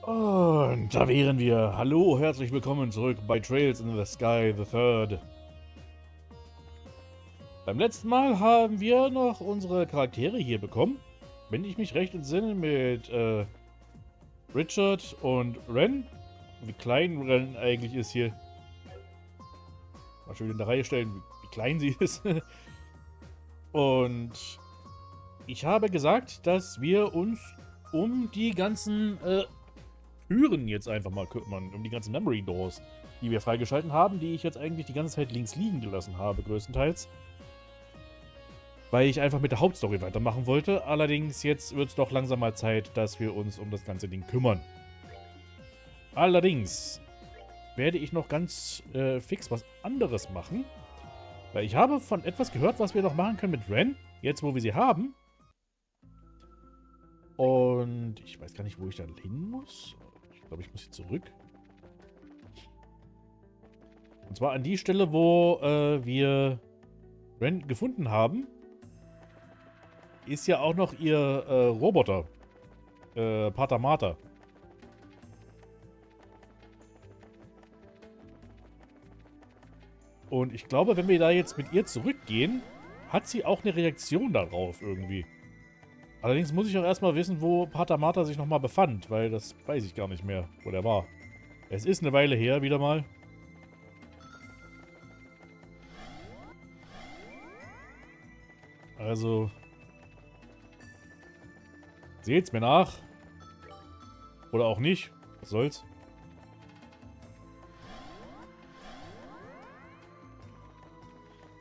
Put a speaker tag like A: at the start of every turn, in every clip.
A: Und da wären wir. Hallo, herzlich willkommen zurück bei Trails in the Sky the Third. Beim letzten Mal haben wir noch unsere Charaktere hier bekommen. Wenn ich mich recht entsinne, mit Richard und Ren. Wie klein Ren eigentlich ist hier. Mal schön in der Reihe stellen, wie klein sie ist. Und ich habe gesagt, dass wir uns um die ganzen Türen jetzt einfach mal kümmern, um die ganzen Memory Doors, die wir freigeschalten haben, die ich jetzt eigentlich die ganze Zeit links liegen gelassen habe, größtenteils. Weil ich einfach mit der Hauptstory weitermachen wollte. Allerdings jetzt wird es doch langsam mal Zeit, dass wir uns um das ganze Ding kümmern. Allerdings werde ich noch ganz fix was anderes machen. Weil ich habe von etwas gehört, was wir noch machen können mit Ren, jetzt wo wir sie haben. Und ich weiß gar nicht, wo ich dann hin muss. Ich glaube, ich muss hier zurück. Und zwar an die Stelle, wo wir Ren gefunden haben. Ist ja auch noch ihr Roboter. Pater Marta. Und ich glaube, wenn wir da jetzt mit ihr zurückgehen, hat sie auch eine Reaktion darauf irgendwie. Allerdings muss ich auch erstmal wissen, wo Pater Marta sich nochmal befand, weil das weiß ich gar nicht mehr, wo der war. Es ist eine Weile her, wieder mal. Also, seht's mir nach. Oder auch nicht. Was soll's.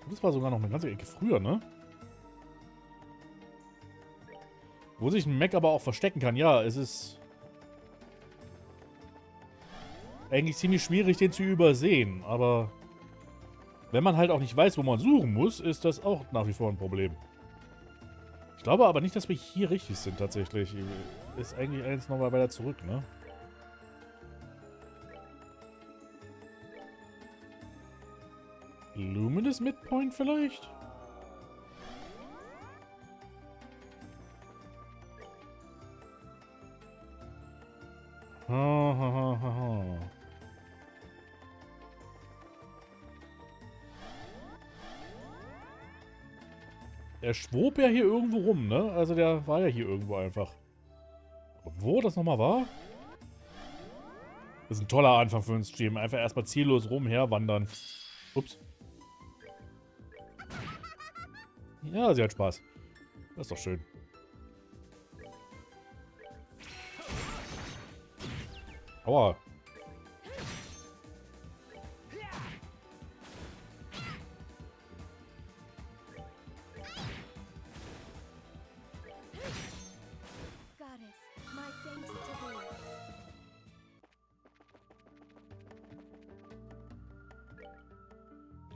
A: Das war sogar noch eine ganze Ecke früher, ne? Wo sich ein Mech aber auch verstecken kann. Ja, es ist eigentlich ziemlich schwierig, den zu übersehen. Aber wenn man halt auch nicht weiß, wo man suchen muss, ist das auch nach wie vor ein Problem. Ich glaube aber nicht, dass wir hier richtig sind, tatsächlich. Ist eigentlich eins nochmal weiter zurück, ne? Luminous Midpoint vielleicht? Er schwob ja hier irgendwo rum, ne? Also der war ja hier irgendwo einfach. Wo das nochmal war? Das ist ein toller Anfang für einen Stream. Einfach erstmal ziellos rumherwandern. Ups. Ja, sie hat Spaß. Das ist doch schön. Aua.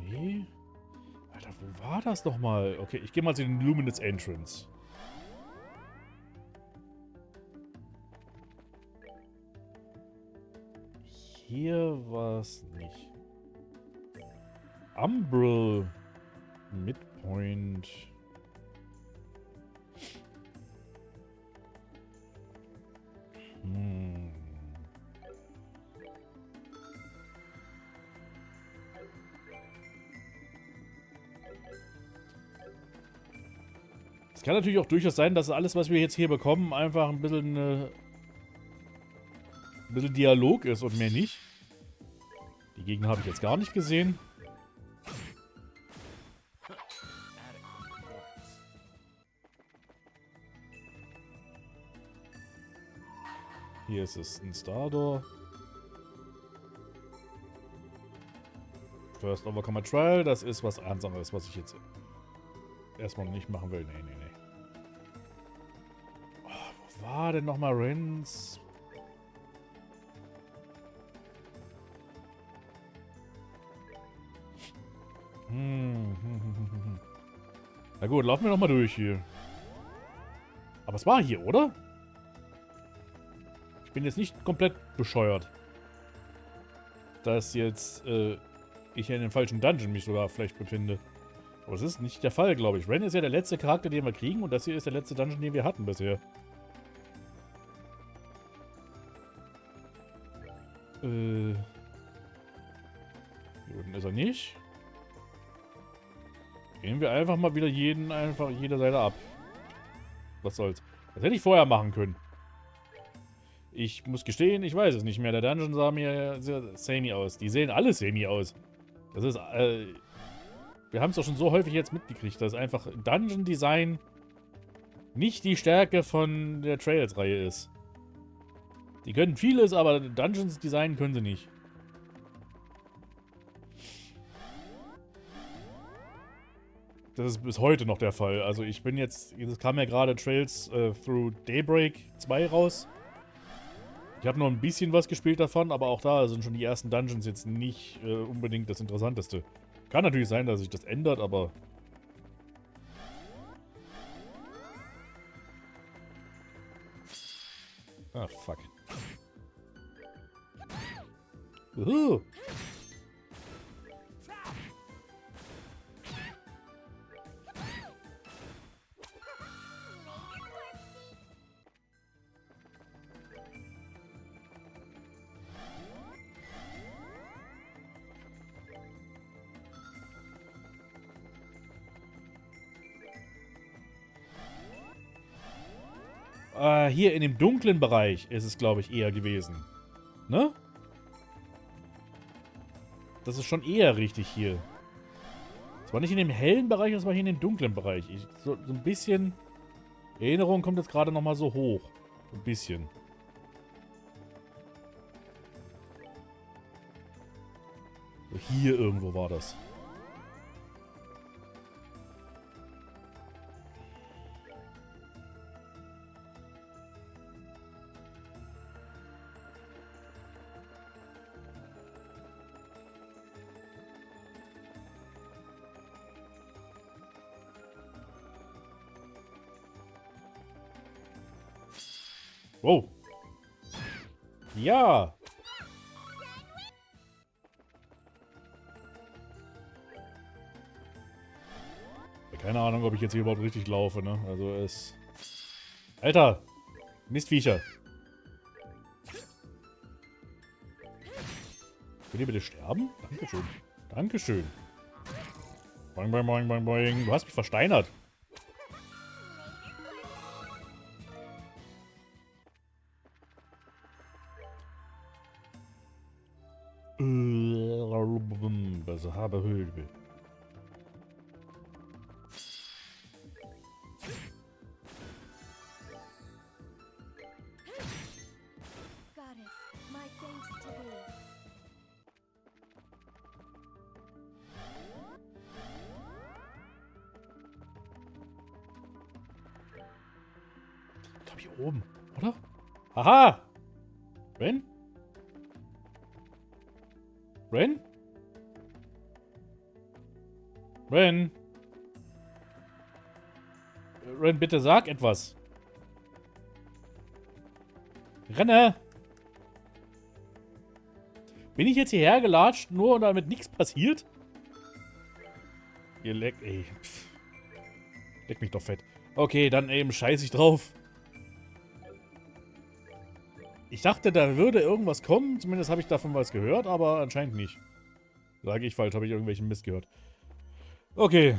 A: Nee. Alter, wo war das nochmal? Okay, ich gehe mal zu den Luminous Entrance. Hier war es nicht. Umbral Midpoint. Es kann natürlich auch durchaus sein, dass alles, was wir jetzt hier bekommen, einfach ein bisschen Dialog ist und mehr nicht. Die Gegner habe ich jetzt gar nicht gesehen. Hier ist es ein Stardoor. First Overcomer Trial, das ist was anderes, was ich jetzt erstmal nicht machen will. Nee. Oh, wo war denn nochmal Rens? Na gut, laufen wir nochmal durch hier. Aber es war hier, oder? Ich bin jetzt nicht komplett bescheuert. Dass jetzt ich in den falschen Dungeon mich sogar vielleicht befinde. Aber das ist nicht der Fall, glaube ich. Ren ist ja der letzte Charakter, den wir kriegen. Und das hier ist der letzte Dungeon, den wir hatten bisher. Hier unten ist er nicht. Gehen wir einfach mal wieder jede Seite ab. Was soll's. Das hätte ich vorher machen können. Ich muss gestehen, ich weiß es nicht mehr. Der Dungeon sah mir sehr samey aus. Die sehen alle samey aus. Das ist, wir haben es doch schon so häufig jetzt mitgekriegt, dass einfach Dungeon-Design nicht die Stärke von der Trails-Reihe ist. Die können vieles, aber Dungeons-Design können sie nicht. Das ist bis heute noch der Fall. Also ich bin jetzt, es kam ja gerade Trails Through Daybreak 2 raus. Ich habe noch ein bisschen was gespielt davon, aber auch da sind schon die ersten Dungeons jetzt nicht unbedingt das Interessanteste. Kann natürlich sein, dass sich das ändert, aber... Ah, fuck. Uhu. Hier in dem dunklen Bereich ist es, glaube ich, eher gewesen. Ne? Das ist schon eher richtig hier. Es war nicht in dem hellen Bereich, es war hier in dem dunklen Bereich. So ein bisschen... Erinnerung kommt jetzt gerade nochmal so hoch. So ein bisschen. So hier irgendwo war das. Wow. Ja. Keine Ahnung, ob ich jetzt hier überhaupt richtig laufe, ne? Also es... Alter! Mistviecher! Könnt ihr bitte sterben? Dankeschön. Dankeschön. Boing, boing, boing, boing, boing. Du hast mich versteinert. Also habe Höhle. Ich glaube hier oben, oder? Haha! Ren? Ren? Ren? Ren, bitte sag etwas. Renne! Bin ich jetzt hierher gelatscht, nur damit nichts passiert? Ihr leck, ey. Pff. Leck mich doch fett. Okay, dann eben scheiß ich drauf. Ich dachte, da würde irgendwas kommen. Zumindest habe ich davon was gehört, aber anscheinend nicht. Sage ich falsch, habe ich irgendwelchen Mist gehört. Okay.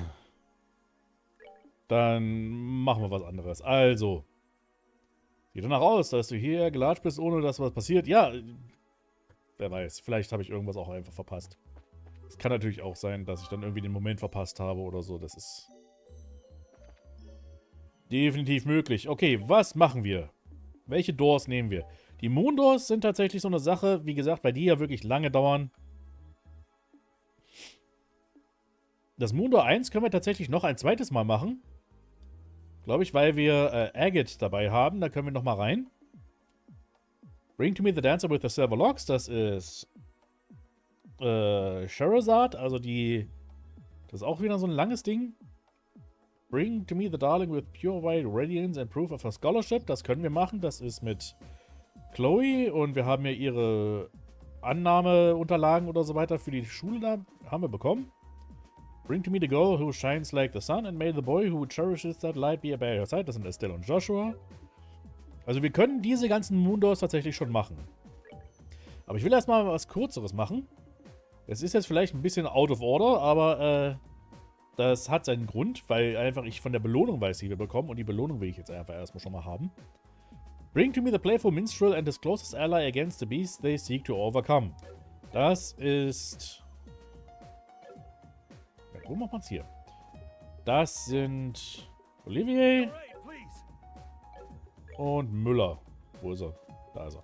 A: Dann machen wir was anderes. Also. Sieht danach aus, dass du hier gelatscht bist, ohne dass was passiert. Ja, wer weiß. Vielleicht habe ich irgendwas auch einfach verpasst. Es kann natürlich auch sein, dass ich dann irgendwie den Moment verpasst habe oder so. Das ist definitiv möglich. Okay, was machen wir? Welche Doors nehmen wir? Die Moon Doors sind tatsächlich so eine Sache, wie gesagt, weil die ja wirklich lange dauern. Das Moon Door 1 können wir tatsächlich noch ein zweites Mal machen. Glaube ich, weil wir Agate dabei haben. Da können wir nochmal rein. Bring to me the dancer with the silver locks. Das ist Sherazad. Also die... Das ist auch wieder so ein langes Ding. Bring to me the darling with pure white radiance and proof of her scholarship. Das können wir machen. Das ist mit Chloe. Und wir haben ja ihre Annahmeunterlagen oder so weiter für die Schule da. Haben wir bekommen. Bring to me the girl who shines like the sun and may the boy who cherishes that light be by her side. Das sind Estelle und Joshua. Also wir können diese ganzen Moon Doors tatsächlich schon machen. Aber ich will erstmal was Kürzeres machen. Es ist jetzt vielleicht ein bisschen out of order, aber das hat seinen Grund, weil einfach ich von der Belohnung weiß, die wir bekommen. Und die Belohnung will ich jetzt einfach erstmal schon mal haben. Bring to me the playful minstrel and his closest ally against the beast they seek to overcome. Das ist... Ja, wo macht man es hier? Das sind Olivier und Müller. Wo ist er? Da ist er.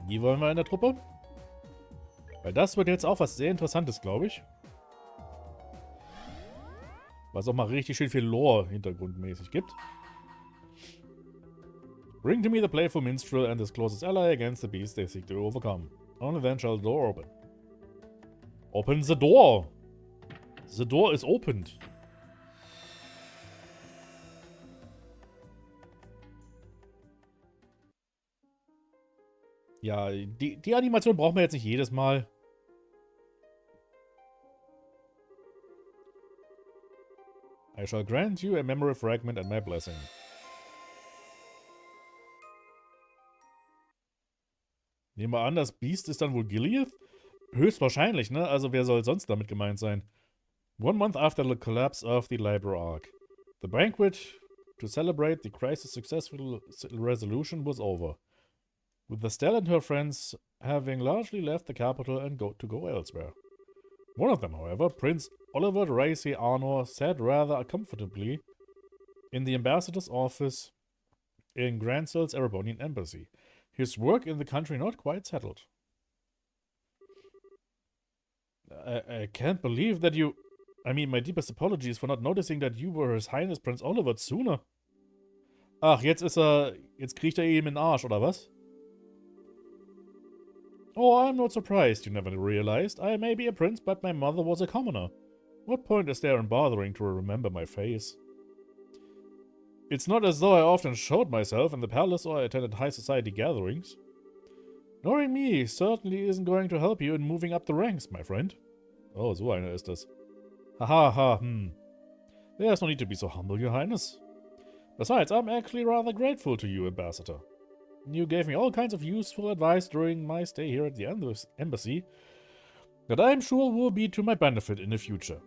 A: Die wollen wir in der Truppe. Weil das wird jetzt auch was sehr Interessantes, glaube ich. Was auch mal richtig schön viel Lore hintergrundmäßig gibt. Bring to me the playful minstrel and his closest ally against the beast they seek to overcome. Only then shall the door open. Open the door! The door is opened. Ja, die Animation brauchen wir jetzt nicht jedes Mal. I shall grant you a memory fragment and my blessing. Nehmen wir an, das Biest ist dann wohl Gilead? Höchstwahrscheinlich, ne? Also wer soll sonst damit gemeint sein? 1 month after the collapse of the Liber Arc. The banquet to celebrate the crisis' successful resolution was over. With Estelle and her friends having largely left the capital and to go elsewhere. One of them, however, Prince Oliver Racy Arnor, sat rather uncomfortably in the ambassador's office in Gransel's Erebonian embassy. His work in the country not quite settled. I can't believe that you... I mean, my deepest apologies for not noticing that you were His Highness Prince Oliver sooner. Ach, jetzt kriecht er ihm in den Arsch, oder was? Oh, I'm not surprised you never realized. I may be a prince, but my mother was a commoner. What point is there in bothering to remember my face? It's not as though I often showed myself in the palace or attended high society gatherings. Knowing me certainly isn't going to help you in moving up the ranks, my friend. Oh, so einer ist das. Haha, There's no need to be so humble, Your Highness. Besides, I'm actually rather grateful to you, Ambassador. You gave me all kinds of useful advice during my stay here at the embassy that I'm sure will be to my benefit in the future.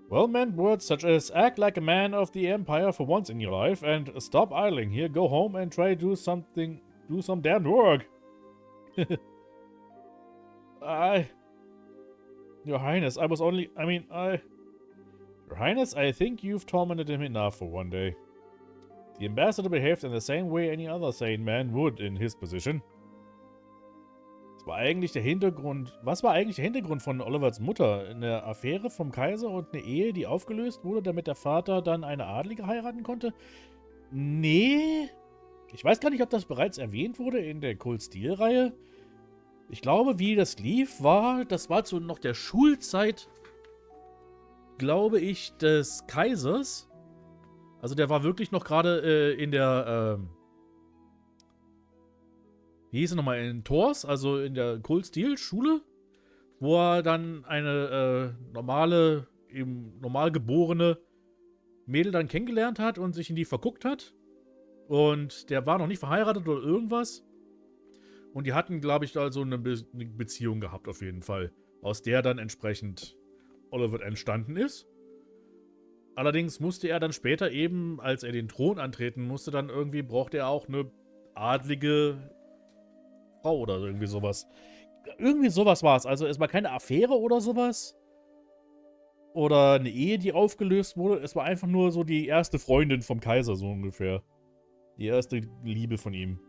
A: Well-meant words such as act like a man of the Empire for once in your life and stop idling here, go home and try to do some damn work. Your Highness, Your Highness, I think you've tormented him enough for one day. The ambassador behaved in the same way any other sane man would in his position. Was war eigentlich der Hintergrund von Olivers Mutter? Eine Affäre vom Kaiser und eine Ehe, die aufgelöst wurde, damit der Vater dann eine Adlige heiraten konnte? Nee. Ich weiß gar nicht, ob das bereits erwähnt wurde in der Cold-Steel-Reihe. Ich glaube, wie das lief, das war zu noch der Schulzeit, glaube ich, des Kaisers. Also der war wirklich noch gerade in der, wie hieß er nochmal, in Thors, also in der Cold-Steel-Schule, wo er dann eine normal geborene Mädel dann kennengelernt hat und sich in die verguckt hat. Und der war noch nicht verheiratet oder irgendwas. Und die hatten, glaube ich, also eine Beziehung gehabt auf jeden Fall, aus der dann entsprechend Oliver entstanden ist. Allerdings musste er dann später eben, als er den Thron antreten musste, dann irgendwie brauchte er auch eine adlige Frau oder irgendwie sowas. Irgendwie sowas war es. Also es war keine Affäre oder sowas. Oder eine Ehe, die aufgelöst wurde. Es war einfach nur so die erste Freundin vom Kaiser, so ungefähr. Die erste Liebe von ihm.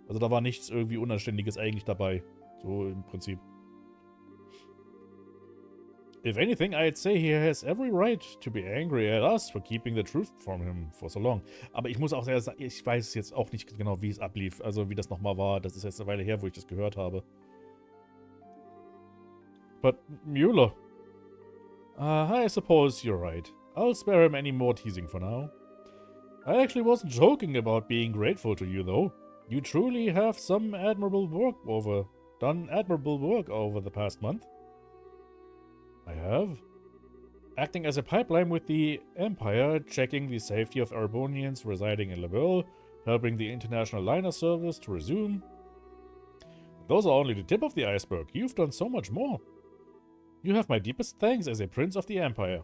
A: Also da war nichts irgendwie Unanständiges eigentlich dabei. So im Prinzip. If anything, I'd say he has every right to be angry at us for keeping the truth from him for so long. Aber ich muss auch sagen, ich weiß jetzt auch nicht genau, wie es ablief. Also wie das nochmal war. Das ist jetzt eine Weile her, wo ich das gehört habe. But Mueller. I suppose you're right. I'll spare him any more teasing for now. I actually wasn't joking about being grateful to you, though. You truly have done admirable work over the past month. I have. Acting as a pipeline with the Empire, checking the safety of Erebonians residing in Level, helping the international liner service to resume. Those are only the tip of the iceberg. You've done so much more. You have my deepest thanks as a prince of the empire.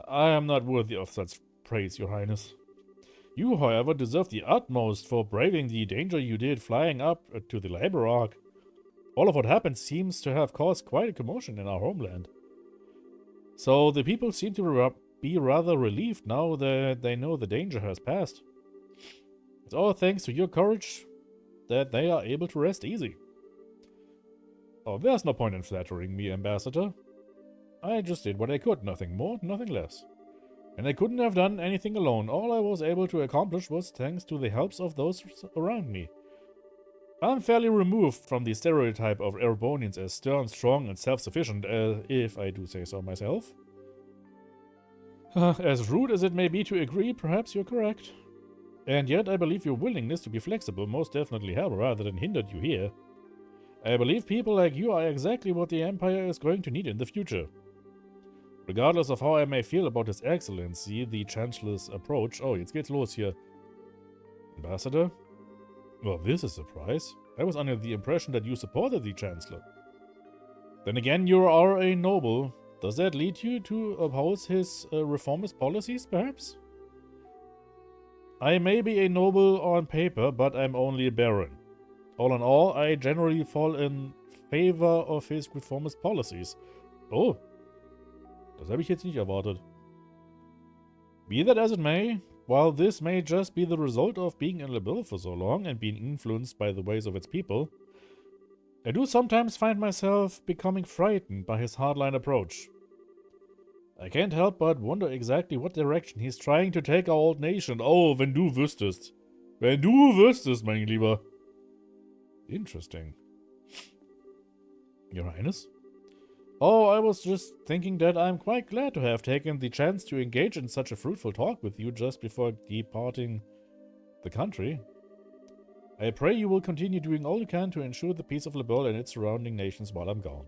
A: I am not worthy of such praise, Your Highness. You, however, deserve the utmost for braving the danger you did flying up to the labor arc. All of what happened seems to have caused quite a commotion in our homeland. So the people seem to be rather relieved now that they know the danger has passed. It's all thanks to your courage that they are able to rest easy. Oh, there's no point in flattering me, Ambassador. I just did what I could, nothing more, nothing less. And I couldn't have done anything alone. All I was able to accomplish was thanks to the helps of those around me. I'm fairly removed from the stereotype of Erebonians as stern, strong, and self-sufficient, if I do say so myself. As rude as it may be to agree, perhaps you're correct. And yet I believe your willingness to be flexible most definitely helped rather than hindered you here. I believe people like you are exactly what the Empire is going to need in the future. Regardless of how I may feel about His Excellency, the Chancellor's approach... Oh, jetzt geht's los hier. Ambassador? Well, this is a surprise. I was under the impression that you supported the Chancellor. Then again, you are a noble. Does that lead you to oppose his reformist policies, perhaps? I may be a noble on paper, but I'm only a baron. All in all, I generally fall in favor of his reformist policies. Oh, das habe ich jetzt nicht erwartet. Be that as it may, while this may just be the result of being in Labil for so long and being influenced by the ways of its people, I do sometimes find myself becoming frightened by his hardline approach. I can't help but wonder exactly what direction he's trying to take our old nation. Oh, wenn du wüsstest. Wenn du wüsstest, mein Lieber. Interesting. Your Highness? Oh, I was just thinking that I'm quite glad to have taken the chance to engage in such a fruitful talk with you just before departing the country. I pray you will continue doing all you can to ensure the peace of Labil and its surrounding nations while I'm gone.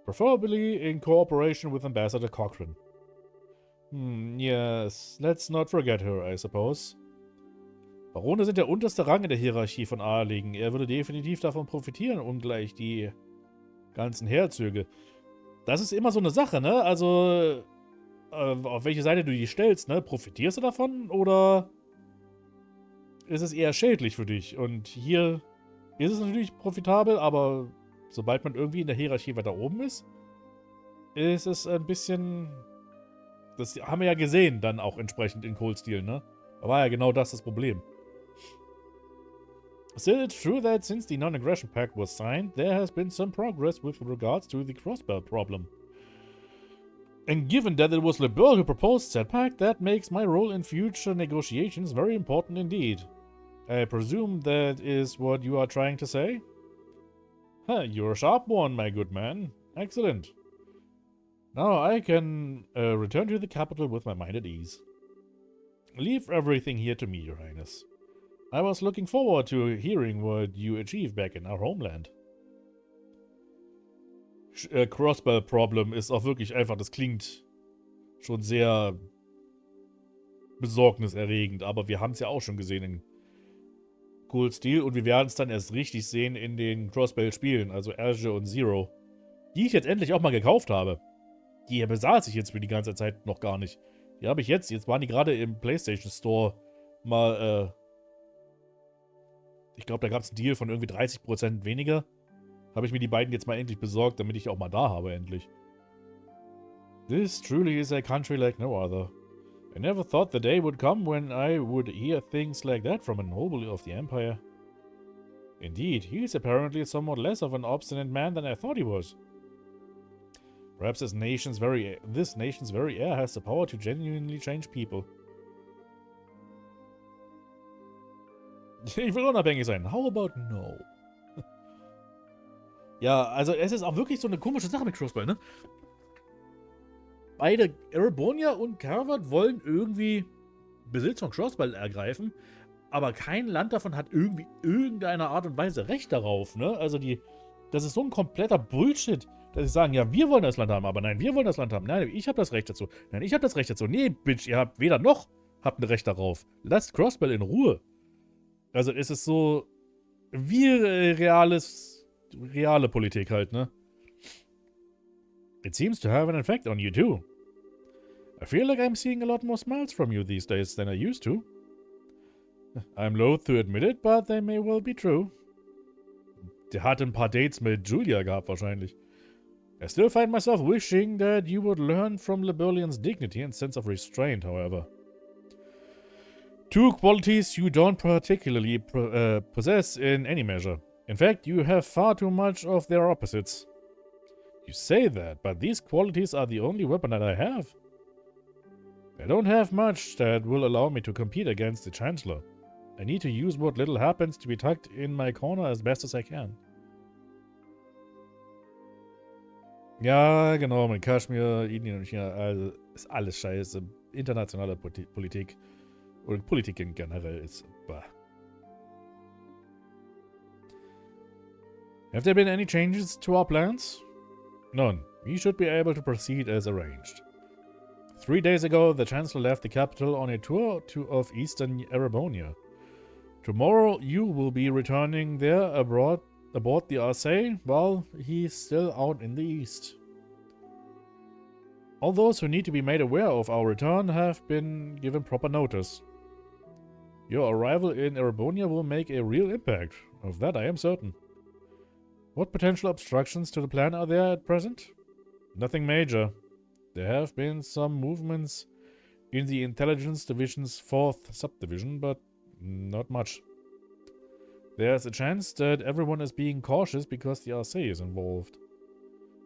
A: Preferably in cooperation with Ambassador Cochrane. Yes, let's not forget her, I suppose. Barone sind der unterste Rang in der Hierarchie von Adeligen. Er würde definitiv davon profitieren, ungleich die ganzen Herzöge. Das ist immer so eine Sache, ne? Also, auf welche Seite du die stellst, ne? Profitierst du davon oder ist es eher schädlich für dich? Und hier ist es natürlich profitabel, aber sobald man irgendwie in der Hierarchie weiter oben ist es ein bisschen... Das haben wir ja gesehen, dann auch entsprechend in Cold Steel, ne? Da war ja genau das Problem. Still, it's true that since the Non-Aggression Pact was signed, there has been some progress with regards to the crossbelt problem. And given that it was Labil who proposed said pact, that makes my role in future negotiations very important indeed. I presume that is what you are trying to say? Huh, you're a sharp one, my good man. Excellent. Now I can return to the capital with my mind at ease. Leave everything here to me, Your Highness. I was looking forward to hearing what you achieved back in our homeland. Crossbell Problem ist auch wirklich einfach, das klingt schon sehr besorgniserregend, aber wir haben es ja auch schon gesehen in Cold Steel und wir werden es dann erst richtig sehen in den Crossbell-Spielen, also Azure und Zero, die ich jetzt endlich auch mal gekauft habe. Die besaß ich jetzt für die ganze Zeit noch gar nicht. Die habe ich jetzt waren die gerade im PlayStation Store mal, ich glaube, da gab es einen Deal von irgendwie 30% weniger. Habe ich mir die beiden jetzt mal endlich besorgt, damit ich auch mal da habe, endlich. This truly is a country like no other. I never thought the day would come when I would hear things like that from a noble of the Empire. Indeed, he is apparently somewhat less of an obstinate man than I thought he was. Perhaps this nation's very air has the power to genuinely change people. Ich will unabhängig sein. How about no? Ja, also es ist auch wirklich so eine komische Sache mit Crossbell, ne? Beide, Erebonia und Carvard, wollen irgendwie Besitz von Crossbell ergreifen, aber kein Land davon hat irgendwie irgendeiner Art und Weise Recht darauf, ne? Also das ist so ein kompletter Bullshit, dass sie sagen, ja, wir wollen das Land haben, aber nein, wir wollen das Land haben. Nein, ich habe das Recht dazu. Nein, ich habe das Recht dazu. Nee, Bitch, ihr habt weder noch habt ein Recht darauf. Lasst Crossbell in Ruhe. Also es ist so wie reale Politik halt, ne? It seems to have an effect on you too. I feel like I'm seeing a lot more smiles from you these days than I used to. I'm loath to admit it, but they may well be true. Der hat ein paar Dates mit Julia gehabt wahrscheinlich. I still find myself wishing that you would learn from Liberlian's dignity and sense of restraint, however. Two qualities you don't particularly possess in any measure. In fact, you have far too much of their opposites. You say that, but these qualities are the only weapon that I have. I don't have much that will allow me to compete against the Chancellor. I need to use what little happens to be tucked in my corner as best as I can. Ja, genau, mit Kaschmir, Indien und China, also ist alles scheiße. Internationale Politik und Politik in generell ist. Bah. Have there been any changes to our plans? None. We should be able to proceed as arranged. 3 days ago, the Chancellor left the capital on a tour of Eastern Erebonia. Tomorrow, you will be returning there aboard the Arcee while he's still out in the east. All those who need to be made aware of our return have been given proper notice. Your arrival in Erebonia will make a real impact. Of that I am certain. What potential obstructions to the plan are there at present? Nothing major. There have been some movements in the Intelligence Division's 4th subdivision, but not much. There's a chance that everyone is being cautious because the Arcee is involved.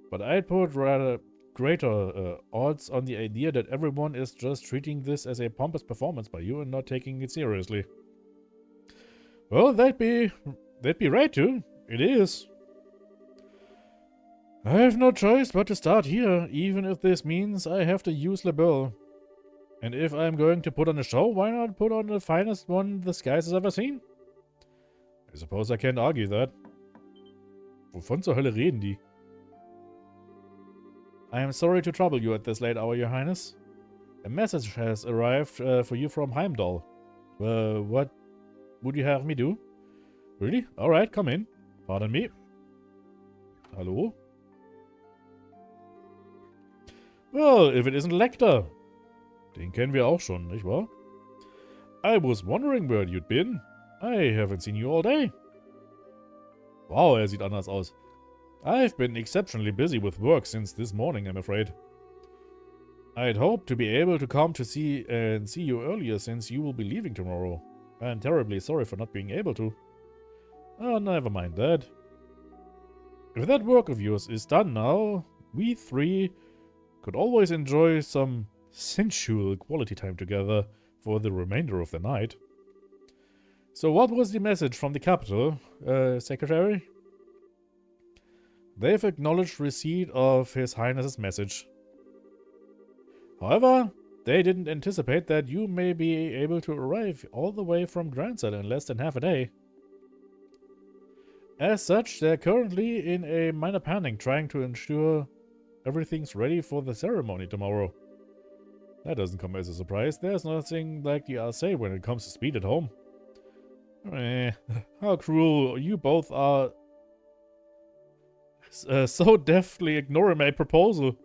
A: But I'd put rather greater odds on the idea that everyone is just treating this as a pompous performance by you and not taking it seriously. Well, they'd be right to. It is. I have no choice but to start here, even if this means I have to use LeBeau. And if I'm going to put on a show, why not put on the finest one the skies has ever seen? I suppose I can't argue that. Wovon zur Hölle reden die? I am sorry to trouble you at this late hour, Your Highness. A message has arrived for you from Heimdall. What would you have me do? Really? Alright, come in. Pardon me. Hallo? Well, if it isn't Lecter. Den kennen wir auch schon, nicht wahr? I was wondering where you'd been. I haven't seen you all day. Wow, sieht anders aus. I've been exceptionally busy with work since this morning, I'm afraid. I'd hoped to be able to come to see you earlier since you will be leaving tomorrow. I'm terribly sorry for not being able to. Oh, never mind that. If that work of yours is done now, we three could always enjoy some sensual quality time together for the remainder of the night. So what was the message from the capital, Secretary? They've acknowledged receipt of His Highness's message. However, they didn't anticipate that you may be able to arrive all the way from Grandside in less than half a day. As such, they're currently in a minor panic trying to ensure everything's ready for the ceremony tomorrow. That doesn't come as a surprise. There's nothing like the Arcee when it comes to speed at home. How cruel you both are. So deftly ignoring my proposal.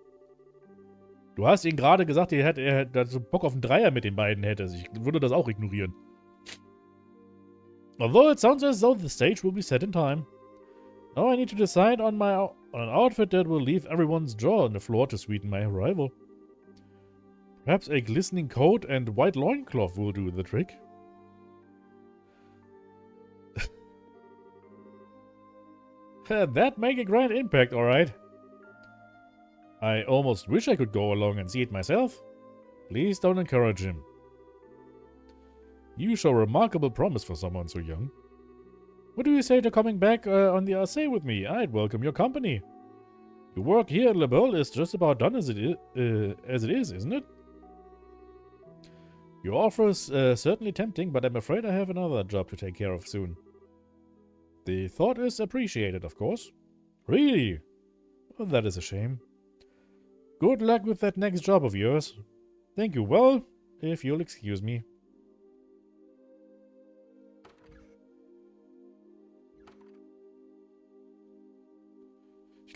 A: Du hast ihn gerade gesagt, er hätte so Bock auf einen Dreier mit den beiden hätte. Ich würde das auch ignorieren. Although it sounds as though the stage will be set in time. Now I need to decide on an outfit that will leave everyone's jaw on the floor to sweeten my arrival. Perhaps a glistening coat and white loincloth will do the trick. That make a grand impact, alright. I almost wish I could go along and see it myself. Please don't encourage him. You show remarkable promise for someone so young. What do you say to coming back on the Arcee with me? I'd welcome your company. Your work here at LeBeau is just about done as it is, isn't it? Your offer is certainly tempting, but I'm afraid I have another job to take care of soon. The thought is appreciated, of course. Really? Well, that is a shame. Good luck with that next job of yours. Thank you. Well, if you'll excuse me.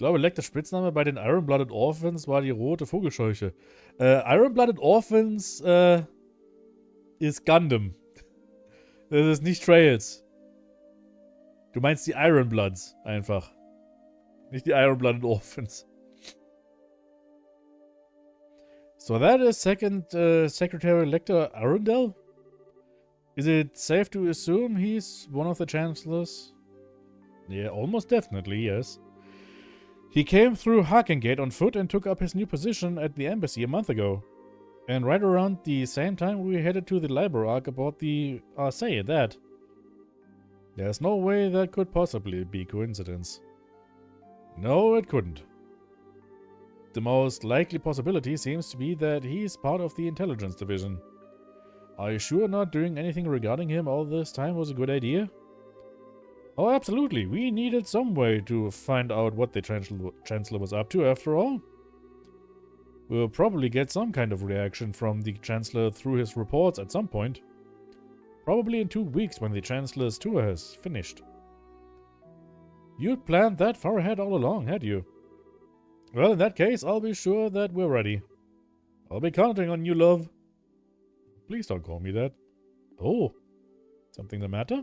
A: glaube, Lecters Spitzname bei den Iron-Blooded Orphans war die rote Vogelscheuche. Iron-Blooded Orphans, ist Gundam. Das ist nicht Trails. Du meinst die Iron-Bloods einfach. Nicht die Iron-Blooded Orphans. So that is second Secretary Lecter Arundel? Is it safe to assume he's one of the chancellors? Yeah, almost definitely, yes. He came through Hakengate on foot and took up his new position at the embassy a month ago. And right around the same time we headed to the Libor Arc about the RSA at that. There's no way that could possibly be coincidence. No, it couldn't. The most likely possibility seems to be that he's part of the intelligence division. Are you sure not doing anything regarding him all this time was a good idea? Oh, absolutely. We needed some way to find out what the Chancellor was up to, after all. We'll probably get some kind of reaction from the Chancellor through his reports at some point. Probably in 2 weeks when the Chancellor's tour has finished. You'd planned that far ahead all along, had you? Well, in that case, I'll be sure that we're ready. I'll be counting on you, love. Please don't call me that. Oh, something the matter?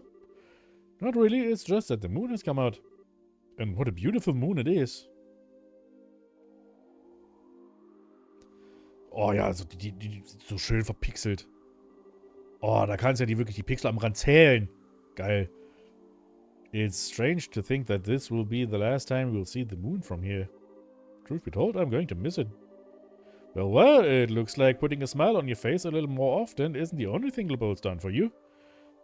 A: Not really, it's just that the moon has come out. And what a beautiful moon it is. Oh ja, also die so schön verpixelt. Oh, da kannst du ja wirklich die Pixel am Rand zählen. Geil. It's strange to think that this will be the last time we'll see the moon from here. Truth be told, I'm going to miss it. Well, it looks like putting a smile on your face a little more often isn't the only thing Lebeau's done for you.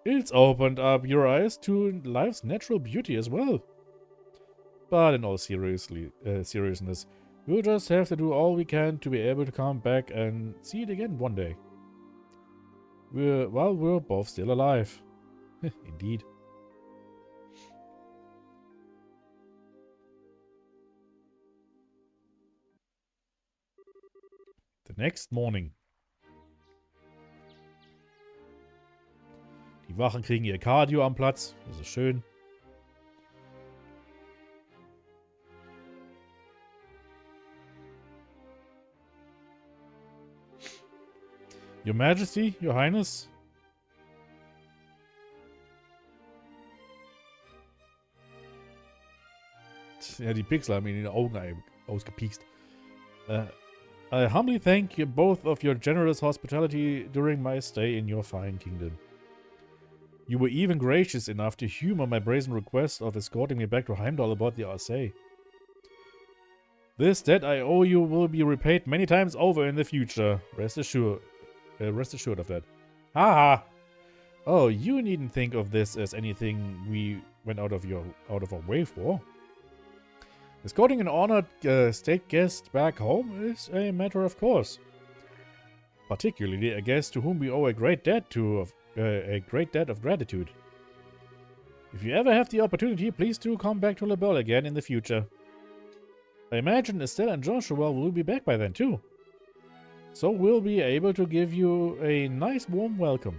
A: It's opened up your eyes to life's natural beauty as well. But in all seriousness, we'll just have to do all we can to be able to come back and see it again one day. While we're both still alive. Indeed. The next morning. Die Wachen kriegen ihr Cardio am Platz. Das ist schön. Your Majesty, Your Highness. Ja, die Pixel haben ihn in die Augen ausgepiekst. I humbly thank you both of your generous hospitality during my stay in your fine kingdom. You were even gracious enough to humor my brazen request of escorting me back to Heimdall about the RSA. This debt I owe you will be repaid many times over in the future. Rest assured of that. Haha! Oh, you needn't think of this as anything we went out of our way for. Escorting an honored state guest back home is a matter of course. Particularly a guest to whom we owe a great debt of gratitude. If you ever have the opportunity, please do come back to Lebeau again in the future. I imagine Estelle and Joshua will be back by then too. So we'll be able to give you a nice warm welcome.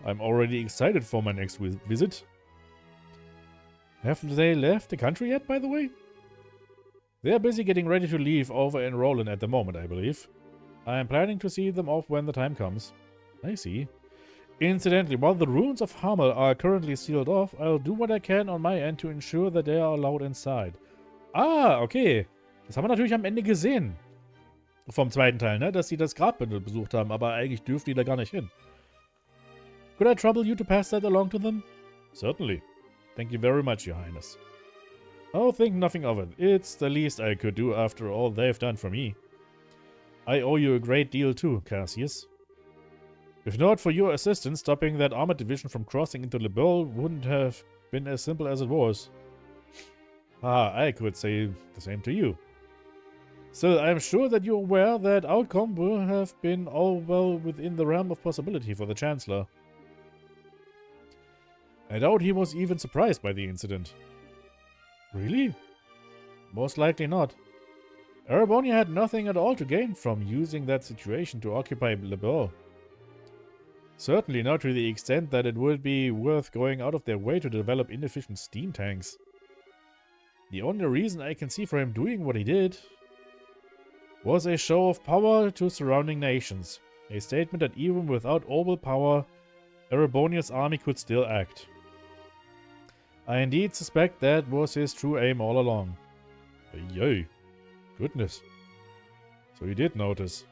A: I'm already excited for my next visit. Haven't they left the country yet, by the way? They're busy getting ready to leave over in Roland at the moment, I believe. I am planning to see them off when the time comes. I see. Incidentally, while the ruins of Hamel are currently sealed off, I'll do what I can on my end to ensure that they are allowed inside. Ah, okay. Das haben wir natürlich am Ende gesehen. Vom zweiten Teil, ne? Dass sie das Grabmal besucht haben, aber eigentlich dürfen die da gar nicht hin. Could I trouble you to pass that along to them? Certainly. Thank you very much, Your Highness. Oh, think nothing of it. It's the least I could do after all they've done for me. I owe you a great deal too, Cassius. If not for your assistance, stopping that armored division from crossing into Lebeau wouldn't have been as simple as it was. Ah, I could say the same to you. Still, I'm sure that you're aware that outcome will have been all well within the realm of possibility for the Chancellor. I doubt he was even surprised by the incident. Really? Most likely not. Arabonia had nothing at all to gain from using that situation to occupy Lebeau. Certainly not to the extent that it would be worth going out of their way to develop inefficient steam tanks. The only reason I can see for him doing what he did was a show of power to surrounding nations. A statement that even without orbital power, Erebonia's army could still act. I indeed suspect that was his true aim all along. Yay. Goodness. So he did notice.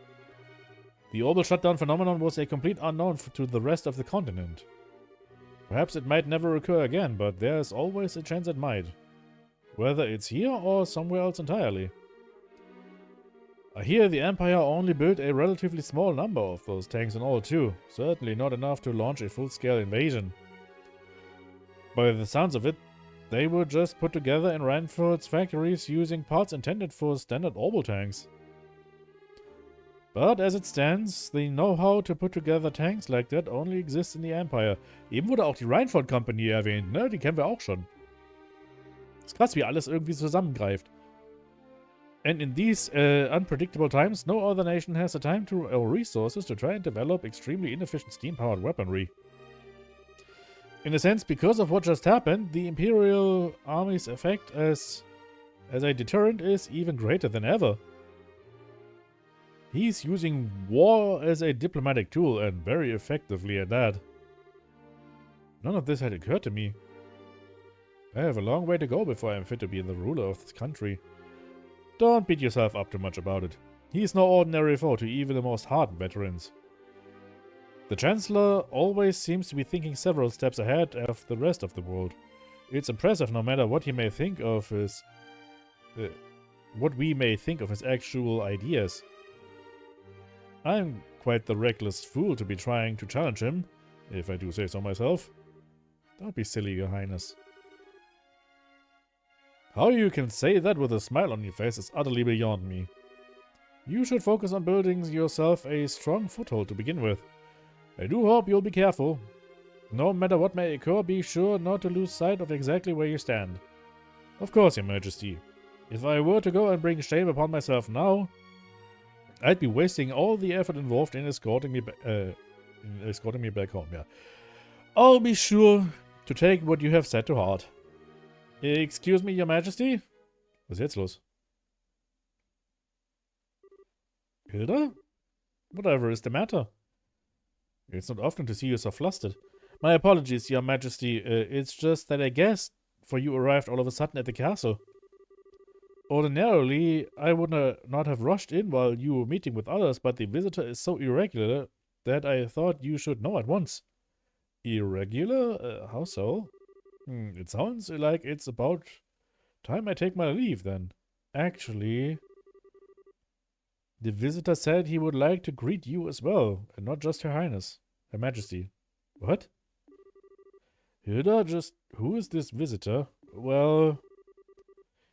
A: The orbital shutdown phenomenon was a complete unknown to the rest of the continent. Perhaps it might never occur again, but there's always a chance it might. Whether it's here or somewhere else entirely. I hear the Empire only built a relatively small number of those tanks in all too. Certainly not enough to launch a full-scale invasion. By the sounds of it, they were just put together in Ranford's factories using parts intended for standard orbital tanks. But as it stands, the know-how to put together tanks like that only exists in the Empire. Eben wurde auch die Ranford Company erwähnt, ne? Die kennen wir auch schon. Ist krass, wie alles irgendwie zusammengreift. And in these unpredictable times, no other nation has the time or resources to try and develop extremely inefficient steam-powered weaponry. In a sense, because of what just happened, the Imperial Army's effect as a deterrent is even greater than ever. He's using war as a diplomatic tool, and very effectively at that. None of this had occurred to me. I have a long way to go before I am fit to be the ruler of this country. Don't beat yourself up too much about it. He's no ordinary foe to even the most hardened veterans. The Chancellor always seems to be thinking several steps ahead of the rest of the world. It's impressive no matter what he may think of his... what we may think of his actual ideas. I'm quite the reckless fool to be trying to challenge him, if I do say so myself. Don't be silly, Your Highness. How you can say that with a smile on your face is utterly beyond me. You should focus on building yourself a strong foothold to begin with. I do hope you'll be careful. No matter what may occur, be sure not to lose sight of exactly where you stand. Of course, Your Majesty. If I were to go and bring shame upon myself now, I'd be wasting all the effort involved in escorting me back home, yeah. I'll be sure to take what you have said to heart. Excuse me, Your Majesty? Was ist jetzt los? Hilda? Whatever is the matter? It's not often to see you so flustered. My apologies, Your Majesty. It's just that I guessed for you arrived all of a sudden at the castle. Ordinarily, I would not have rushed in while you were meeting with others, but the visitor is so irregular that I thought you should know at once. Irregular? How so? It sounds like it's about time I take my leave, then. Actually, the visitor said he would like to greet you as well, and not just Her Highness, Her Majesty. What? Hilda, who is this visitor? Well,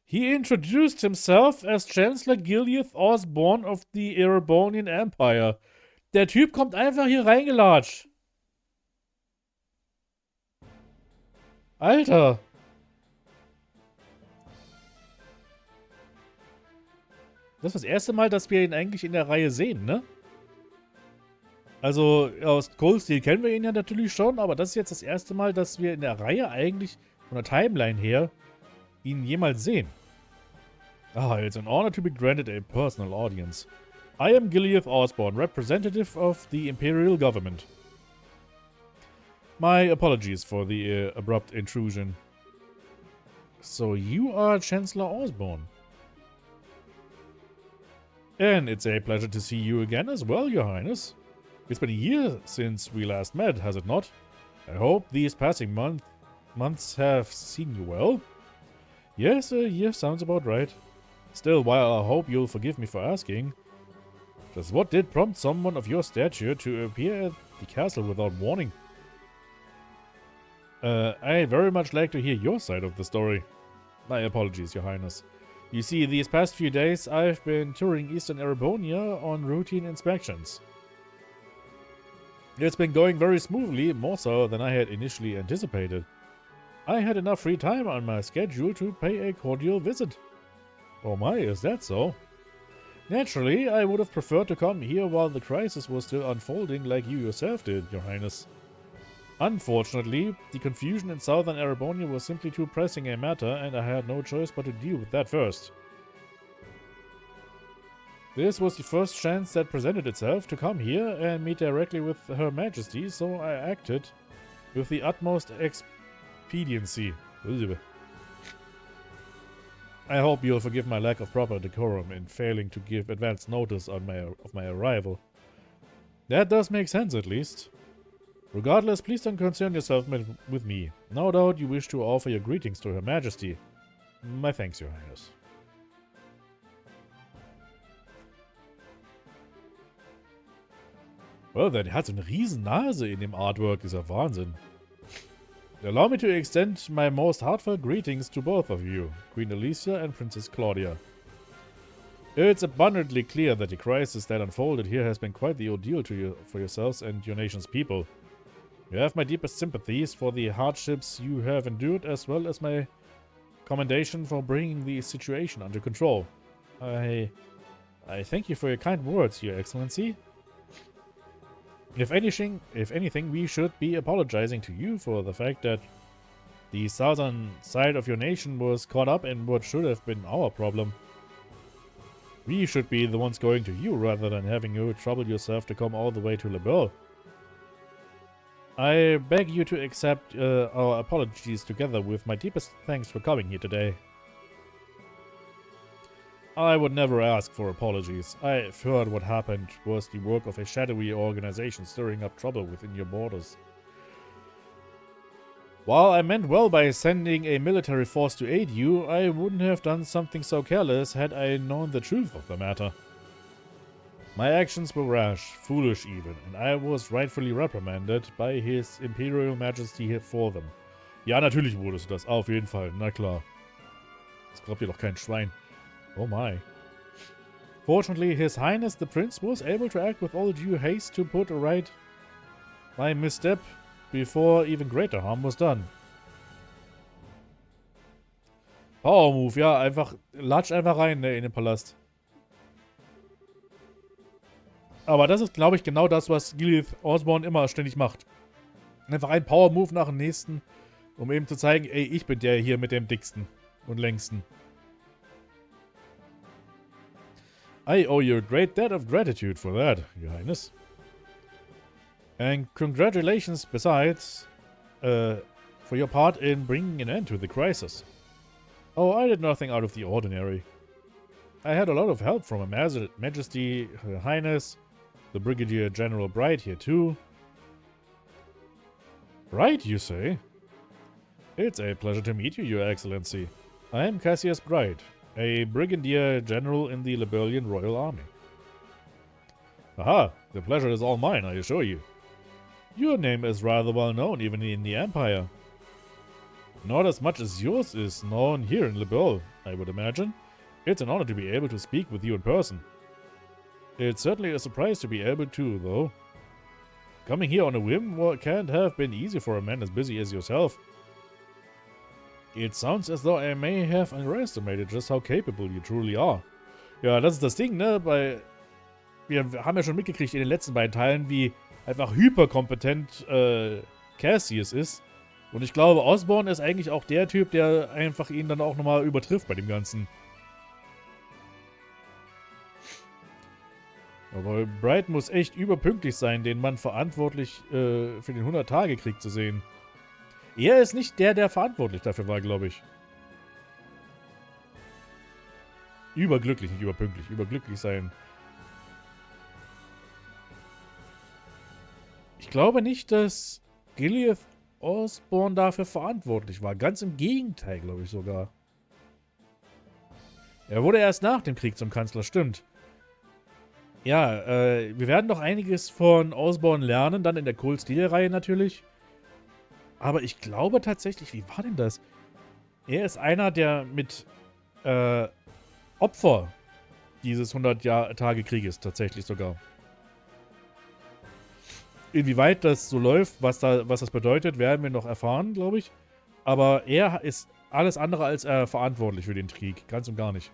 A: he introduced himself as Chancellor Gileath Osborne of the Erebonian Empire. Der Typ kommt einfach hier reingelatscht. Alter! Das ist das erste Mal, dass wir ihn eigentlich in der Reihe sehen, ne? Also, aus Cold Steel kennen wir ihn ja natürlich schon, aber das ist jetzt das erste Mal, dass wir in der Reihe eigentlich von der Timeline her ihn jemals sehen. It's an honor to be granted a personal audience. I am Gileath Osborne, representative of the Imperial Government. My apologies for the abrupt intrusion. So you are Chancellor Osborne. And it's a pleasure to see you again as well, Your Highness. It's been a year since we last met, has it not? I hope these passing months have seen you well. Yes, a year sounds about right. Still, while I hope you'll forgive me for asking, just what did prompt someone of your stature to appear at the castle without warning? I very much like to hear your side of the story. My apologies, Your Highness. You see, these past few days I've been touring Eastern Erebonia on routine inspections. It's been going very smoothly, more so than I had initially anticipated. I had enough free time on my schedule to pay a cordial visit. Oh my, is that so? Naturally, I would have preferred to come here while the crisis was still unfolding like you yourself did, Your Highness. Unfortunately, the confusion in southern Arabonia was simply too pressing a matter, and I had no choice but to deal with that first. This was the first chance that presented itself to come here and meet directly with Her Majesty, so I acted with the utmost expediency. I hope you'll forgive my lack of proper decorum in failing to give advance notice of my arrival. That does make sense, at least. Regardless, please don't concern yourself with me. No doubt you wish to offer your greetings to Her Majesty. My thanks, Your Highness. Well, der hat so eine riesen Nase in dem Artwork, ist ja Wahnsinn. Allow me to extend my most heartfelt greetings to both of you, Queen Alicia and Princess Claudia. It's abundantly clear that the crisis that unfolded here has been quite the ordeal for yourselves and your nation's people. You have my deepest sympathies for the hardships you have endured, as well as my commendation for bringing the situation under control. I thank you for your kind words, Your Excellency. If anything, we should be apologizing to you for the fact that the southern side of your nation was caught up in what should have been our problem. We should be the ones going to you rather than having you trouble yourself to come all the way to Lebel. I beg you to accept our apologies together with my deepest thanks for coming here today. I would never ask for apologies. I've heard what happened was the work of a shadowy organization stirring up trouble within your borders. While I meant well by sending a military force to aid you, I wouldn't have done something so careless had I known the truth of the matter. My actions were rash, foolish even, and I was rightfully reprimanded by His Imperial Majesty for them. Ja, natürlich wurdest du das, auf jeden Fall, na klar. Das glaubt ihr doch kein Schwein. Oh my. Fortunately, His Highness the Prince was able to act with all due haste to put right my misstep before even greater harm was done. Power Move, ja, latsch einfach rein, ne, in den Palast. Aber das ist, glaube ich, genau das, was Gilead Osborne immer ständig macht. Einfach ein Power Move nach dem nächsten, um eben zu zeigen, ey, ich bin der hier mit dem dicksten und längsten. I owe you a great debt of gratitude for that, Your Highness. And congratulations, besides, for your part in bringing an end to the crisis. Oh, I did nothing out of the ordinary. I had a lot of help from Her Majesty, Her Highness, the Brigadier General Bright here too. Bright, you say? It's a pleasure to meet you, Your Excellency. I am Cassius Bright, a Brigadier General in the Liberian Royal Army. Aha, the pleasure is all mine, I assure you. Your name is rather well known even in the Empire. Not as much as yours is known here in Lebel, I would imagine. It's an honor to be able to speak with you in person. It's certainly a surprise to be able to, though. Coming here on a whim can't have been easy for a man as busy as yourself. It sounds as though I may have underestimated just how capable you truly are. Ja, das ist das Ding, ne? Wir haben ja schon mitgekriegt in den letzten beiden Teilen, wie einfach hyperkompetent Cassius ist. Und ich glaube, Osborne ist eigentlich auch der Typ, der einfach ihn dann auch nochmal übertrifft bei dem Ganzen. Aber Bright muss echt überpünktlich sein, den Mann verantwortlich für den 100-Tage-Krieg zu sehen. Er ist nicht der verantwortlich dafür war, glaube ich. Überglücklich, nicht überpünktlich. Überglücklich sein. Ich glaube nicht, dass Gilead Osborne dafür verantwortlich war. Ganz im Gegenteil, glaube ich sogar. Er wurde erst nach dem Krieg zum Kanzler, stimmt. Ja, wir werden noch einiges von Osborne lernen, dann in der Cold-Steel-Reihe natürlich. Aber ich glaube tatsächlich, wie war denn das? Er ist einer, der mit Opfer dieses 100-Tage-Krieges tatsächlich sogar. Inwieweit das so läuft, was das bedeutet, werden wir noch erfahren, glaube ich. Aber er ist alles andere als verantwortlich für den Krieg. Ganz und gar nicht.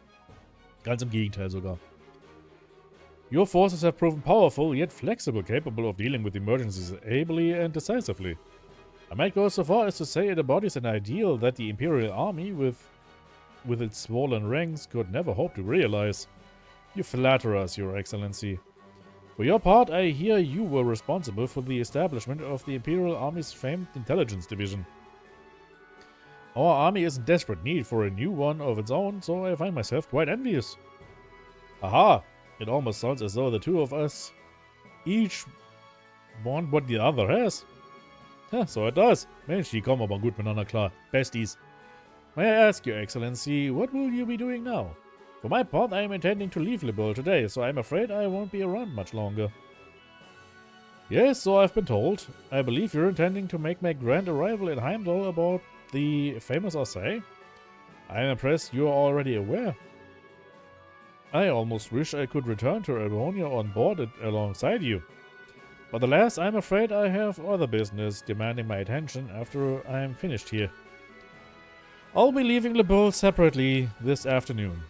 A: Ganz im Gegenteil sogar. Your forces have proven powerful, yet flexible, capable of dealing with emergencies ably and decisively. I might go so far as to say it embodies an ideal that the Imperial Army, with its swollen ranks, could never hope to realize. You flatter us, Your Excellency. For your part, I hear you were responsible for the establishment of the Imperial Army's famed intelligence division. Our army is in desperate need for a new one of its own, so I find myself quite envious. Aha! It almost sounds as though the two of us each want what the other has. Ja, so it does. Mensch, die kommen aber gut miteinander klar. Besties. May I ask, Your Excellency, what will you be doing now? For my part, I am intending to leave Libel today, so I'm afraid I won't be around much longer. Yes, so I've been told. I believe you're intending to make my grand arrival in Heimdall about the famous Orsay. I am impressed you are already aware. I almost wish I could return to Elbonia on board it alongside you. But alas, I'm afraid I have other business demanding my attention after I am finished here. I'll be leaving Le Bowl separately this afternoon.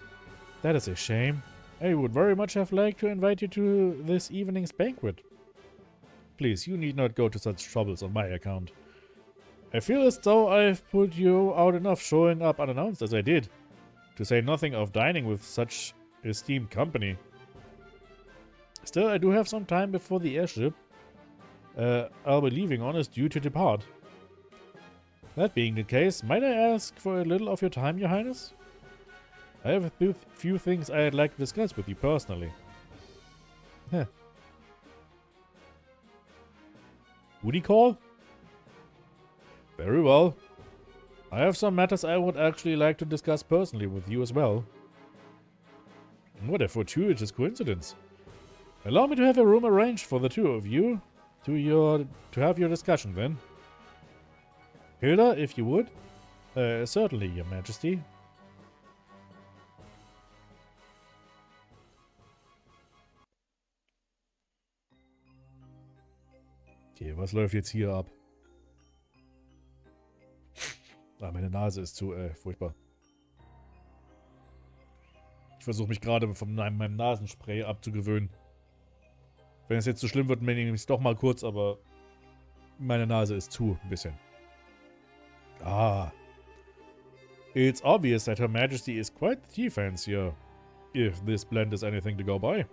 A: That is a shame. I would very much have liked to invite you to this evening's banquet. Please, you need not go to such troubles on my account. I feel as though I've put you out enough showing up unannounced as I did, to say nothing of dining with such esteemed company. Still, I do have some time before the airship I'll be leaving on is due to depart. That being the case, might I ask for a little of your time, Your Highness? I have a few things I'd like to discuss with you personally. Heh. Woody call? Very well. I have some matters I would actually like to discuss personally with you as well. What a fortuitous coincidence. Allow me to have a room arranged for the two of you to have your discussion then. Hilda, if you would. Certainly, Your Majesty. Okay, was läuft jetzt hier ab? Ah, meine Nase ist zu, furchtbar. Ich versuche mich gerade von meinem Nasenspray abzugewöhnen. Wenn es jetzt so schlimm wird, nehme ich es doch mal kurz, aber meine Nase ist zu, ein bisschen. Ah. It's obvious that Her Majesty is quite the tea fancier, if this blend is anything to go by.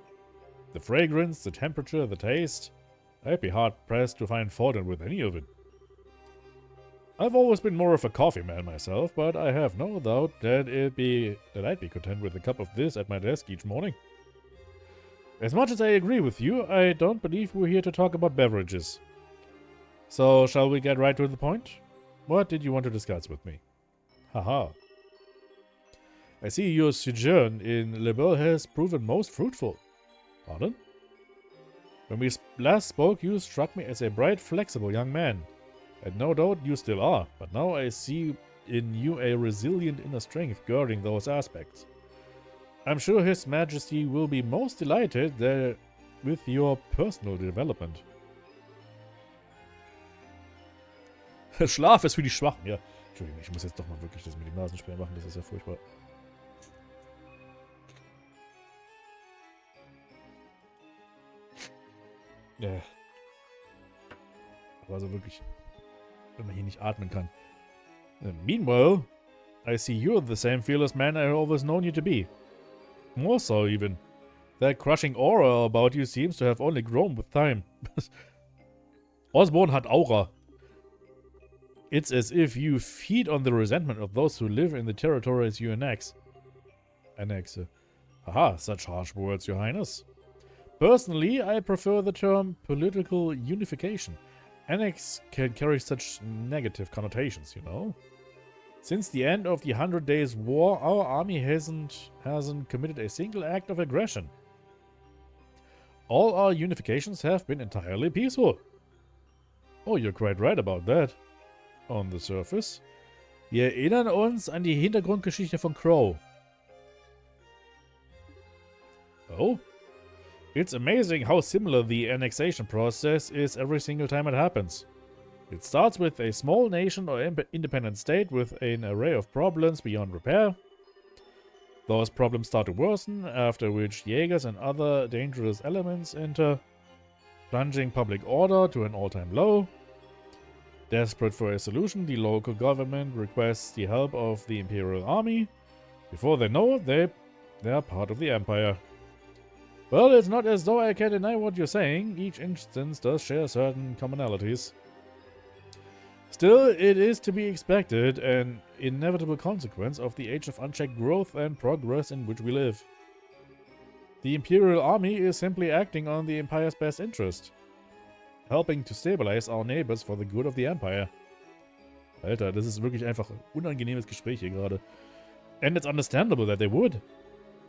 A: The fragrance, the temperature, the taste. I'd be hard-pressed to find fault with any of it. I've always been more of a coffee man myself, but I have no doubt that I'd be content with a cup of this at my desk each morning. As much as I agree with you, I don't believe we're here to talk about beverages. So, shall we get right to the point? What did you want to discuss with me? Haha. I see your sojourn in Le Bowl has proven most fruitful. Pardon? When we last spoke, you struck me as a bright, flexible young man. And no doubt you still are, but now I see in you a resilient inner strength guarding those aspects. I'm sure His Majesty will be most delighted with your personal development. Schlaf ist für die Schwachen, ja. Entschuldigung, ich muss jetzt doch mal wirklich das mit dem Nasenspray machen, das ist ja furchtbar. Ja. Aber also wirklich, wenn man hier nicht atmen kann. Meanwhile, I see you're the same fearless man I've always known you to be. More so, even. That crushing aura about you seems to have only grown with time. Osborne hat Aura. It's as if you feed on the resentment of those who live in the territories you annex. Annexe. Haha, such harsh words, Your Highness. Personally, I prefer the term political unification. Annex can carry such negative connotations, you know. Since the end of the 100 Days War, our army hasn't committed a single act of aggression. All our unifications have been entirely peaceful. Oh, you're quite right about that. On the surface. Wir erinnern uns an die Hintergrundgeschichte von Crow. Oh? It's amazing how similar the annexation process is every single time it happens. It starts with a small nation or independent state with an array of problems beyond repair. Those problems start to worsen, after which Jaegers and other dangerous elements enter, plunging public order to an all-time low. Desperate for a solution, the local government requests the help of the Imperial Army. Before they know it, they're part of the Empire. Well, it's not as though I can deny what you're saying. Each instance does share certain commonalities. Still, it is to be expected, an inevitable consequence of the age of unchecked growth and progress in which we live. The Imperial Army is simply acting on the Empire's best interest, helping to stabilize our neighbors for the good of the Empire. Alter, das ist wirklich einfach ein unangenehmes Gespräch hier gerade. And it's understandable that they would.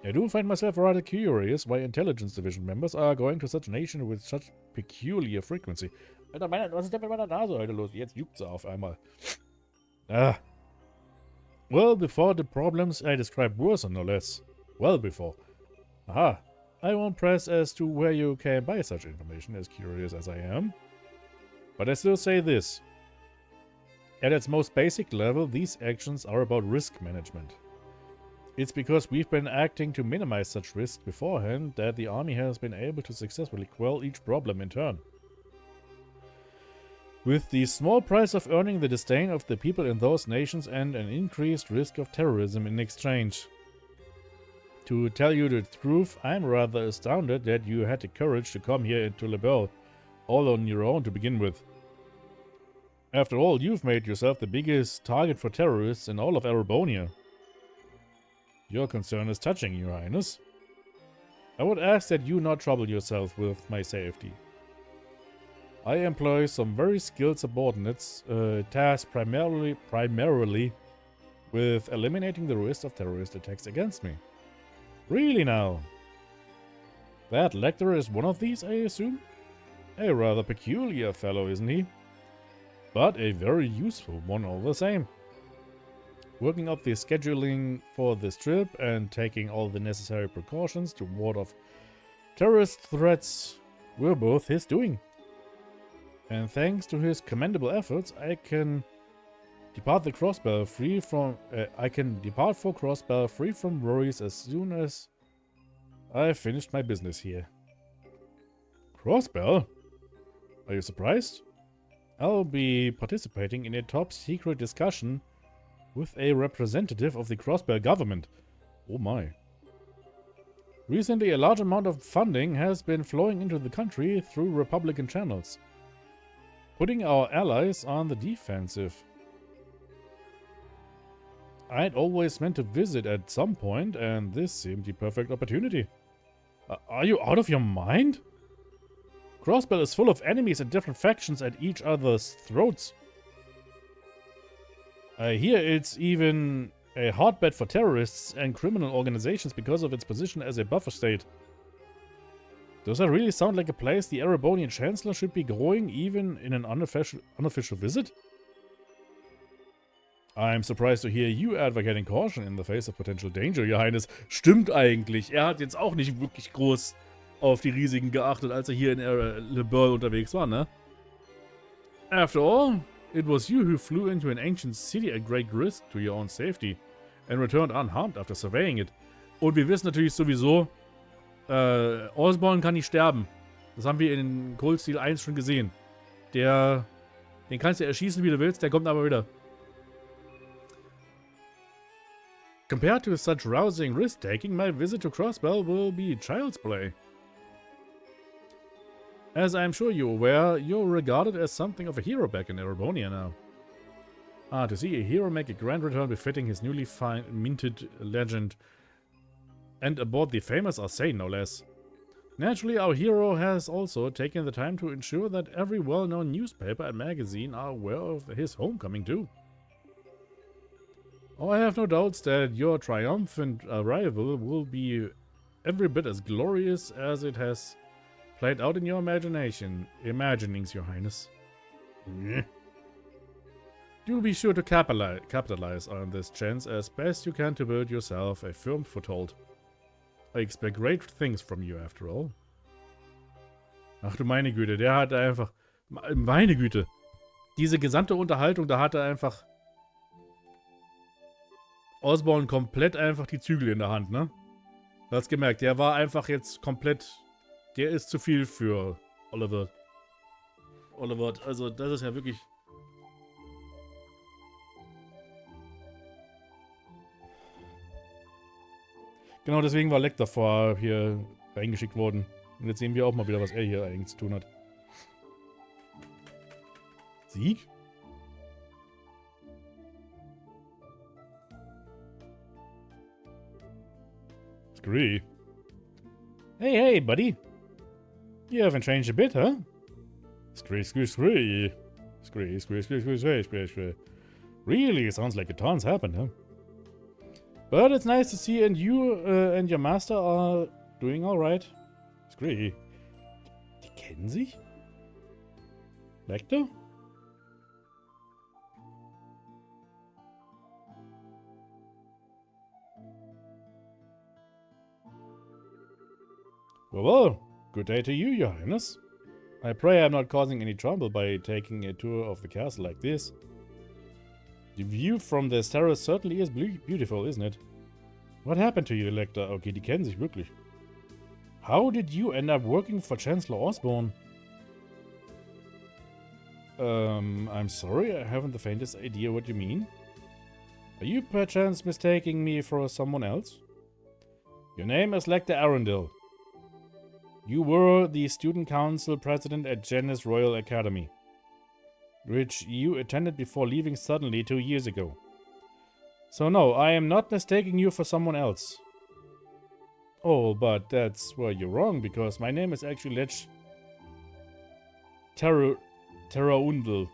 A: I do find myself rather curious why Intelligence Division members are going to such a nation with such peculiar frequency. Alter, was ist denn mit meiner Nase heute los? Jetzt juckt sie auf einmal. Ah. Well, before the problems I described worsen, no less. Well before. Aha. I won't press as to where you can buy such information, as curious as I am. But I still say this. At its most basic level, these actions are about risk management. It's because we've been acting to minimize such risk beforehand that the army has been able to successfully quell each problem in turn. With the small price of earning the disdain of the people in those nations and an increased risk of terrorism in exchange. To tell you the truth, I'm rather astounded that you had the courage to come here into Lebel, all on your own to begin with. After all, you've made yourself the biggest target for terrorists in all of Arabonia. Your concern is touching, Your Highness. I would ask that you not trouble yourself with my safety. I employ some very skilled subordinates, tasked primarily with eliminating the risk of terrorist attacks against me. Really now? That Lecter is one of these, I assume? A rather peculiar fellow, isn't he? But a very useful one all the same. Working up the scheduling for this trip and taking all the necessary precautions to ward off terrorist threats were both his doing. And thanks to his commendable efforts, I can depart for Crossbell free from worries as soon as I've finished my business here. Crossbell? Are you surprised? I'll be participating in a top-secret discussion with a representative of the Crossbell government. Oh my. Recently, a large amount of funding has been flowing into the country through Republican channels, putting our allies on the defensive. I'd always meant to visit at some point, and this seemed the perfect opportunity. Are you out of your mind? Crossbell is full of enemies and different factions at each other's throats. I hear it's even a hotbed for terrorists and criminal organizations because of its position as a buffer state. Does that really sound like a place the Erebonian Chancellor should be going even in an unofficial visit? I'm surprised to hear you advocating caution in the face of potential danger, Your Highness. Stimmt eigentlich. Er hat jetzt auch nicht wirklich groß auf die Risiken geachtet, als er hier in Le Beurre unterwegs war, ne? After all, it was you who flew into an ancient city at great risk to your own safety and returned unharmed after surveying it. Und wir wissen natürlich sowieso, Osborn kann nicht sterben. Das haben wir in Cold Steel 1 schon gesehen. Den kannst du erschießen, wie du willst, der kommt aber wieder. Compared to such rousing risk-taking, my visit to Crossbell will be child's play. As I'm sure you're aware, you're regarded as something of a hero back in Erebonia now. To see a hero make a grand return befitting his newly minted legend, and aboard the famous Arcane, no less. Naturally, our hero has also taken the time to ensure that every well-known newspaper and magazine are aware of his homecoming too. Oh, I have no doubts that your triumphant arrival will be every bit as glorious as it has played out in your imaginings, Your Highness. Do be sure to capitalize on this chance as best you can to build yourself a firm foothold. I expect great things from you, after all. Ach du meine Güte, der hat einfach... Meine Güte. Diese gesamte Unterhaltung, da hat er einfach... Osborn komplett einfach die Zügel in der Hand, ne? Du hast gemerkt, der war einfach jetzt komplett... Der ist zu viel für Oliver. Also das ist ja wirklich Genau deswegen war Lecter vorher hier reingeschickt worden. Und jetzt sehen wir auch mal wieder, was er hier eigentlich zu tun hat. Sieg? Scree. Hey, hey, buddy. You haven't changed a bit, huh? Scree, scree, scree. Scree, scree, scree, scree, scree, scree, scree. Really, sounds like a ton's happened, huh? But it's nice to see and you and your master are doing alright. Scree. Die kennen sich? Lecter? Well, good day to you, Your Highness. I pray I'm not causing any trouble by taking a tour of the castle like this. The view from this terrace certainly is beautiful, isn't it? What happened to you, Lecter? Okay, die kennen sich wirklich. How did you end up working for Chancellor Osborne? I'm sorry, I haven't the faintest idea what you mean. Are you perchance mistaking me for someone else? Your name is Lecter Arundel. You were the student council president at Janice Royal Academy, which you attended before leaving suddenly 2 years ago. So no, I am not mistaking you for someone else. Oh, but that's where you're wrong, because my name is actually Lech Terraundel.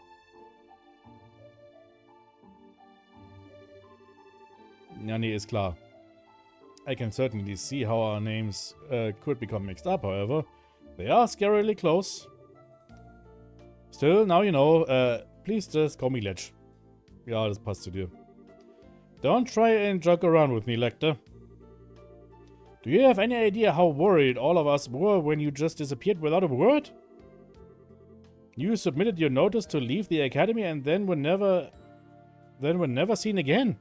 A: Ja, nee, ist klar. I can certainly see how our names could become mixed up, however. They are scarily close. Still, now you know, please just call me Lech. Ja, das passt zu dir. Don't try and joke around with me, Lecter. Do you have any idea how worried all of us were when you just disappeared without a word? You submitted your notice to leave the academy and then were never seen again.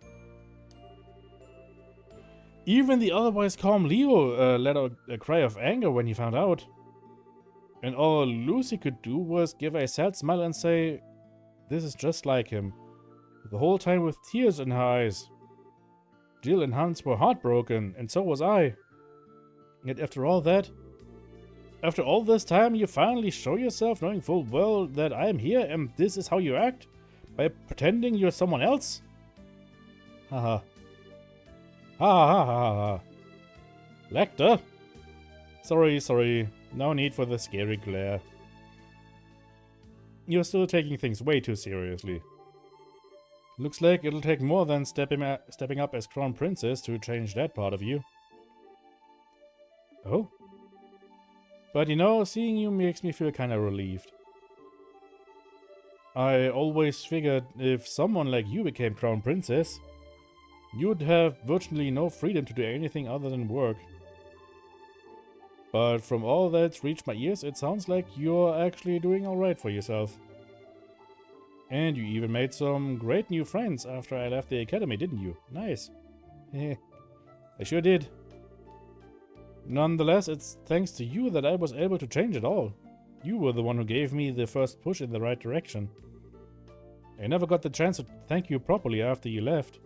A: Even the otherwise calm Leo let out a cry of anger when he found out. And all Lucy could do was give a sad smile and say, "This is just like him," the whole time with tears in her eyes. Jill and Hans were heartbroken, and so was I. Yet after all that, after all this time, you finally show yourself knowing full well that I am here and this is how you act? By pretending you're someone else? Haha. Ha ha ha ha. Lecter? Sorry. No need for the scary glare. You're still taking things way too seriously. Looks like it'll take more than stepping up as Crown Princess to change that part of you. Oh? But you know, seeing you makes me feel kinda relieved. I always figured if someone like you became Crown Princess, you'd have virtually no freedom to do anything other than work. But from all that's reached my ears, it sounds like you're actually doing alright for yourself. And you even made some great new friends after I left the academy, didn't you? Nice. I sure did. Nonetheless, it's thanks to you that I was able to change it all. You were the one who gave me the first push in the right direction. I never got the chance to thank you properly after you left.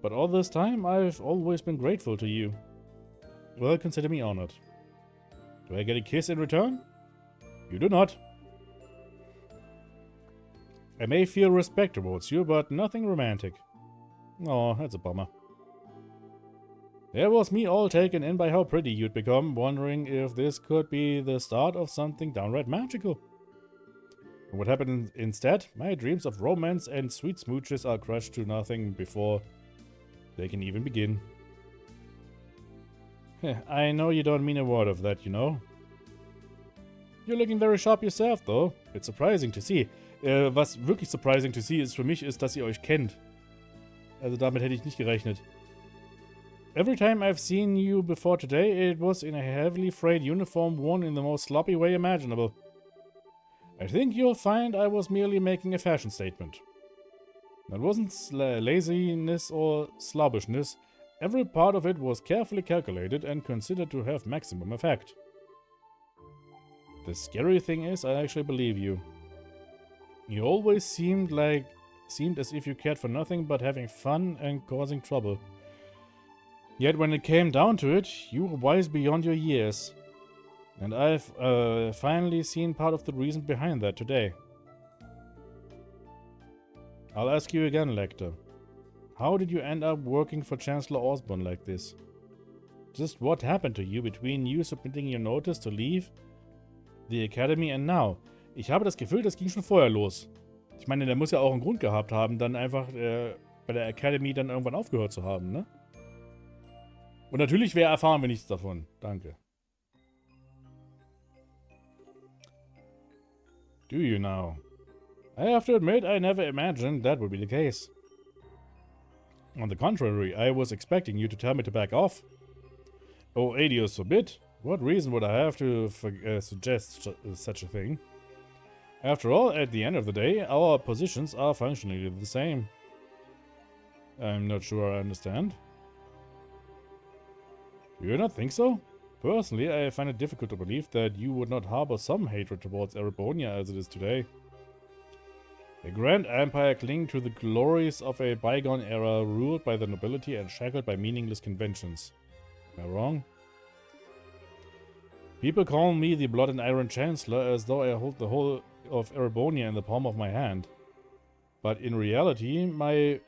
A: But all this time, I've always been grateful to you. Well, consider me honored. Do I get a kiss in return? You do not. I may feel respect towards you, but nothing romantic. Oh, that's a bummer. There was me all taken in by how pretty you'd become, wondering if this could be the start of something downright magical. And what happened instead? My dreams of romance and sweet smooches are crushed to nothing before they can even begin. I know you don't mean a word of that, you know. You're looking very sharp yourself, though. It's surprising to see. Was wirklich surprising to see ist für mich, ist, dass ihr euch kennt. Also damit hätte ich nicht gerechnet. Every time I've seen you before today, it was in a heavily frayed uniform worn in the most sloppy way imaginable. I think you'll find I was merely making a fashion statement. That wasn't laziness or slobbishness. Every part of it was carefully calculated and considered to have maximum effect. The scary thing is, I actually believe you. You always seemed as if you cared for nothing but having fun and causing trouble. Yet when it came down to it, you were wise beyond your years. And I've finally seen part of the reason behind that today. I'll ask you again, Lecter. How did you end up working for Chancellor Osborne like this? Just what happened to you between you submitting your notice to leave the Academy and now? Ich habe das Gefühl, das ging schon vorher los. Ich meine, der muss ja auch einen Grund gehabt haben, dann einfach bei der Academy dann irgendwann aufgehört zu haben, ne? Und natürlich erfahren wir nichts davon. Danke. Do you now? I have to admit, I never imagined that would be the case. On the contrary, I was expecting you to tell me to back off. Oh, Adios forbid. What reason would I have to suggest such a thing? After all, at the end of the day, our positions are functionally the same. I'm not sure I understand. Do you not think so? Personally, I find it difficult to believe that you would not harbor some hatred towards Erebonia as it is today. A grand empire clinging to the glories of a bygone era, ruled by the nobility and shackled by meaningless conventions. Am I wrong? People call me the Blood and Iron Chancellor as though I hold the whole of Erebonia in the palm of my hand. But in reality, my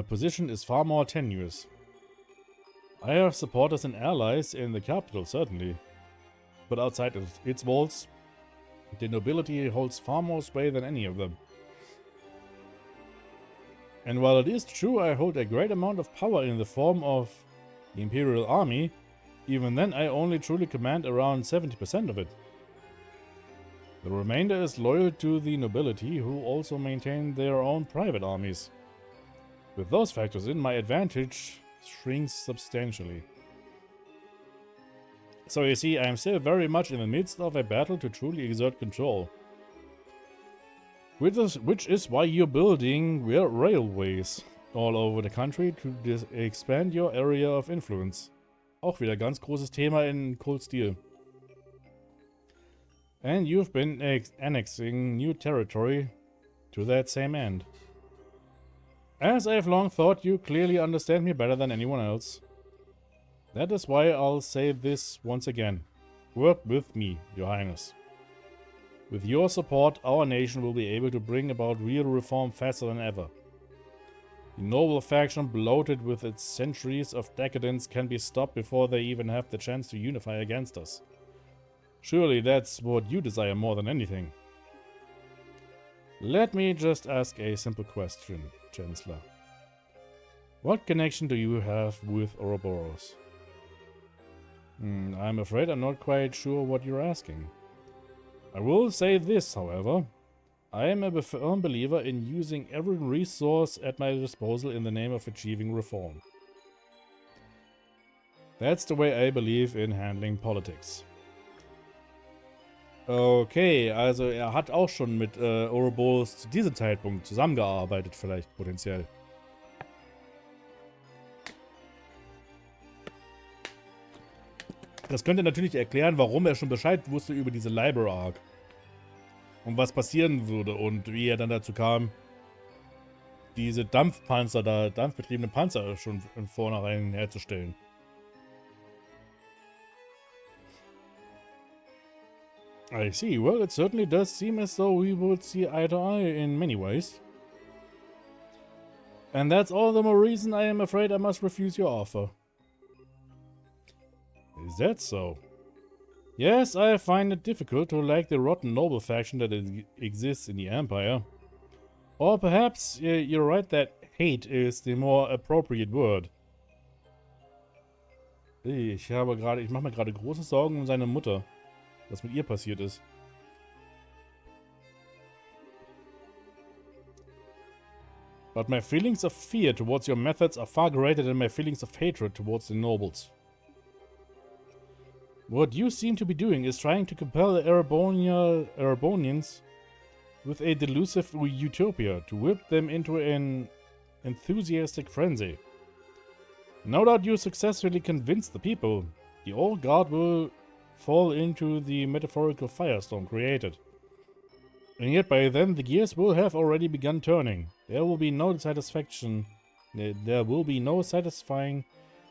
A: position is far more tenuous. I have supporters and allies in the capital, certainly. But outside of its walls, the nobility holds far more sway than any of them. And while it is true I hold a great amount of power in the form of the Imperial Army, even then I only truly command around 70% of it. The remainder is loyal to the nobility, who also maintain their own private armies. With those factors in, my advantage shrinks substantially. So you see, I am still very much in the midst of a battle to truly exert control. Which is why you're building railways all over the country to expand your area of influence. Auch wieder ganz großes Thema in Cold Steel. And you've been annexing new territory to that same end. As I've long thought, you clearly understand me better than anyone else. That is why I'll say this once again. Work with me, Your Highness. With your support, our nation will be able to bring about real reform faster than ever. The noble faction, bloated with its centuries of decadence, can be stopped before they even have the chance to unify against us. Surely that's what you desire more than anything. Let me just ask a simple question, Chancellor. What connection do you have with Ouroboros? I'm afraid I'm not quite sure what you're asking. I will say this, however. I am a firm believer in using every resource at my disposal in the name of achieving reform. That's the way I believe in handling politics. Okay, also hat auch schon mit Ouroboros zu diesem Zeitpunkt zusammengearbeitet, vielleicht potenziell. Das könnte natürlich erklären, warum er schon Bescheid wusste über diese Library Arc. Und was passieren würde und wie er dann dazu kam, diese Dampfpanzer da, dampfbetriebene Panzer schon von vornherein herzustellen. I see. Well, it certainly does seem as though we would see eye to eye in many ways. And that's all the more reason I am afraid I must refuse your offer. Is that so? Yes, I find it difficult to like the rotten noble faction that exists in the Empire. Or perhaps you're right that hate is the more appropriate word. Ich mache mir gerade große Sorgen um seine Mutter. Was mit ihr passiert ist. But my feelings of fear towards your methods are far greater than my feelings of hatred towards the nobles. What you seem to be doing is trying to compel the Erebonians with a delusive utopia to whip them into an enthusiastic frenzy. No doubt you successfully convinced the people. The old guard will fall into the metaphorical firestorm created. And yet by then the gears will have already begun turning. There will be no satisfying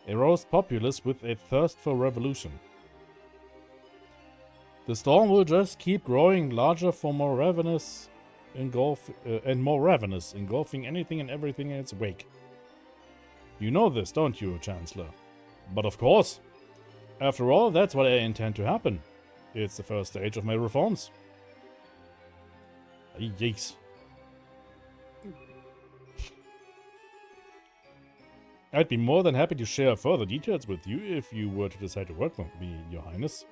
A: A roused populace with a thirst for revolution. The storm will just keep growing larger for more ravenous, engulfing anything and everything in its wake. You know this, don't you, Chancellor? But of course. After all, that's what I intend to happen. It's the first stage of my reforms. Yikes. I'd be more than happy to share further details with you if you were to decide to work with me, Your Highness.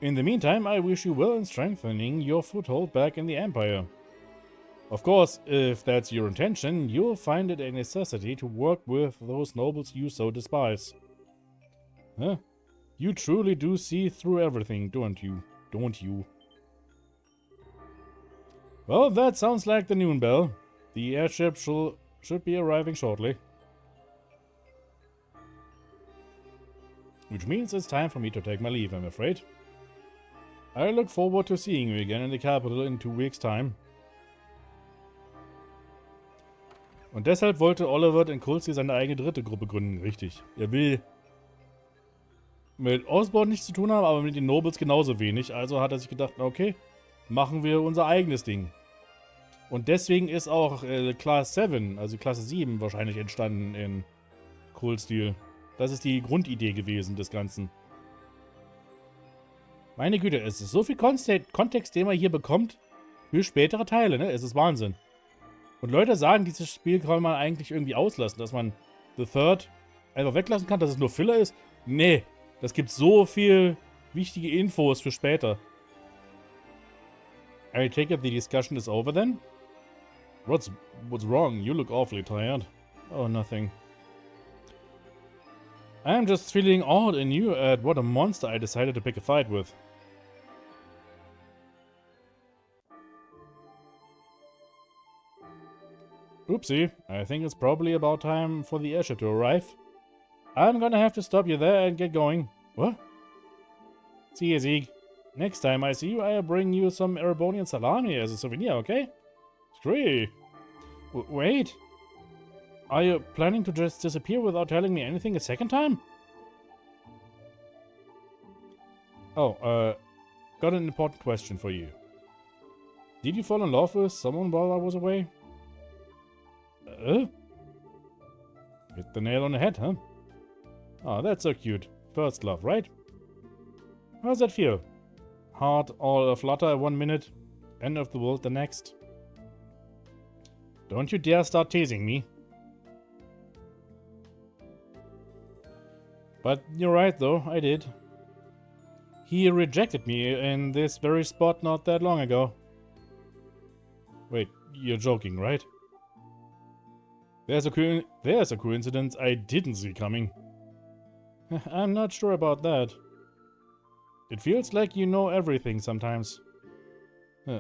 A: In the meantime, I wish you well in strengthening your foothold back in the Empire. Of course, if that's your intention, you'll find it a necessity to work with those nobles you so despise. Huh? You truly do see through everything, don't you? Don't you? Well, that sounds like the noon bell. The airship should be arriving shortly. Which means it's time for me to take my leave, I'm afraid. I look forward to seeing you again in the capital in 2 weeks' time. Und deshalb wollte Oliver in Kulsti seine eigene dritte Gruppe gründen, richtig. Er will mit Osborn nichts zu tun haben, aber mit den Nobles genauso wenig. Also hat er sich gedacht, okay, machen wir unser eigenes Ding. Und deswegen ist auch Class 7, also Klasse 7 wahrscheinlich entstanden in Kulstil. Das ist die Grundidee gewesen des Ganzen. Meine Güte, es ist so viel Kontext, den man hier bekommt für spätere Teile, ne? Es ist Wahnsinn. Und Leute sagen, dieses Spiel kann man eigentlich irgendwie auslassen, dass man The Third einfach weglassen kann, dass es nur Filler ist. Nee, das gibt so viel wichtige Infos für später. I take it the discussion is over then? What's wrong? You look awfully tired. Oh, nothing. I'm just feeling awed anew at what a monster I decided to pick a fight with. Oopsie, I think it's probably about time for the airship to arrive. I'm gonna have to stop you there and get going. What? See you, Zeke. Next time I see you, I'll bring you some Erebonian salami as a souvenir, okay? Sweet. Wait. Are you planning to just disappear without telling me anything a second time? Oh, got an important question for you. Did you fall in love with someone while I was away? Hit the nail on the head, huh? Oh, that's so cute. First love, right? How's that feel? Heart all aflutter 1 minute, end of the world the next. Don't you dare start teasing me. But you're right though, I did. He rejected me in this very spot not that long ago. Wait, you're joking, right? There's a coincidence I didn't see coming. I'm not sure about that. It feels like you know everything sometimes.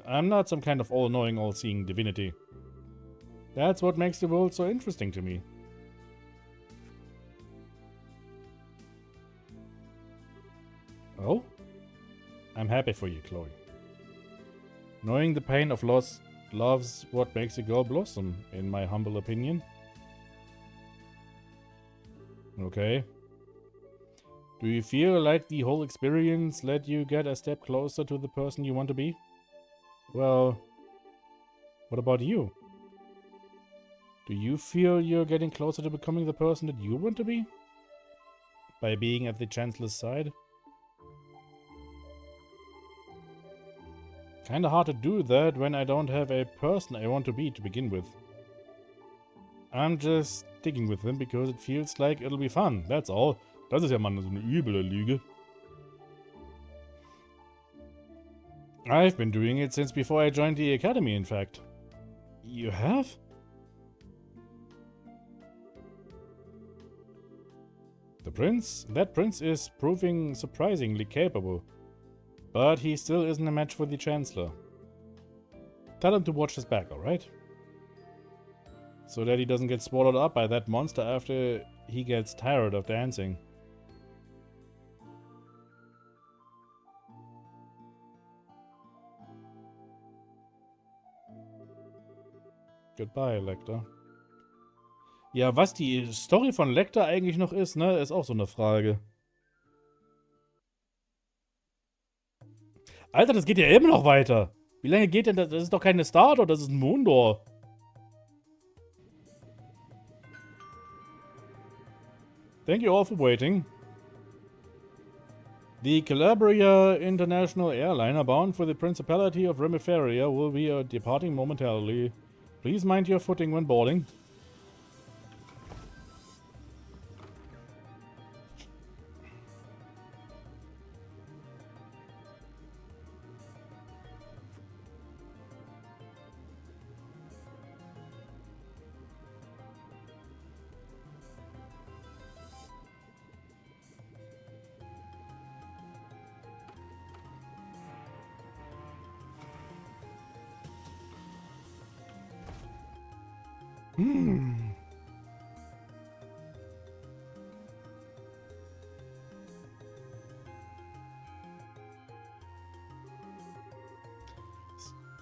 A: I'm not some kind of all-knowing, all-seeing divinity. That's what makes the world so interesting to me. Oh? I'm happy for you, Chloe. Knowing the pain of loss love's what makes a girl blossom, in my humble opinion. Okay. Do you feel like the whole experience let you get a step closer to the person you want to be? Well, what about you? Do you feel you're getting closer to becoming the person that you want to be? By being at the Chancellor's side? Kinda hard to do that when I don't have a person I want to be to begin with. I'm just sticking with him because it feels like it'll be fun, that's all. Das ist ja mal so eine üble Lüge. I've been doing it since before I joined the academy, in fact. You have? That prince is proving surprisingly capable. But he still isn't a match for the Chancellor. Tell him to watch his back, alright? So that he doesn't get swallowed up by that monster after he gets tired of dancing. Goodbye, Elector. Ja, was die Story von Lecter eigentlich noch ist, ne, ist auch so eine Frage. Alter, das geht ja immer noch weiter. Wie lange geht denn das? Das ist doch keine Stardoor, das ist ein Moondoor. Thank you all for waiting. The Calabria International Airliner bound for the Principality of Remiferia will be departing momentarily. Please mind your footing when boarding.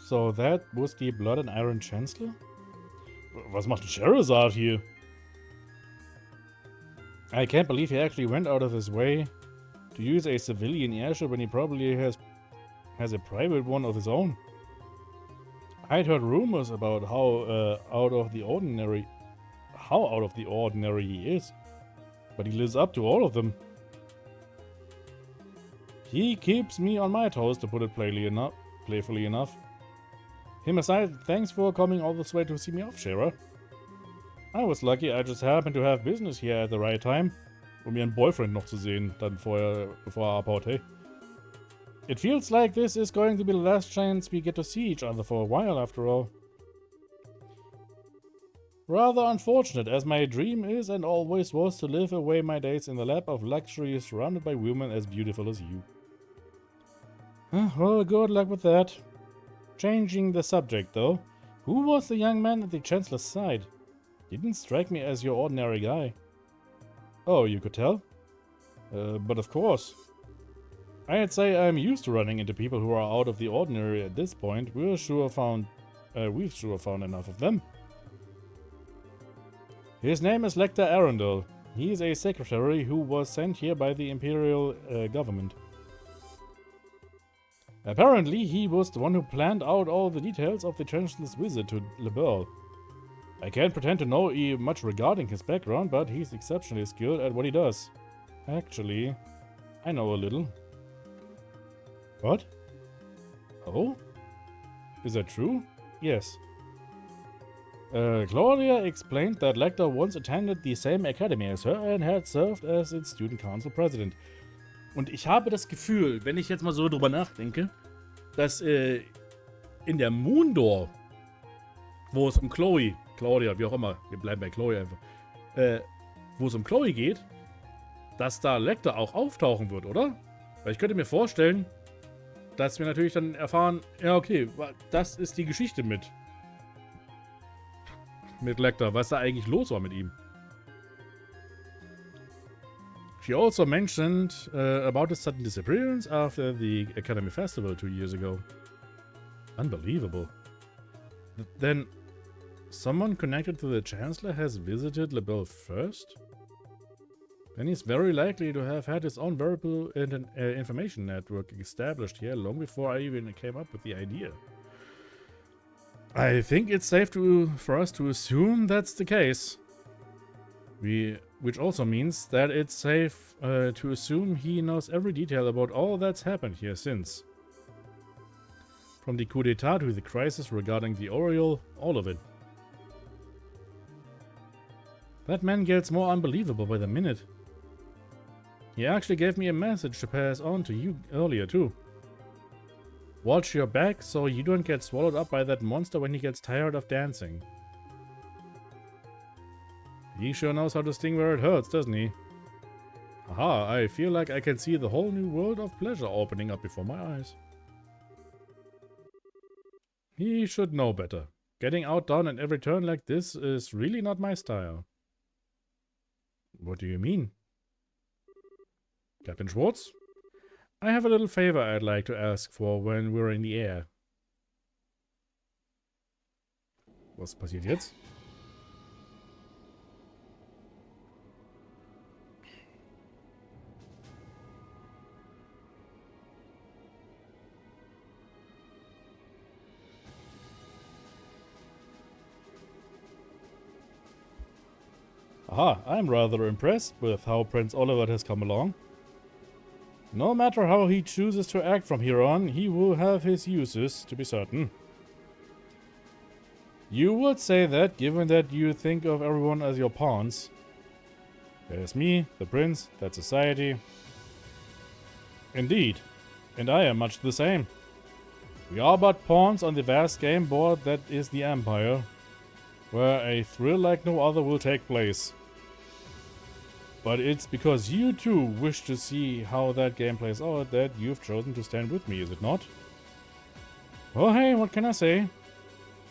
A: So that was the Blood and Iron Chancellor? Was macht Sherazade hier? I can't believe he actually went out of his way to use a civilian airship when he probably has a private one of his own. I'd heard rumors about how out of the ordinary he is, but he lives up to all of them. He keeps me on my toes, to put it playfully enough. Him aside, thanks for coming all this way to see me off, Shara. I was lucky I just happened to have business here at the right time, um ihren Boyfriend noch zu sehen, dann bevor er abhaut, hey. It feels like this is going to be the last chance we get to see each other for a while, after all. Rather unfortunate, as my dream is and always was to live away my days in the lap of luxury surrounded by women as beautiful as you. Well, good luck with that. Changing the subject, though. Who was the young man at the Chancellor's side? He didn't strike me as your ordinary guy. Oh, you could tell? But of course. I'd say I'm used to running into people who are out of the ordinary at this point. We've sure found enough of them. His name is Lecter Arundel. He is a secretary who was sent here by the Imperial government. Apparently, he was the one who planned out all the details of the Chancellor's visit to Liberl. I can't pretend to know much regarding his background, but he's exceptionally skilled at what he does. Actually, I know a little. What? Oh? Is that true? Yes. Claudia explained that Lecter once attended the same academy as her and had served as its student council president. Und ich habe das Gefühl, wenn ich jetzt mal so drüber nachdenke, dass in der Moondoor, wo es um Claudia, wie auch immer, wir bleiben bei Chloe einfach, wo es um Chloe geht, dass da Lecter auch auftauchen wird, oder? Weil ich könnte mir vorstellen, dass wir natürlich dann erfahren, ja okay, das ist die Geschichte mit Lecter, was da eigentlich los war mit ihm. She also mentioned about his sudden disappearance after the Academy Festival 2 years ago. Unbelievable. Then, someone connected to the Chancellor has visited Liberl first? Then he's very likely to have had his own verbal information network established here long before I even came up with the idea. I think it's safe for us to assume that's the case. Which also means that it's safe to assume he knows every detail about all that's happened here since. From the coup d'etat to the crisis regarding the Oriole, all of it. That man gets more unbelievable by the minute. He actually gave me a message to pass on to you earlier too. Watch your back so you don't get swallowed up by that monster when he gets tired of dancing. He sure knows how to sting where it hurts, doesn't he? Aha, I feel like I can see the whole new world of pleasure opening up before my eyes. He should know better. Getting outdone at every turn like this is really not my style. What do you mean? Captain Schwartz? I have a little favor I'd like to ask for when we're in the air. Was passiert jetzt? Aha, I'm rather impressed with how Prince Oliver has come along. No matter how he chooses to act from here on, he will have his uses, to be certain. You would say that, given that you think of everyone as your pawns. There's me, the prince, that society. Indeed, and I am much the same. We are but pawns on the vast game board that is the Empire, where a thrill like no other will take place. But it's because you too wish to see how that game plays out that you've chosen to stand with me, is it not? Well, hey, what can I say?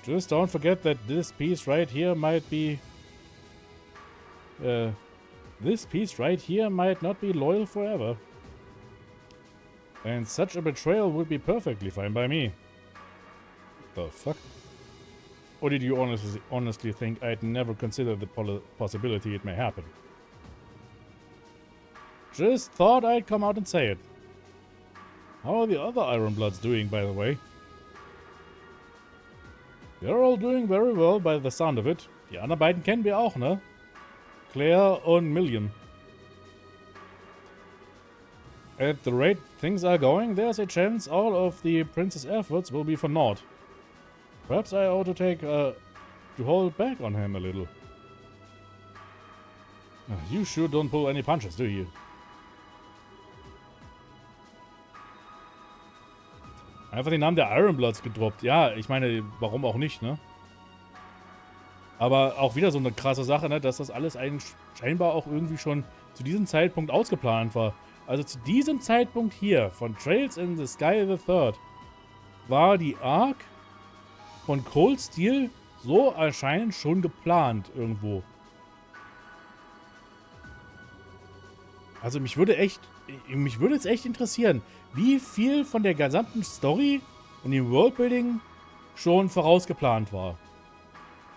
A: Just don't forget that this piece right here might be... this piece right here might not be loyal forever. And such a betrayal would be perfectly fine by me. The fuck? Or did you honestly think I'd never consider the possibility it may happen? Just thought I'd come out and say it. How are the other Ironbloods doing, by the way? They're all doing very well by the sound of it. Die anderen beiden kennen wir auch, ne? Claire und Million. At the rate things are going, there's a chance all of the prince's efforts will be for naught. Perhaps I ought to hold back on him a little. You sure don't pull any punches, do you? Einfach den Namen der Ironbloods gedroppt. Ja, ich meine, warum auch nicht, ne? Aber auch wieder so eine krasse Sache, ne? Dass das alles eigentlich scheinbar auch irgendwie schon zu diesem Zeitpunkt ausgeplant war. Also zu diesem Zeitpunkt hier von Trails in the Sky the Third war die Arc von Cold Steel so anscheinend schon geplant irgendwo. Also mich würde es echt interessieren, wie viel von der gesamten Story und dem Worldbuilding schon vorausgeplant war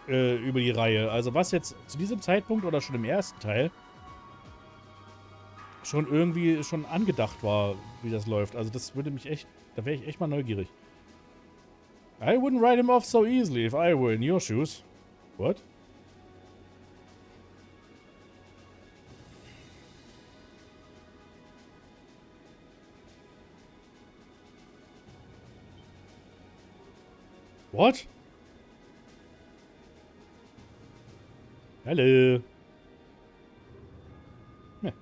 A: über die Reihe. Also was jetzt zu diesem Zeitpunkt oder schon im ersten Teil schon irgendwie schon angedacht war, wie das läuft. Also das würde mich echt, da wäre ich echt mal neugierig. I wouldn't write him off so easily if I were in your shoes. What? What? Hello. Hm.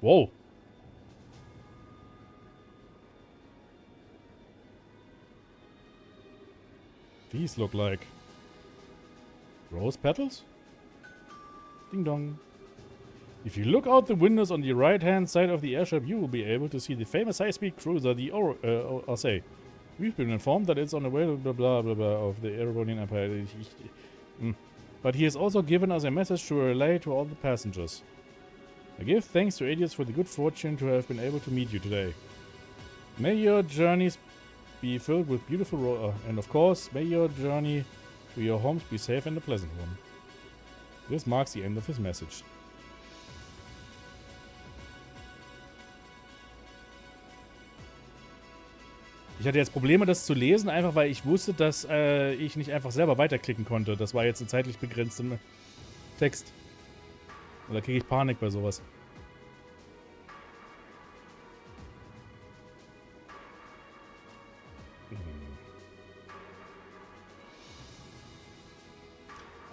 A: Whoa. These look like rose petals? Ding dong. If you look out the windows on the right-hand side of the airship, you will be able to see the famous high-speed cruiser, the Orsay. We've been informed that it's on the way to blah blah blah blah of the Erebonian Empire. But he has also given us a message to relay to all the passengers. I give thanks to Adios for the good fortune to have been able to meet you today. May your journeys be filled with beautiful and of course, may your journey to your homes be safe and a pleasant one. This marks the end of his message. Ich hatte jetzt Probleme, das zu lesen, einfach weil ich wusste, dass ich nicht einfach selber weiterklicken konnte. Das war jetzt ein zeitlich begrenzter Text. Und da kriege ich Panik bei sowas.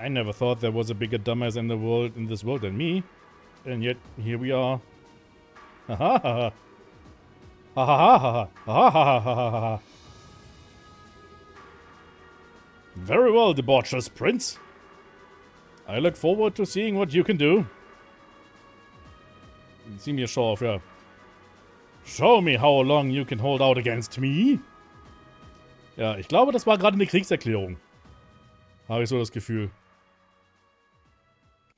A: I never thought there was a bigger dumbass in this world than me. And yet, here we are. Ha ha ha. Ha ha ha ha ha ha ha ha. Very well, debaucherous prince. I look forward to seeing what you can do. See me show off, yeah. Show me how long you can hold out against me. Ja, ich glaube, das war gerade eine Kriegserklärung. Habe ich so das Gefühl.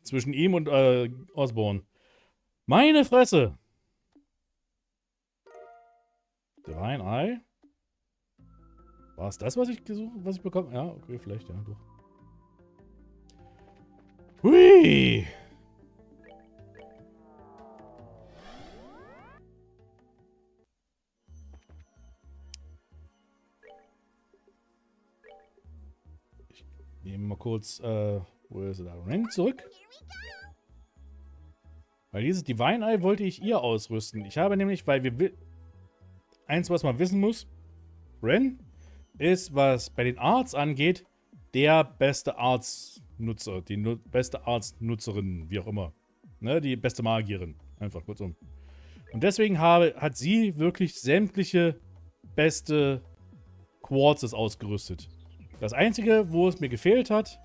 A: Zwischen ihm und Osborn. Meine Fresse! Divine Eye? War es das, was ich bekommen? Ja, okay, vielleicht, ja, doch. Hui! Nehmen wir mal kurz, wo ist er da? Ren zurück. Weil dieses Divine Eye wollte ich ihr ausrüsten. Ich habe nämlich, weil wir eins, was man wissen muss, Ren ist, was bei den Arts angeht, der beste Arts-Nutzer, die beste Arts-Nutzerin, wie auch immer. Ne, die beste Magierin. Einfach kurzum. Und deswegen hat sie wirklich sämtliche beste Quartzes ausgerüstet. Das Einzige, wo es mir gefehlt hat,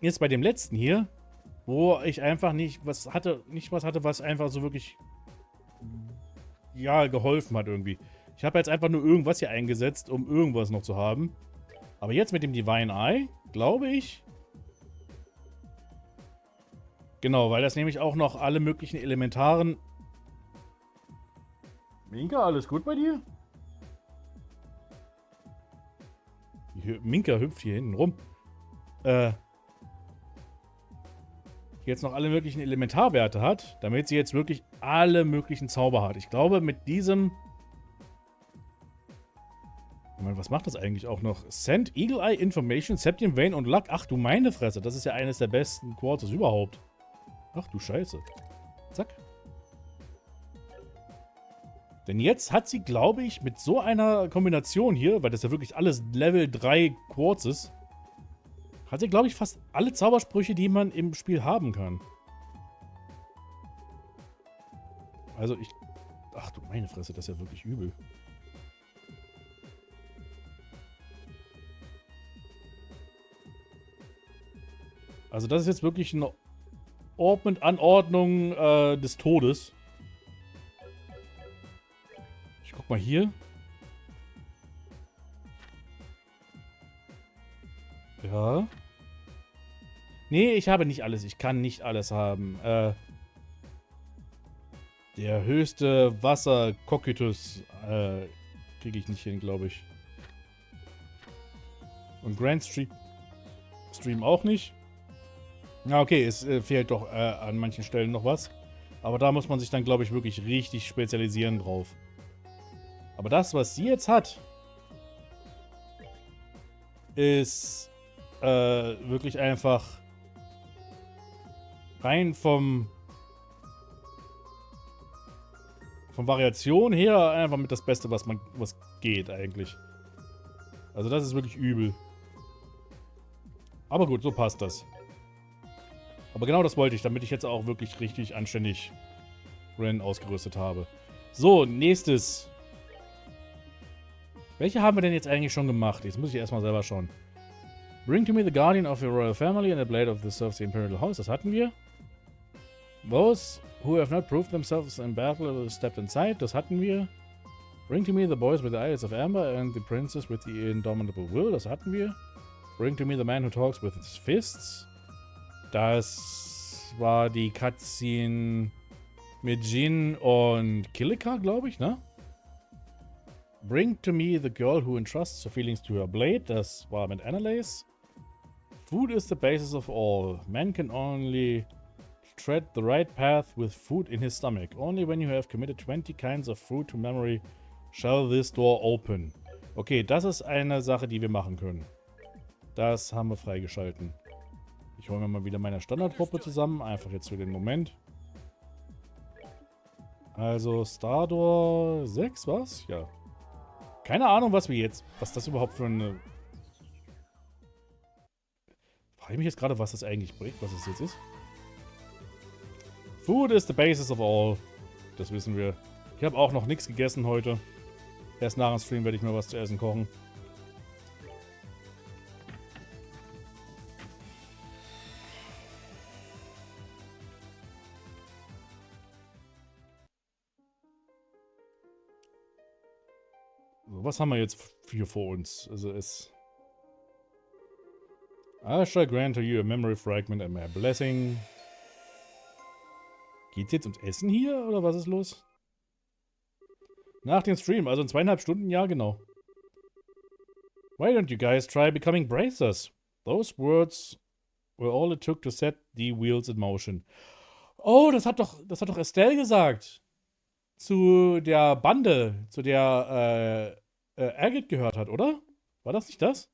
A: ist bei dem letzten hier, wo ich einfach nicht was hatte, was einfach so wirklich, ja, geholfen hat irgendwie. Ich habe jetzt einfach nur irgendwas hier eingesetzt, um irgendwas noch zu haben. Aber jetzt mit dem Divine Eye, glaube ich. Genau, weil das nämlich auch noch alle möglichen Elementaren. Minka, alles gut bei dir? Minka hüpft hier hinten rum. Jetzt noch alle möglichen Elementarwerte hat, damit sie jetzt wirklich alle möglichen Zauber hat. Ich glaube, mit diesem... Moment, was macht das eigentlich auch noch? Send Eagle Eye Information, Septium Vein und Luck. Ach du meine Fresse, das ist ja eines der besten Quarters überhaupt. Ach du Scheiße. Zack. Denn jetzt hat sie, glaube ich, mit so einer Kombination hier, weil das ja wirklich alles Level 3 Quartz ist, hat sie, glaube ich, fast alle Zaubersprüche, die man im Spiel haben kann. Also ich... Ach du meine Fresse, das ist ja wirklich übel. Also das ist jetzt wirklich eine Anordnung des Todes. Ich guck mal hier. Ja. Nee, ich habe nicht alles. Ich kann nicht alles haben. Der höchste Wasser-Cocytus kriege ich nicht hin, glaube ich. Und Grand Stream auch nicht. Ja, okay, es fehlt doch an manchen Stellen noch was. Aber da muss man sich dann, glaube ich, wirklich richtig spezialisieren drauf. Aber das, was sie jetzt hat, ist wirklich einfach rein von Variation her einfach mit das Beste, was geht eigentlich. Also das ist wirklich übel. Aber gut, so passt das. Aber genau das wollte ich, damit ich jetzt auch wirklich richtig anständig Ren ausgerüstet habe. So, nächstes. Welche haben wir denn jetzt eigentlich schon gemacht? Jetzt muss ich erstmal selber schauen. Bring to me the guardian of your royal family and a blade of the serves the imperial house. Das hatten wir. Those who have not proved themselves in battle stepped inside. Das hatten wir. Bring to me the boys with the eyes of amber and the princess with the indomitable will. Das hatten wir. Bring to me the man who talks with his fists. Das war die Cutscene mit Jin und Kilika, glaube ich, ne? Bring to me the girl who entrusts her feelings to her blade. Das war mit Annalise. Food is the basis of all. Man can only tread the right path with food in his stomach. Only when you have committed 20 kinds of food to memory shall this door open. Okay, das ist eine Sache, die wir machen können. Das haben wir freigeschalten. Ich hole mir mal wieder meine Standardtruppe zusammen. Einfach jetzt für den Moment. Also Stardor 6, was? Ja. Keine Ahnung, was das überhaupt für eine... Frage ich mich jetzt gerade, was das eigentlich bringt, was es jetzt ist. Food is the basis of all. Das wissen wir. Ich habe auch noch nichts gegessen heute. Erst nach dem Stream werde ich mir was zu essen kochen. So, was haben wir jetzt hier vor uns? Also es... I shall grant to you a memory fragment and my blessing. Geht's jetzt ums Essen hier, oder was ist los? Nach dem Stream, also in 2,5 Stunden, ja genau. Why don't you guys try becoming bracers? Those words were all it took to set the wheels in motion. Oh, das hat doch Estelle gesagt. Zu der Bande, zu der, Agate gehört hat, oder? War das nicht das?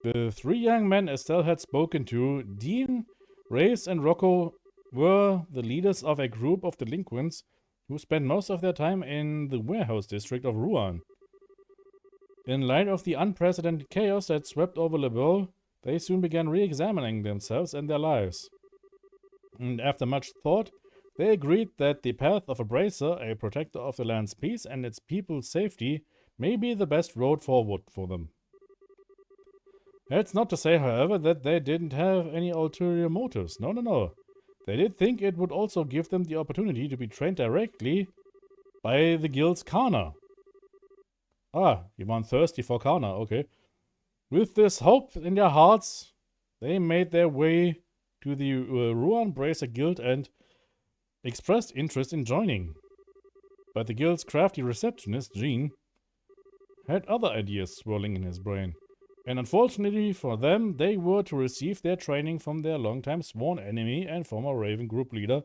A: The three young men Estelle had spoken to, Dean, Reyes, and Rocco, were the leaders of a group of delinquents who spent most of their time in the warehouse district of Ruan. In light of the unprecedented chaos that swept over Lebeau, they soon began re-examining themselves and their lives. And after much thought, they agreed that the path of a bracer, a protector of the land's peace and its people's safety, may be the best road forward for them. That's not to say, however, that they didn't have any ulterior motives. No, no, no. They did think it would also give them the opportunity to be trained directly by the guild's Kana. Ah, you want thirsty for Kana, okay. With this hope in their hearts, they made their way to the Ruan Bracer Guild and expressed interest in joining. But the guild's crafty receptionist, Jean, had other ideas swirling in his brain. And unfortunately for them, they were to receive their training from their longtime sworn enemy and former Raven Group Leader,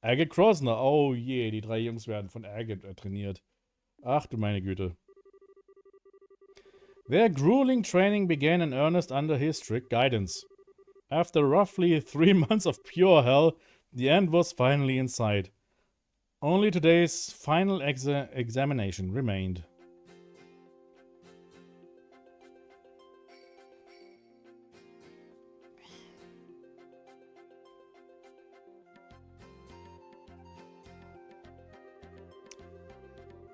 A: Agate Krosner. Oh je, die drei Jungs werden von Agate trainiert. Ach du meine Güte. Their grueling training began in earnest under his strict guidance. After roughly 3 months of pure hell, the end was finally in sight. Only today's final examination remained.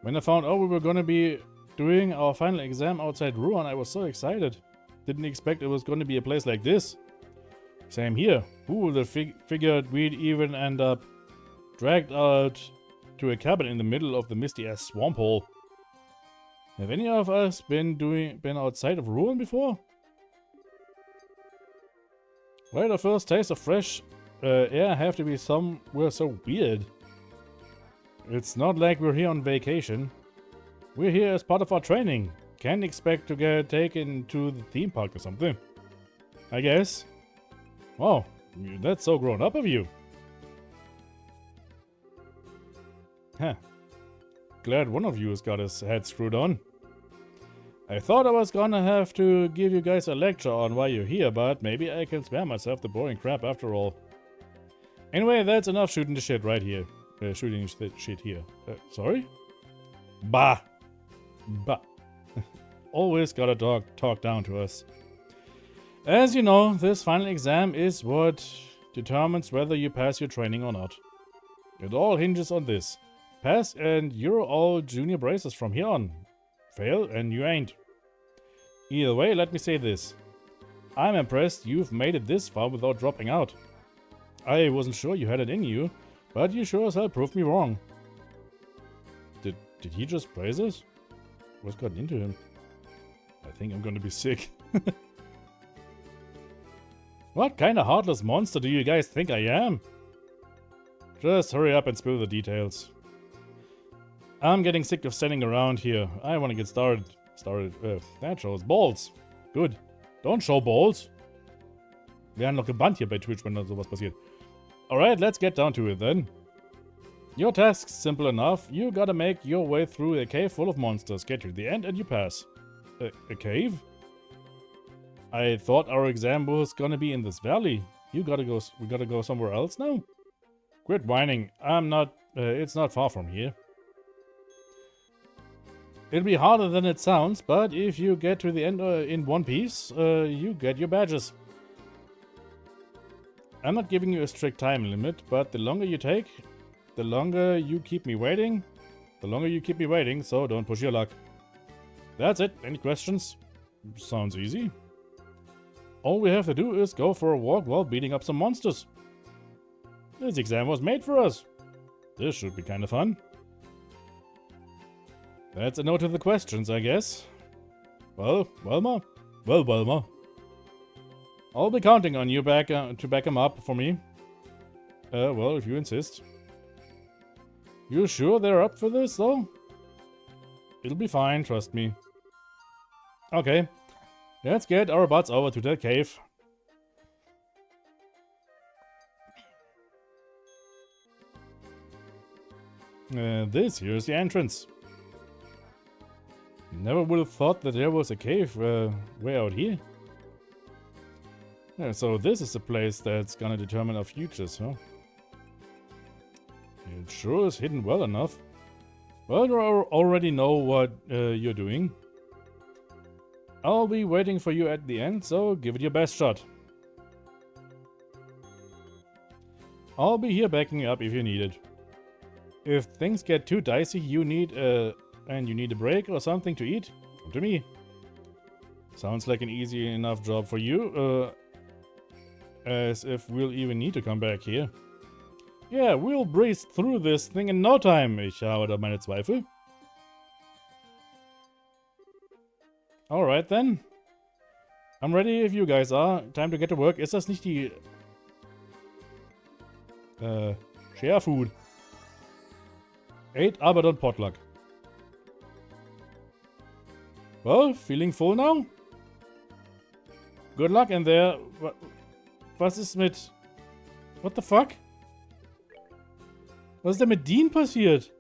A: When I found out we were gonna be doing our final exam outside Ruan, I was so excited. Didn't expect it was gonna be a place like this. Same here. Who would have figured we'd even end up dragged out to a cabin in the middle of the misty-ass swamp hole? Have any of us been outside of Ruan before? Why the first taste of fresh air have to be somewhere so weird? It's not like we're here on vacation. We're here as part of our training. Can't expect to get taken to the theme park or something. I guess. Wow, that's so grown up of you. Huh. Glad one of you has got his head screwed on. I thought I was gonna have to give you guys a lecture on why you're here, but maybe I can spare myself the boring crap after all. Anyway, that's enough shooting the shit right here. Shooting shit here. Sorry? Bah! Bah. Always gotta talk down to us. As you know, this final exam is what determines whether you pass your training or not. It all hinges on this. Pass and you're all junior bracers from here on. Fail and you ain't. Either way, let me say this. I'm impressed you've made it this far without dropping out. I wasn't sure you had it in you, but you sure as hell proved me wrong. Did he just praise us? What's gotten into him? I think I'm gonna be sick. What kind of heartless monster do you guys think I am? Just hurry up and spill the details. I'm getting sick of standing around here. I want to get started. That shows balls. Good. Don't show balls. Wir werden noch gebannt hier bei Twitch, wenn da sowas passiert. Alright, let's get down to it then. Your task's simple enough. You gotta make your way through a cave full of monsters, get to the end, and you pass. A cave? I thought our exam was gonna be in this valley. We gotta go somewhere else now? Quit whining. It's not far from here. It'll be harder than it sounds, but if you get to the end in one piece, you get your badges. I'm not giving you a strict time limit, but the longer you take, the longer you keep me waiting. So don't push your luck. That's it. Any questions? Sounds easy. All we have to do is go for a walk while beating up some monsters. This exam was made for us. This should be kind of fun. That's a note to the questions, I guess. Well, Wilma? Well, Wilma. I'll be counting on you to back him up for me. Well, if you insist. You sure they're up for this, though? It'll be fine, trust me. Okay, let's get our butts over to that cave. This here's the entrance. Never would have thought that there was a cave way out here. Yeah, so this is the place that's gonna determine our futures, huh? It sure is hidden well enough. Well, you already know what you're doing. I'll be waiting for you at the end, so give it your best shot. I'll be here backing you up if you need it. If things get too dicey, you need a break or something to eat, come to me. Sounds like an easy enough job for you, as if we'll even need to come back here. Yeah, we'll breeze through this thing in no time. Ich habe da meine Zweifel. Alright then. I'm ready if you guys are. Time to get to work. Ist das nicht die... Share Food. 8 Abaddon Potluck. Well, feeling full now? Good luck in there. Was ist mit... What the fuck? Was ist denn mit Dean passiert?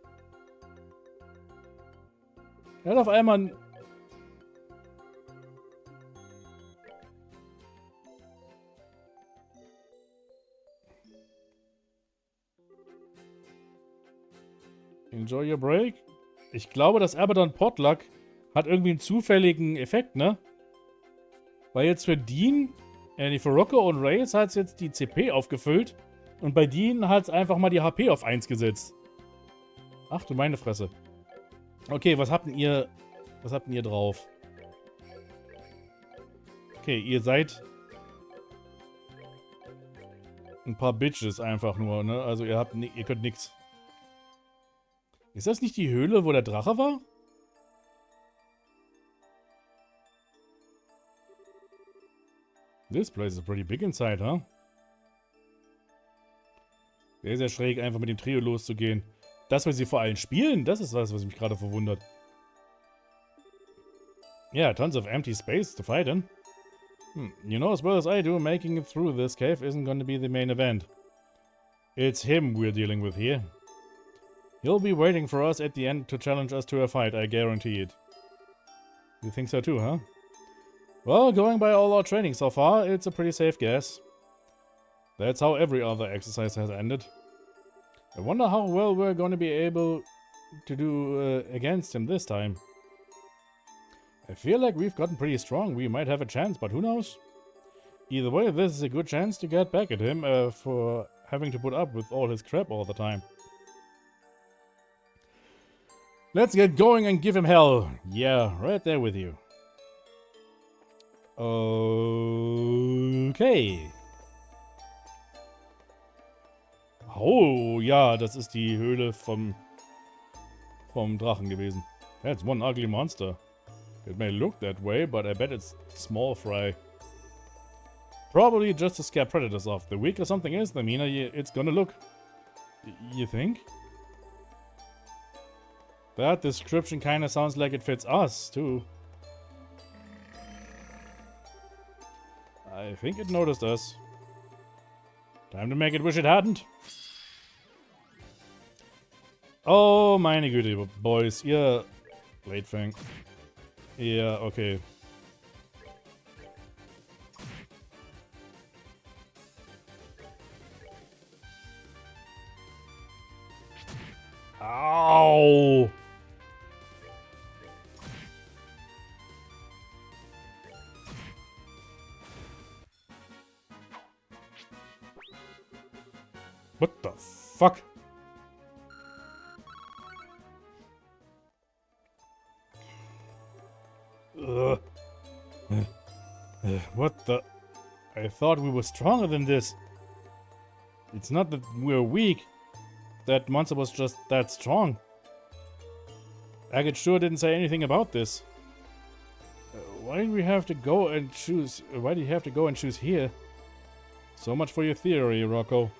A: Er hat auf einmal... Enjoy your break. Ich glaube, das Abaddon Potluck hat irgendwie einen zufälligen Effekt, ne? Weil jetzt für Dean, für Rocco und Reyes hat es jetzt die CP aufgefüllt. Und bei Dean hat es einfach mal die HP auf 1 gesetzt. Ach du meine Fresse. Okay, was habt denn ihr drauf? Okay, ihr seid ein paar Bitches einfach nur, ne? Also ihr könnt nix. Ist das nicht die Höhle, wo der Drache war? This place is pretty big inside, huh? Sehr, sehr schräg, einfach mit dem Trio loszugehen. Das, was sie vor allem spielen, das ist was mich gerade verwundert. Yeah, tons of empty space to fight in. You know as well as I do, making it through this cave isn't going to be the main event. It's him we're dealing with here. He'll be waiting for us at the end to challenge us to a fight, I guarantee it. You think so too, huh? Well, going by all our training so far, it's a pretty safe guess. That's how every other exercise has ended. I wonder how well we're going to be able to do against him this time. I feel like we've gotten pretty strong. We might have a chance, but who knows? Either way, this is a good chance to get back at him for having to put up with all his crap all the time. Let's get going and give him hell. Yeah, right there with you. Okay. Oh, ja, das ist die Höhle vom Drachen gewesen. That's one ugly monster. It may look that way, but I bet it's small fry. Probably just to scare predators off. The weaker something is, the meaner it's gonna look. You think? That description kinda sounds like it fits us, too. I think it noticed us. Time to make it wish it hadn't. Oh, meine Güte, boys. Ihr... Blade Fang. Ja, okay. Au! What the fuck? What the... I thought we were stronger than this. It's not that we're weak. That monster was just that strong. Agate sure didn't say anything about this. Why did we have to go and choose... Why did you have to go and choose here? So much for your theory, Rocco.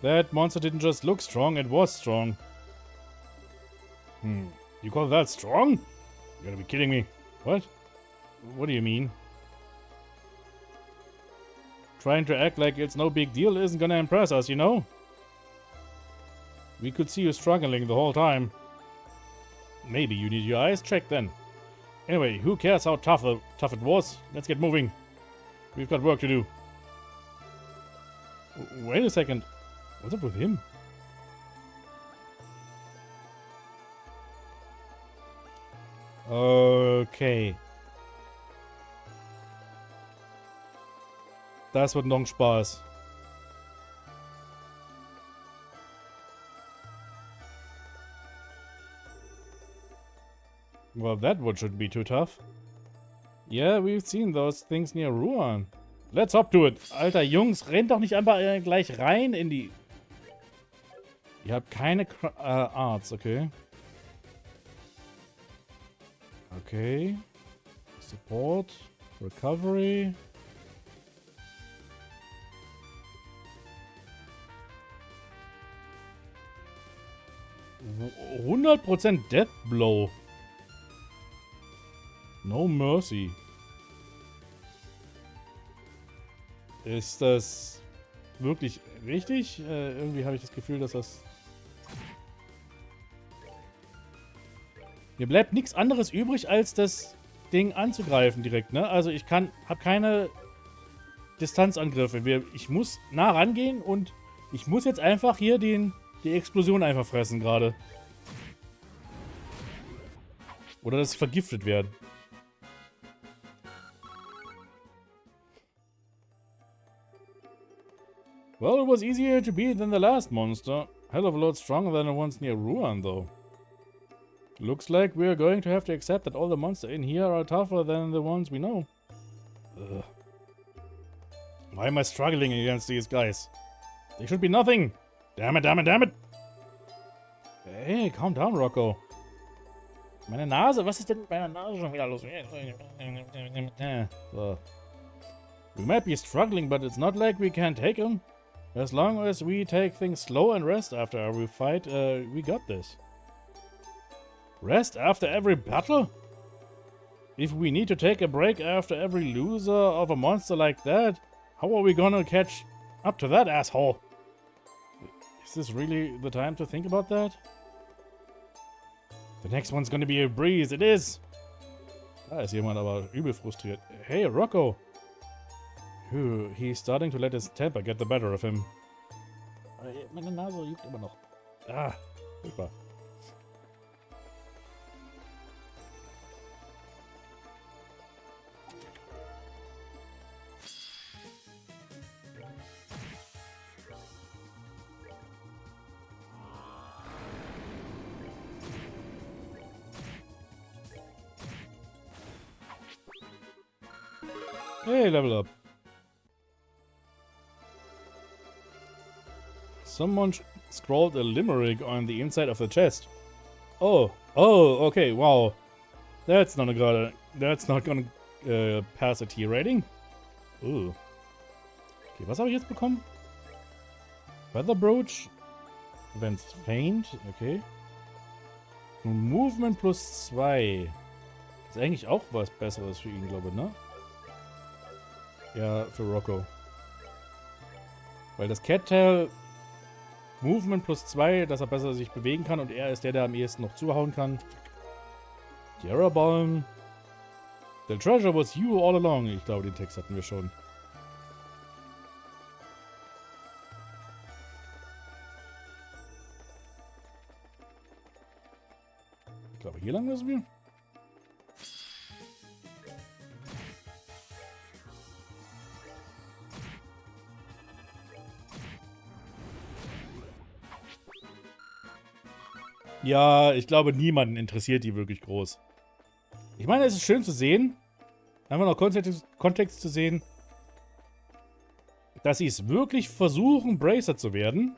A: That monster didn't just look strong, it was strong. You call that strong? You gotta be kidding me. What? What do you mean? Trying to act like it's no big deal isn't gonna impress us, you know? We could see you struggling the whole time. Maybe you need your eyes checked then. Anyway, who cares how tough it was? Let's get moving. We've got work to do. Wait a second. What's up with him? Okay. Das wird noch ein Spaß. Well, that one shouldn't be too tough. Yeah, we've seen those things near Ruan. Let's hop to it. Alter, Jungs, rennt doch nicht einfach gleich rein in die... Ihr habt keine Arts, okay. Okay. Support. Recovery. 100% Death Blow. No Mercy. Ist das wirklich richtig? Irgendwie habe ich das Gefühl, dass das... Mir bleibt nichts anderes übrig, als das Ding anzugreifen direkt, ne? Also ich habe keine Distanzangriffe. Ich muss nah rangehen und ich muss jetzt einfach hier die Explosion einfach fressen gerade. Oder dass sie vergiftet werden. Well, it was easier to beat than the last monster. Hell of a lot stronger than the ones near Ruan, though. Looks like we're going to have to accept that all the monsters in here are tougher than the ones we know. Ugh. Why am I struggling against these guys? They should be nothing! Damn it, damn it, damn it! Hey, calm down, Rocco. Meine Nase, was ist denn mit meiner Nase schon wieder los? So. We might be struggling, but it's not like we can't take them. As long as we take things slow and rest after every fight, we got this. Rest after every battle? If we need to take a break after every loser of a monster like that, how are we gonna catch up to that asshole? Is this really the time to think about that? The next one's gonna be a breeze, it is! Da ist jemand aber übel frustriert. Hey, Rocco! He's starting to let his temper get the better of him. Meine Nase juckt immer noch. Ah, super. Hey, level up. Someone scrawled a limerick on the inside of the chest. Oh, okay, wow. That's not gonna pass a T rating. Ooh. Okay, was habe ich jetzt bekommen? Weather Brooch. Wenn's faint, okay. Movement plus 2. Ist eigentlich auch was Besseres für ihn, glaube ich, ne? Ja, für Rocco. Weil das Cattail Movement plus 2, dass er besser sich bewegen kann und er ist der am ehesten noch zuhauen kann. Jeroboam. The treasure was you all along. Ich glaube, den Text hatten wir schon. Ich glaube, hier lang müssen wir. Ja, ich glaube, niemanden interessiert die wirklich groß. Ich meine, es ist schön zu sehen, einfach noch Kontext zu sehen, dass sie es wirklich versuchen, Bracer zu werden.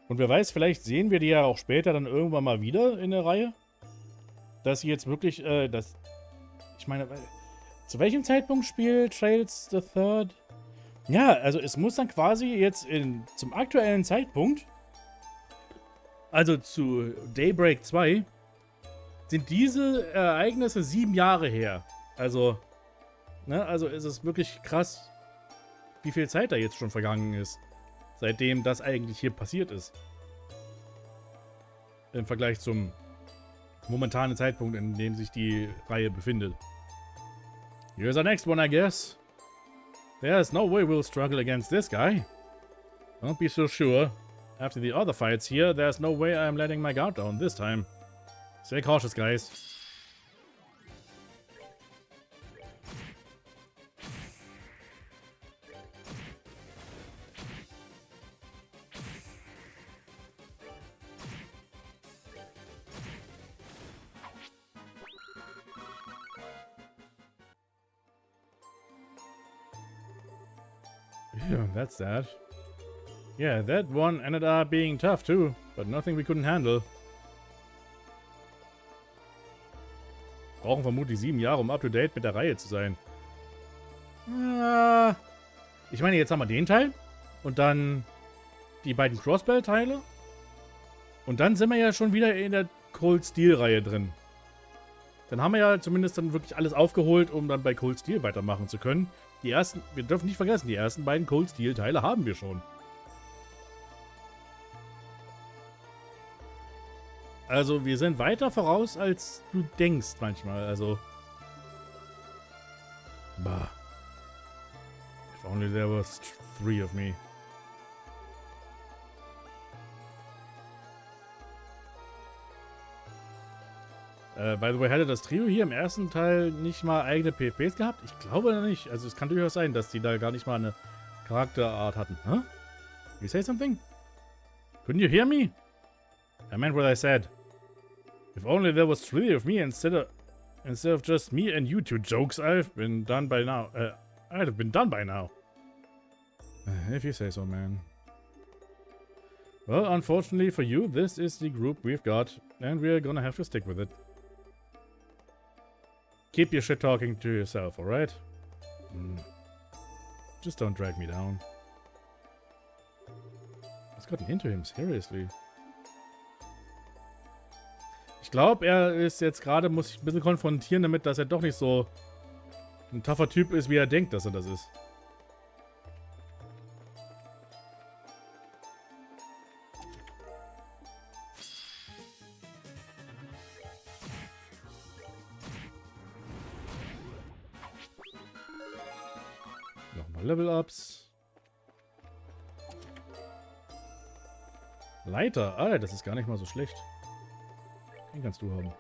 A: Und wer weiß, vielleicht sehen wir die ja auch später dann irgendwann mal wieder in der Reihe. Dass sie jetzt wirklich, ich meine, zu welchem Zeitpunkt spielt Trails the Third? Ja, also es muss dann quasi jetzt zum aktuellen Zeitpunkt, also zu Daybreak 2, sind diese Ereignisse 7 Jahre her. Also, ne, also ist es wirklich krass, wie viel Zeit da jetzt schon vergangen ist, seitdem das eigentlich hier passiert ist. Im Vergleich zum momentanen Zeitpunkt, in dem sich die Reihe befindet. Here's our next one, I guess. There's no way we'll struggle against this guy. Don't be so sure. After the other fights here, there's no way I'm letting my guard down this time. Stay cautious, guys. Phew, that's sad. Yeah, that one ended up being tough too, but nothing we couldn't handle. Brauchen vermutlich 7 Jahre, um up-to-date mit der Reihe zu sein. Ich meine, jetzt haben wir den Teil und dann die beiden Crossbell-Teile und dann sind wir ja schon wieder in der Cold Steel-Reihe drin. Dann haben wir ja zumindest dann wirklich alles aufgeholt, um dann bei Cold Steel weitermachen zu können. Die ersten, wir dürfen nicht vergessen, die ersten beiden Cold Steel-Teile haben wir schon. Also, wir sind weiter voraus, als du denkst manchmal. Also. Bah. If only there was 3 of me. By the way, hatte das Trio hier im ersten Teil nicht mal eigene PvPs gehabt? Ich glaube nicht. Also, es kann durchaus sein, dass die da gar nicht mal eine Charakterart hatten. Huh? You say something? Couldn't you hear me? I meant what I said. If only there was 3 of me instead of just me and you 2 jokes, I'd have been done by now. If you say so, man. Well, unfortunately for you, this is the group we've got, and we're gonna have to stick with it. Keep your shit talking to yourself, alright? Just don't drag me down. What's gotten into him, seriously? Ich glaube, er ist jetzt gerade, muss ich ein bisschen konfrontieren damit, dass er doch nicht so ein tougher Typ ist, wie er denkt, dass er das ist. Nochmal Level-Ups. Leiter. Ah, das ist gar nicht mal so schlecht. Den kannst du haben.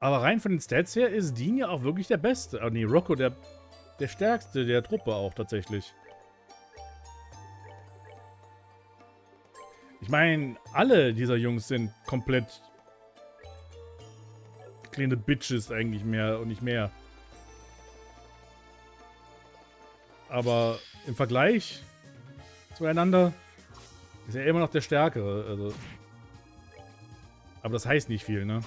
A: Aber rein von den Stats her ist Dean ja auch wirklich der Beste. Ah, nee, Rocco der Stärkste der Truppe auch tatsächlich. Ich meine, alle dieser Jungs sind komplett kleine Bitches eigentlich mehr und nicht mehr. Aber im Vergleich zueinander ist er immer noch der Stärkere. Also. Aber das heißt nicht viel, ne?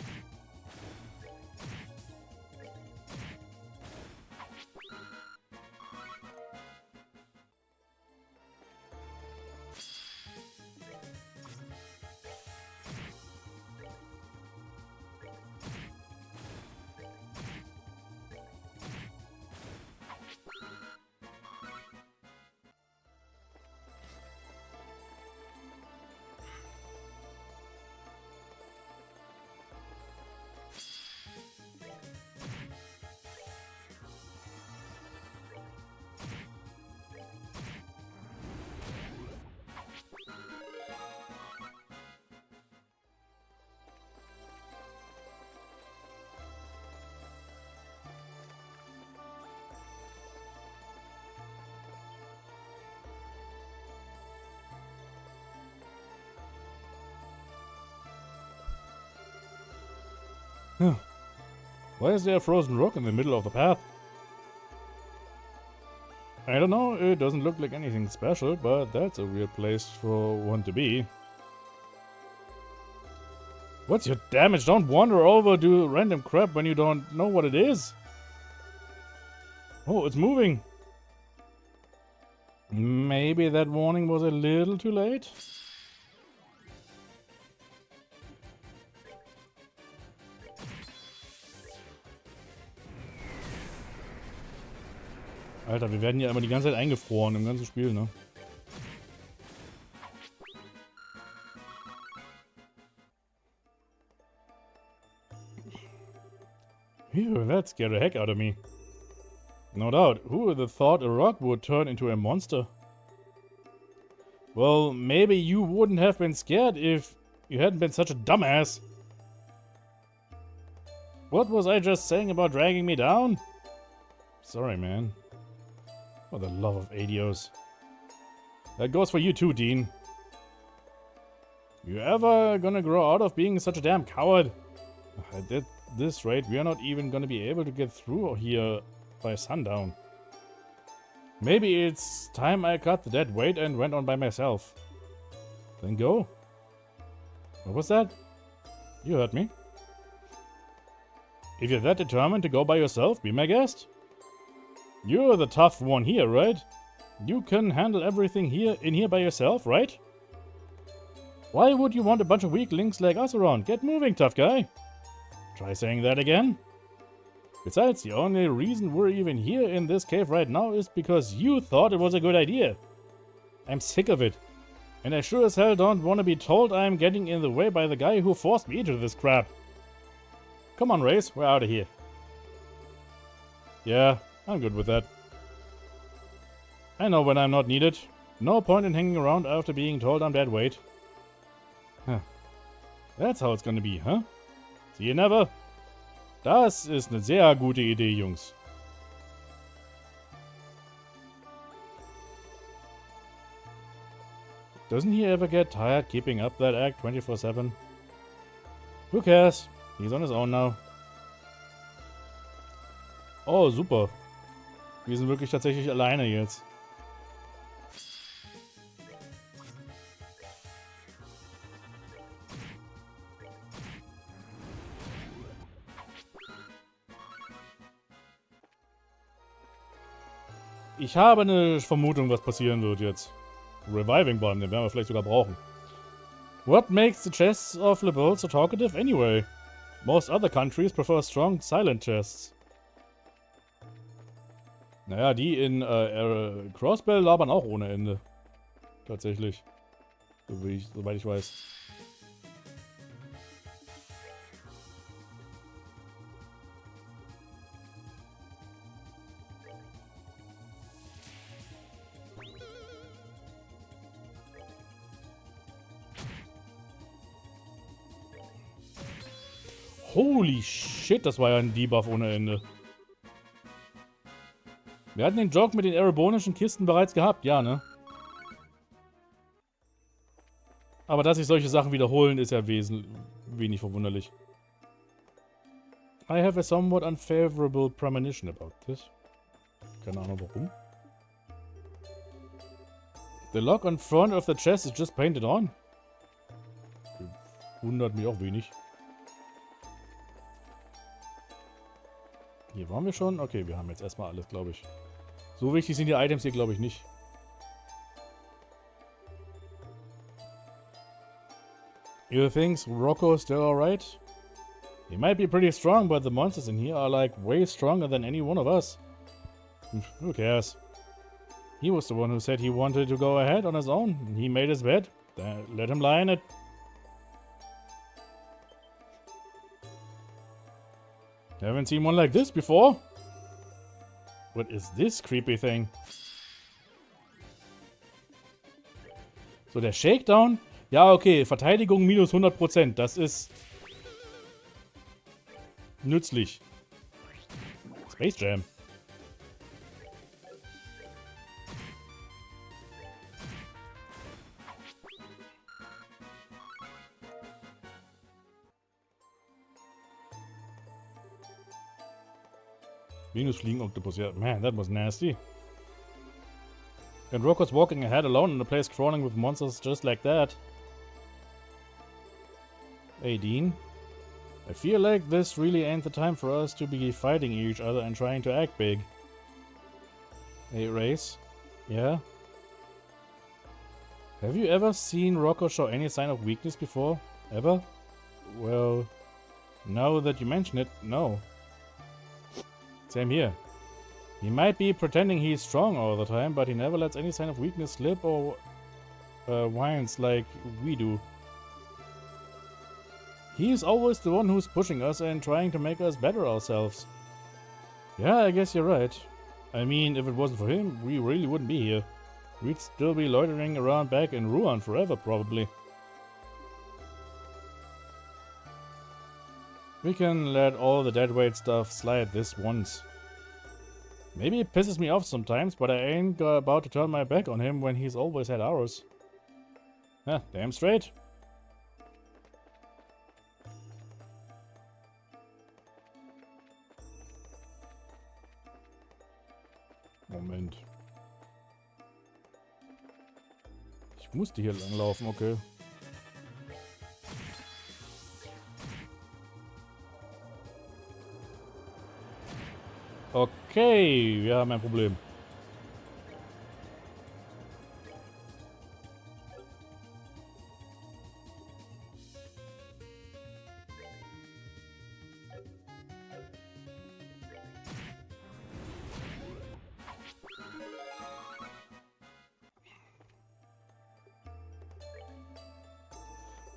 A: Why is there a frozen rock in the middle of the path? I don't know, it doesn't look like anything special, but that's a weird place for one to be. What's your damage? Don't wander over to random crap when you don't know what it is. Oh, it's moving. Maybe that warning was a little too late? Alter, wir werden ja immer die ganze Zeit eingefroren im ganzen Spiel, ne? that scared the heck out of me. No doubt, who would have thought a rock would turn into a monster? Well, maybe you wouldn't have been scared if you hadn't been such a dumbass. What was I just saying about dragging me down? Sorry, man. For the love of Adios. That goes for you too, Dean. You ever gonna grow out of being such a damn coward? At this rate, we are not even gonna be able to get through here by sundown. Maybe it's time I cut the dead weight and went on by myself. Then go. What was that? You heard me. If you're that determined to go by yourself, be my guest. You're the tough one here, right? You can handle everything in here by yourself, right? Why would you want a bunch of weaklings like us around? Get moving, tough guy. Try saying that again. Besides, the only reason we're even here in this cave right now is because you thought it was a good idea. I'm sick of it. And I sure as hell don't want to be told I'm getting in the way by the guy who forced me into this crap. Come on, Race, we're out of here. Yeah, I'm good with that. I know when I'm not needed. No point in hanging around after being told I'm dead weight. Huh. That's how it's gonna be, huh? See you never. Das ist eine sehr gute Idee, Jungs. Doesn't he ever get tired keeping up that act 24/7? Who cares? He's on his own now. Oh, super. Wir sind wirklich tatsächlich alleine jetzt. Ich habe eine Vermutung, was passieren wird jetzt. Reviving Bomb, den werden wir vielleicht sogar brauchen. What makes the chests of Lebel so talkative anyway? Most other countries prefer strong, silent chests. Naja, die in Crossbell labern auch ohne Ende. Tatsächlich. Soweit ich weiß. Holy shit, das war ja ein Debuff ohne Ende. Wir hatten den Joke mit den erebonischen Kisten bereits gehabt, ja, ne? Aber dass sich solche Sachen wiederholen, ist ja wenig verwunderlich. I have a somewhat unfavorable premonition about this. Keine Ahnung warum. The lock on front of the chest is just painted on. Wundert mich auch wenig. Hier waren wir schon? Okay, wir haben jetzt erstmal alles, glaube ich. So wichtig sind die Items hier, glaube ich, nicht. You think Rocco's still alright? He might be pretty strong, but the monsters in here are like way stronger than any one of us. Who cares? He was the one who said he wanted to go ahead on his own. He made his bed. Let him lie in it. Haven't seen one like this before. What is this creepy thing? So, der Shakedown. Ja, okay. Verteidigung minus 100%. Das ist nützlich. Space Jam. Venus Fliegen Octopus, yeah. Man, that was nasty. And Rocco's walking ahead alone in a place crawling with monsters just like that. Hey, Dean. I feel like this really ain't the time for us to be fighting each other and trying to act big. Hey, Race. Yeah? Have you ever seen Rocco show any sign of weakness before? Ever? Well, now that you mention it, no. Same here. He might be pretending he's strong all the time, but he never lets any sign of weakness slip or whines like we do. He's always the one who's pushing us and trying to make us better ourselves. Yeah, I guess you're right. I mean, if it wasn't for him, we really wouldn't be here. We'd still be loitering around back in Ruan forever, probably. We can let all the deadweight stuff slide this once. Maybe it pisses me off sometimes, but I ain't about to turn my back on him when he's always had ours. Huh, damn straight. Moment. Ich musste hier langlaufen, okay. Okay, wir haben ein Problem.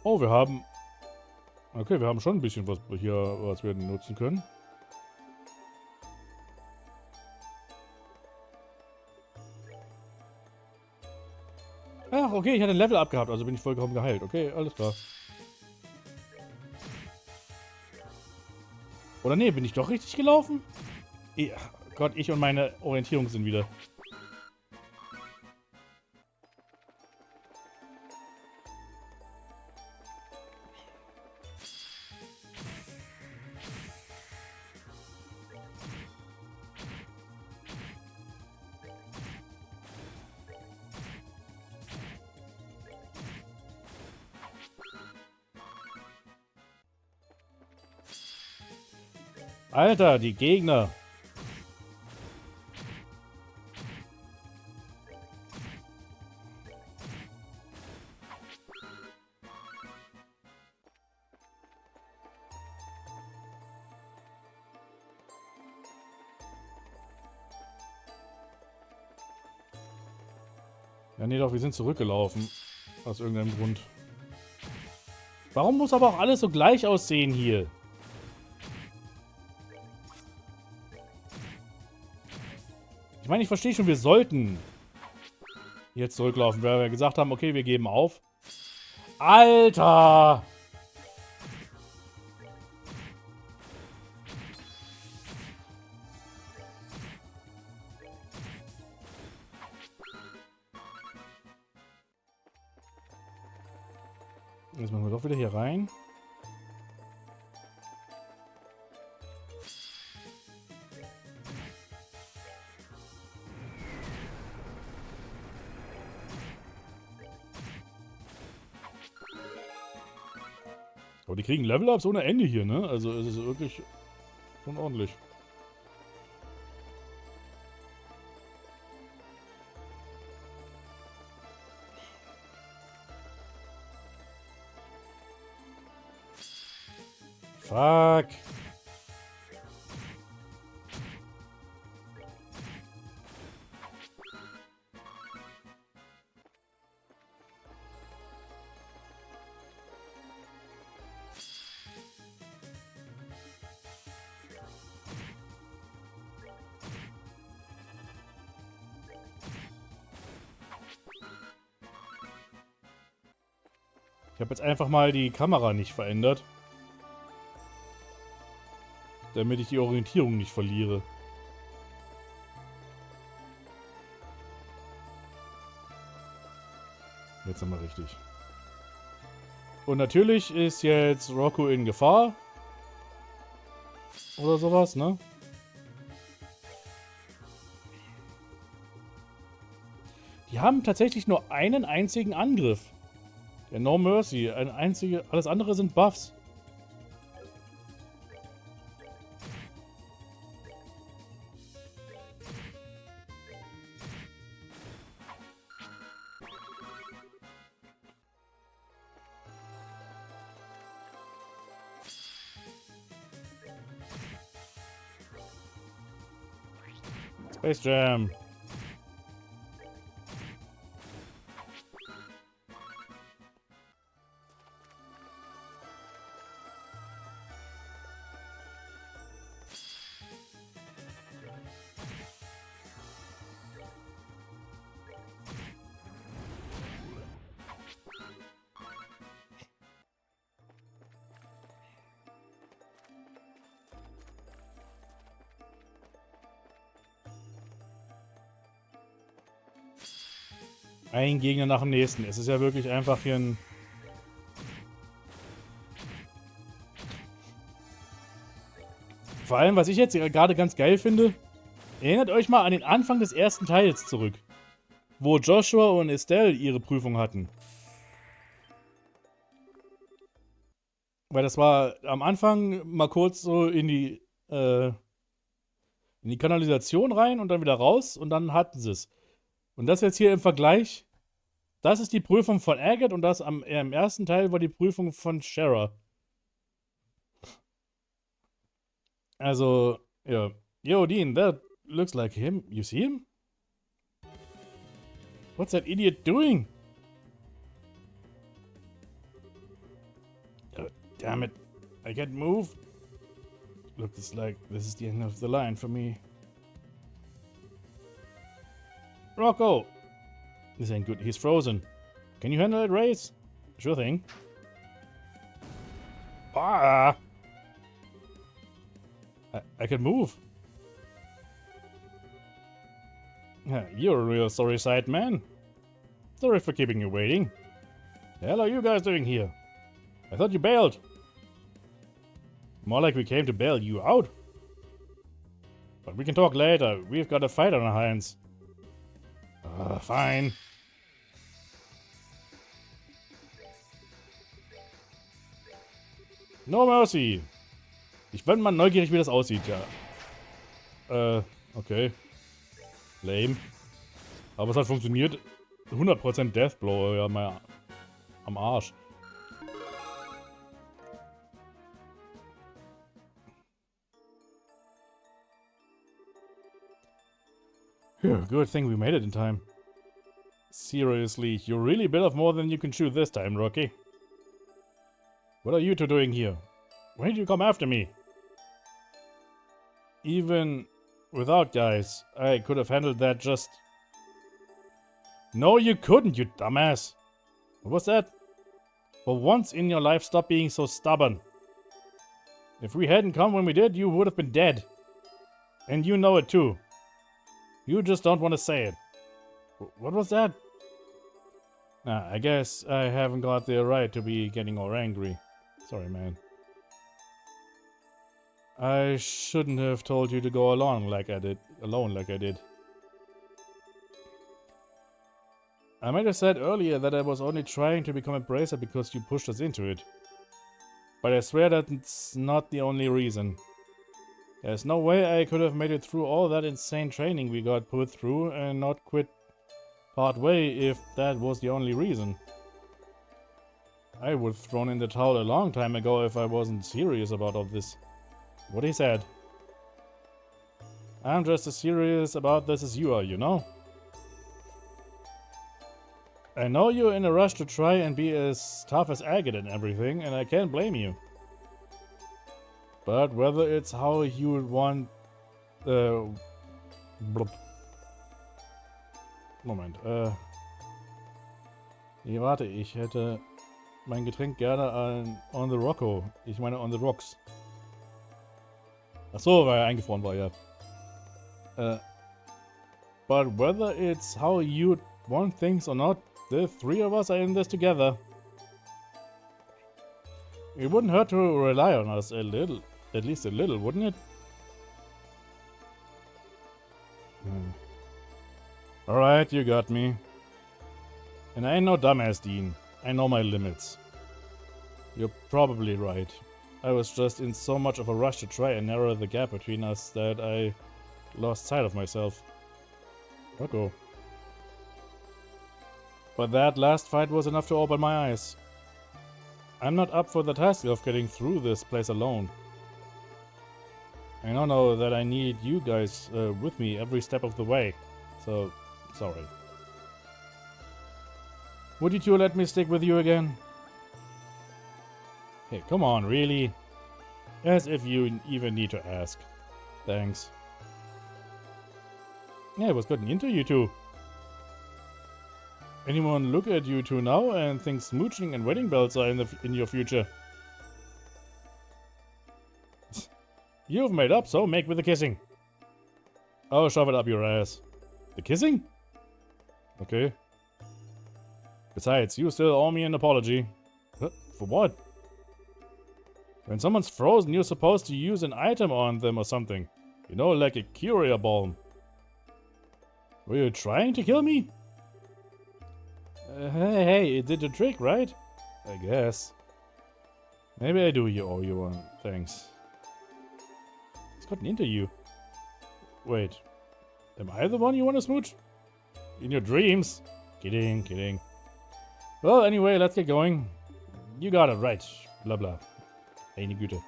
A: Oh, wir haben... Okay, wir haben schon ein bisschen was hier, was wir nutzen können. Ach, okay, ich hatte ein Level abgehabt, also bin ich vollkommen geheilt. Okay, alles klar. Oder nee, bin ich doch richtig gelaufen? Ja, Gott, ich und meine Orientierung sind wieder. Alter, die Gegner. Ja, nee, doch, wir sind zurückgelaufen. Aus irgendeinem Grund. Warum muss aber auch alles so gleich aussehen hier? Ich meine, ich verstehe schon, wir sollten jetzt zurücklaufen, weil wir gesagt haben, okay, wir geben auf. Alter! Jetzt machen wir doch wieder hier rein. Aber die kriegen Level-Ups ohne Ende hier, ne? Also es ist wirklich schon ordentlich. Fuck. Ich habe jetzt einfach mal die Kamera nicht verändert. Damit ich die Orientierung nicht verliere. Jetzt haben wir richtig. Und natürlich ist jetzt Rocco in Gefahr. Oder sowas, ne? Die haben tatsächlich nur einen einzigen Angriff. Der No Mercy. Alles andere sind Buffs. Space Jam. ein Gegner nach dem nächsten. Es ist ja wirklich einfach hier ein... Vor allem, was ich jetzt gerade ganz geil finde, erinnert euch mal an den Anfang des ersten Teils zurück, wo Joshua und Estelle ihre Prüfung hatten. Weil das war am Anfang mal kurz so in die Kanalisation rein und dann wieder raus und dann hatten sie es. Und das jetzt hier im Vergleich, das ist die Prüfung von Agatha und das im ersten Teil war die Prüfung von Shara. Also, ja. Yo, Dean, that looks like him. You see him? What's that idiot doing? Oh, damn it. I can't move. Looks like this is the end of the line for me. Rocco! This ain't good. He's frozen. Can you handle it, Race? Sure thing. Ah! I can move. You're a real sorry sight, man. Sorry for keeping you waiting. The hell are you guys doing here? I thought you bailed. More like we came to bail you out. But we can talk later. We've got a fight on our hands. Fine. No mercy. Ich bin mal neugierig, wie das aussieht, ja. Okay. Lame. Aber es hat funktioniert. 100% Deathblow, ja, mal am Arsch. Phew, good thing we made it in time. Seriously, you really bit off more than you can chew this time, Rocky. What are you two doing here? Why did you come after me? Even without guys, I could have handled that just... No, you couldn't, you dumbass. What was that? For once in your life, stop being so stubborn. If we hadn't come when we did, you would have been dead. And you know it too. You just don't want to say it. What was that? Nah, I guess I haven't got the right to be getting all angry. Sorry, man. I shouldn't have told you to go alone like I did. I might have said earlier that I was only trying to become a bracer because you pushed us into it. But I swear that's not the only reason. There's no way I could have made it through all that insane training we got put through and not quit part way if that was the only reason. I would have thrown in the towel a long time ago if I wasn't serious about all this. What he said. I'm just as serious about this as you are, you know? I know you're in a rush to try and be as tough as Agatha and everything, and I can't blame you. But whether it's how you would want... Moment, nee, warte, ich hätte mein Getränk gerne on the Rocco. Ich meine on the rocks. Ach so, weil er eingefroren war, ja. But whether it's how you'd want things or not, the three of us are in this together. It wouldn't hurt to rely on us a little. At least a little, wouldn't it? Alright, you got me. And I ain't no dumbass, Dean. I know my limits. You're probably right. I was just in so much of a rush to try and narrow the gap between us that I lost sight of myself. Rocco. But that last fight was enough to open my eyes. I'm not up for the task of getting through this place alone. I don't know that I need you guys with me every step of the way. So, sorry. Would you two let me stick with you again? Hey, come on, really? As if you even need to ask. Thanks. Yeah, it was getting into you two. Anyone look at you two now and think smooching and wedding bells are in your future? You've made up, so make with the kissing. Oh, shove it up your ass. The kissing? Okay. Besides, you still owe me an apology. Huh? For what? When someone's frozen, you're supposed to use an item on them or something. You know, like a courier balm. Were you trying to kill me? Hey, it did the trick, right? I guess. Maybe I do owe you one. Thanks. It's gotten into you. Wait. Am I the one you want to smooch? In your dreams? Kidding, kidding. Well, anyway, let's get going. You got it right. Blah blah. Meine Güte.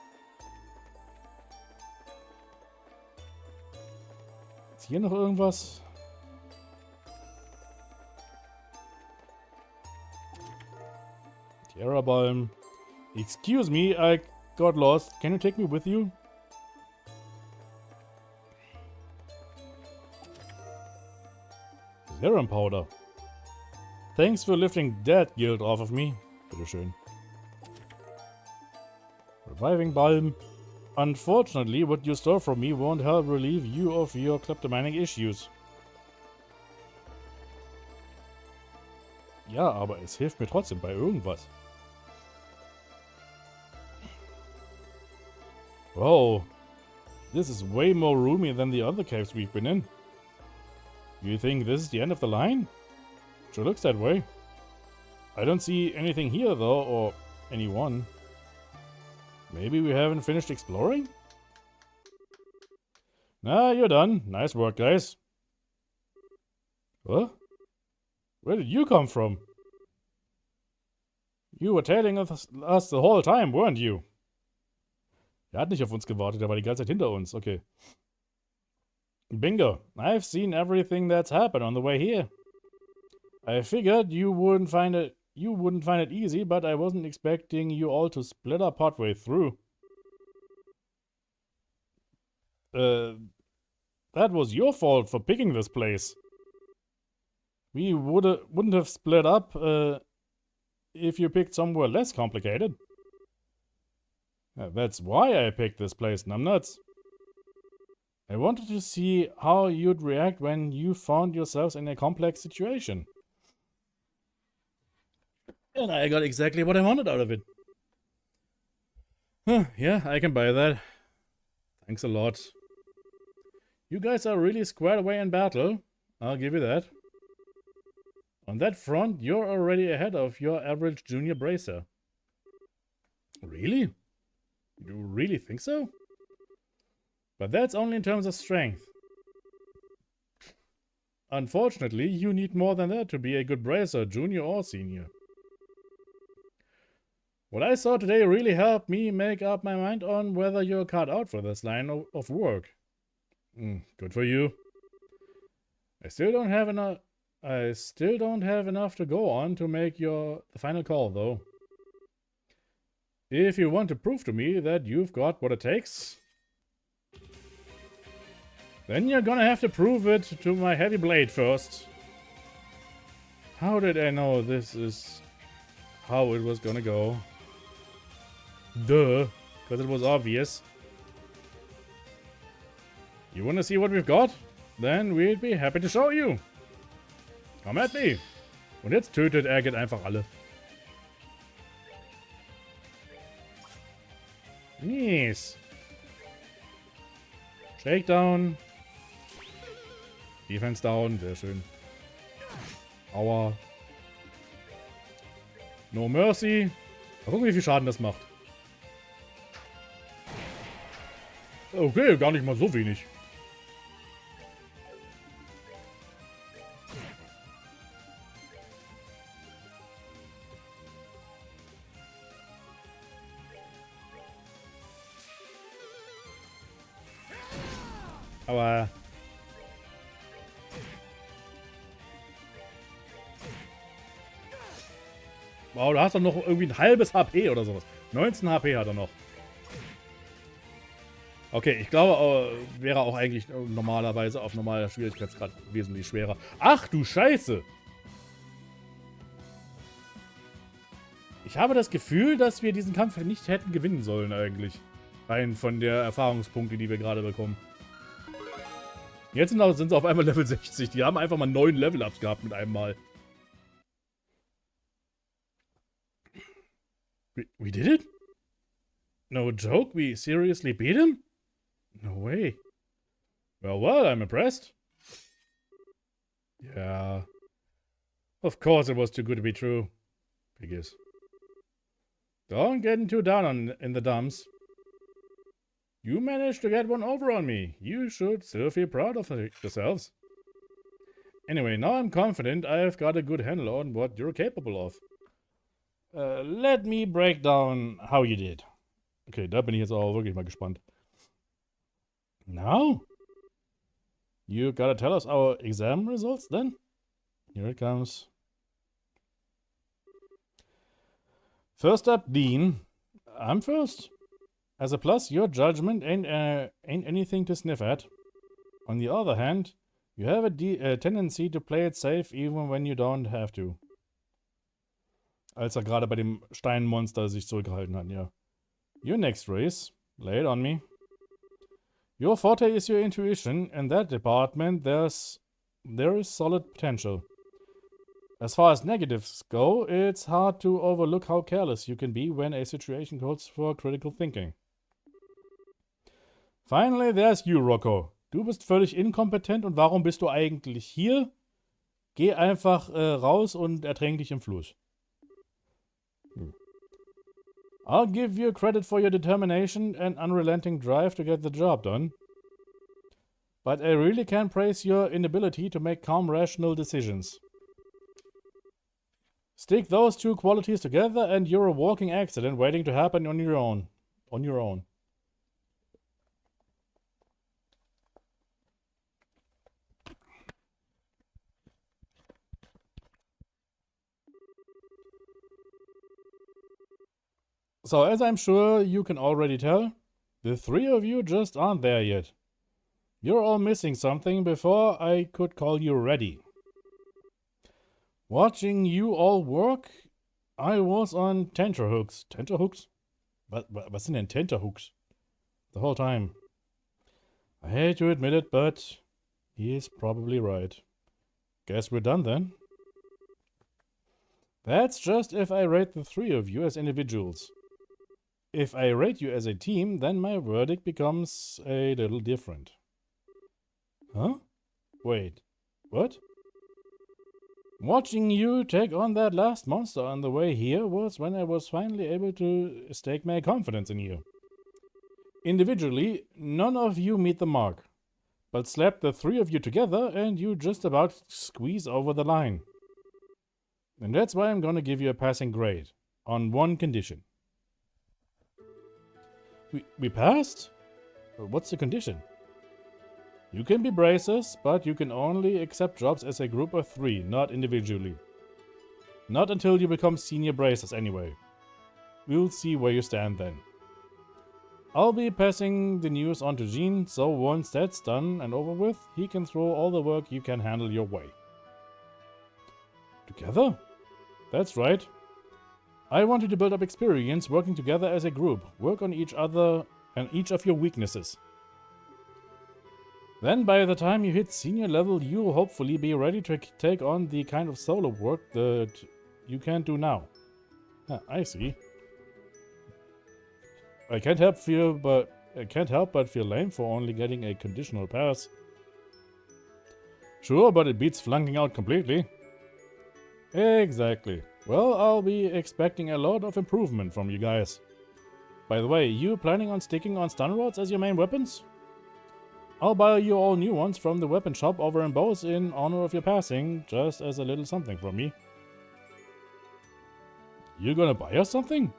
A: Ist hier noch irgendwas? Terrabalm. Excuse me, I got lost. Can you take me with you? Serum powder. Thanks for lifting that guilt off of me. Bitteschön. Reviving balm. Unfortunately, what you store from me won't help relieve you of your kleptomanic issues. Ja, aber es hilft mir trotzdem bei irgendwas. Whoa. This is way more roomy than the other caves we've been in. You think this is the end of the line? Sure looks that way. I don't see anything here though, or anyone. Maybe we haven't finished exploring? Nah, you're done. Nice work, guys. What? Where did you come from? You were tailing us the whole time, weren't you? Er hat nicht auf uns gewartet, er war die ganze Zeit hinter uns. Okay. Bingo. I've seen everything that's happened on the way here. I figured you wouldn't find it easy, but I wasn't expecting you all to split up partway through. That was your fault for picking this place. We wouldn't have split up if you picked somewhere less complicated. That's why I picked this place, numbnuts. I wanted to see how you'd react when you found yourselves in a complex situation. And I got exactly what I wanted out of it. Huh, yeah, I can buy that. Thanks a lot. You guys are really squared away in battle. I'll give you that. On that front, you're already ahead of your average junior bracer. Really? You really think so? But that's only in terms of strength. Unfortunately, you need more than that to be a good bracer, junior or senior. What I saw today really helped me make up my mind on whether you're cut out for this line of work. Good for you. I still don't have enough to go on to make the final call, though. If you want to prove to me that you've got what it takes, then you're gonna have to prove it to my heavy blade first. How did I know this is how it was gonna go? Duh, because it was obvious. You wanna see what we've got? Then we'd be happy to show you. Come at me. Und jetzt tötet Agate einfach alle. Nice. Shakedown. Defense down, sehr schön. Aua. No Mercy. Mal gucken, wie viel Schaden das macht. Okay, gar nicht mal so wenig. Aber wow, du hast doch noch irgendwie ein halbes HP oder sowas. 19 HP hat er noch. Okay, ich glaube, wäre auch eigentlich normalerweise auf normaler Schwierigkeitsgrad wesentlich schwerer. Ach du Scheiße! Ich habe das Gefühl, dass wir diesen Kampf nicht hätten gewinnen sollen eigentlich. Rein von der Erfahrungspunkte, die wir gerade bekommen. Jetzt sind sie auf einmal Level 60. Die haben einfach mal 9 Level-Ups gehabt mit einem Mal. We did it? No joke? We seriously beat him? No way. Well, I'm impressed. Yeah. Of course it was too good to be true. Piggies. Don't get too down in the dumps. You managed to get one over on me. You should still feel proud of yourselves. Anyway, now I'm confident I've got a good handle on what you're capable of. Let me break down how you did. Okay, da bin ich jetzt auch wirklich mal gespannt. Now? You gotta tell us our exam results then? Here it comes. First up, Dean. I'm first. As a plus, your judgment ain't anything to sniff at. On the other hand, you have a tendency to play it safe even when you don't have to. Als gerade bei dem Steinmonster sich zurückgehalten hat, ja. Your next race. Lay it on me. Your forte is your intuition. In that department, there is solid potential. As far as negatives go, it's hard to overlook how careless you can be when a situation calls for critical thinking. Finally, there's you, Rocco. Du bist völlig inkompetent und warum bist du eigentlich hier? Geh einfach raus und ertränk dich im Fluss. I'll give you credit for your determination and unrelenting drive to get the job done. But I really can't praise your inability to make calm, rational decisions. Stick those two qualities together and you're a walking accident waiting to happen on your own. On your own. So, as I'm sure you can already tell, the three of you just aren't there yet. You're all missing something before I could call you ready. Watching you all work, I was on tenterhooks. Tenterhooks? Was sind denn tenterhooks? The whole time. I hate to admit it, but he's probably right. Guess we're done then. That's just if I rate the three of you as individuals. If I rate you as a team, then my verdict becomes a little different. Huh? Wait, what? Watching you take on that last monster on the way here was when I was finally able to stake my confidence in you. Individually, none of you meet the mark, but slap the three of you together and you just about squeeze over the line. And that's why I'm gonna give you a passing grade, on one condition. We passed? What's the condition? You can be bracers, but you can only accept jobs as a group of three, not individually. Not until you become senior bracers anyway. We'll see where you stand then. I'll be passing the news on to Jean, so once that's done and over with, he can throw all the work you can handle your way. Together? That's right. I want you to build up experience working together as a group, work on each other and each of your weaknesses. Then by the time you hit senior level, you'll hopefully be ready to take on the kind of solo work that you can't do now. I see. I can't help but feel lame for only getting a conditional pass. Sure, but it beats flunking out completely. Exactly. Well, I'll be expecting a lot of improvement from you guys. By the way, you planning on sticking on stun rods as your main weapons? I'll buy you all new ones from the weapon shop over in Bose in honor of your passing, just as a little something from me. You're gonna buy us something?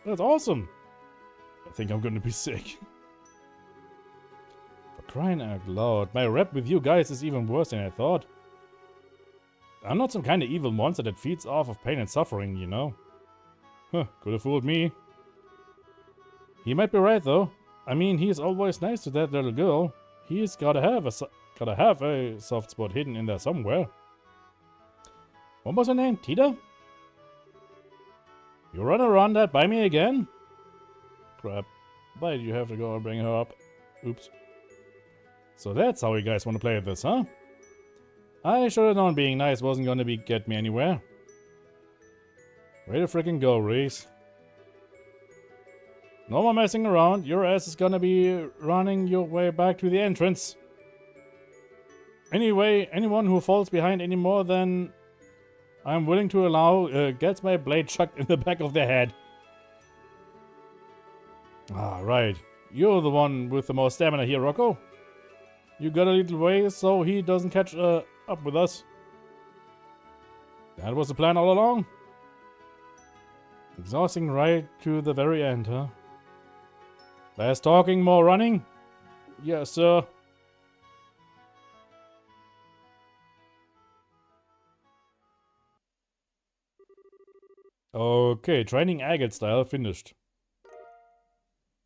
A: That's awesome! I think I'm gonna be sick. For crying out loud, my rep with you guys is even worse than I thought. I'm not some kind of evil monster that feeds off of pain and suffering, you know. Huh, could have fooled me. He might be right though. I mean, he's always nice to that little girl. He's gotta have a soft spot hidden in there somewhere. What was her name? Tita? You run around that by me again? Crap. Why did you have to go and bring her up? Oops. So that's how you guys want to play this, huh? I should have known being nice wasn't gonna get me anywhere. Way to freaking go, Reese. No more messing around. Your ass is gonna be running your way back to the entrance. Anyway, anyone who falls behind any more than I'm willing to allow gets my blade chucked in the back of the head. Ah, right. You're the one with the most stamina here, Rocco. You got a little way so he doesn't catch up with us. That was the plan all along. Exhausting right to the very end, huh? Less talking, more running? Yes, sir. Okay, training Agate Style finished.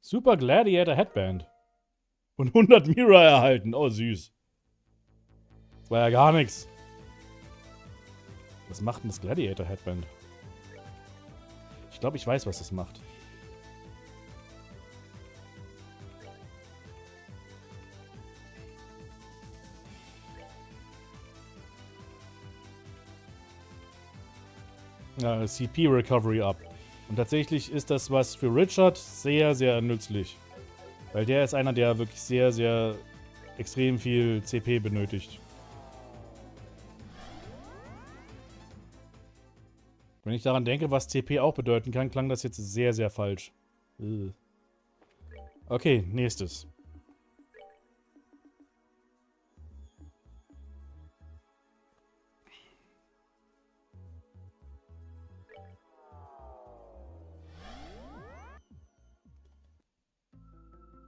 A: Super Gladiator Headband. Und 100 Mira erhalten. Oh, süß. Das war ja gar nichts. Was macht denn das Gladiator Headband? Ich glaube, ich weiß, was das macht. Ja, CP Recovery Up. Und tatsächlich ist das was für Richard sehr, sehr nützlich. Weil der ist einer, der wirklich sehr, sehr extrem viel CP benötigt. Wenn ich daran denke, was CP auch bedeuten kann, klang das jetzt sehr, sehr falsch. Okay, nächstes.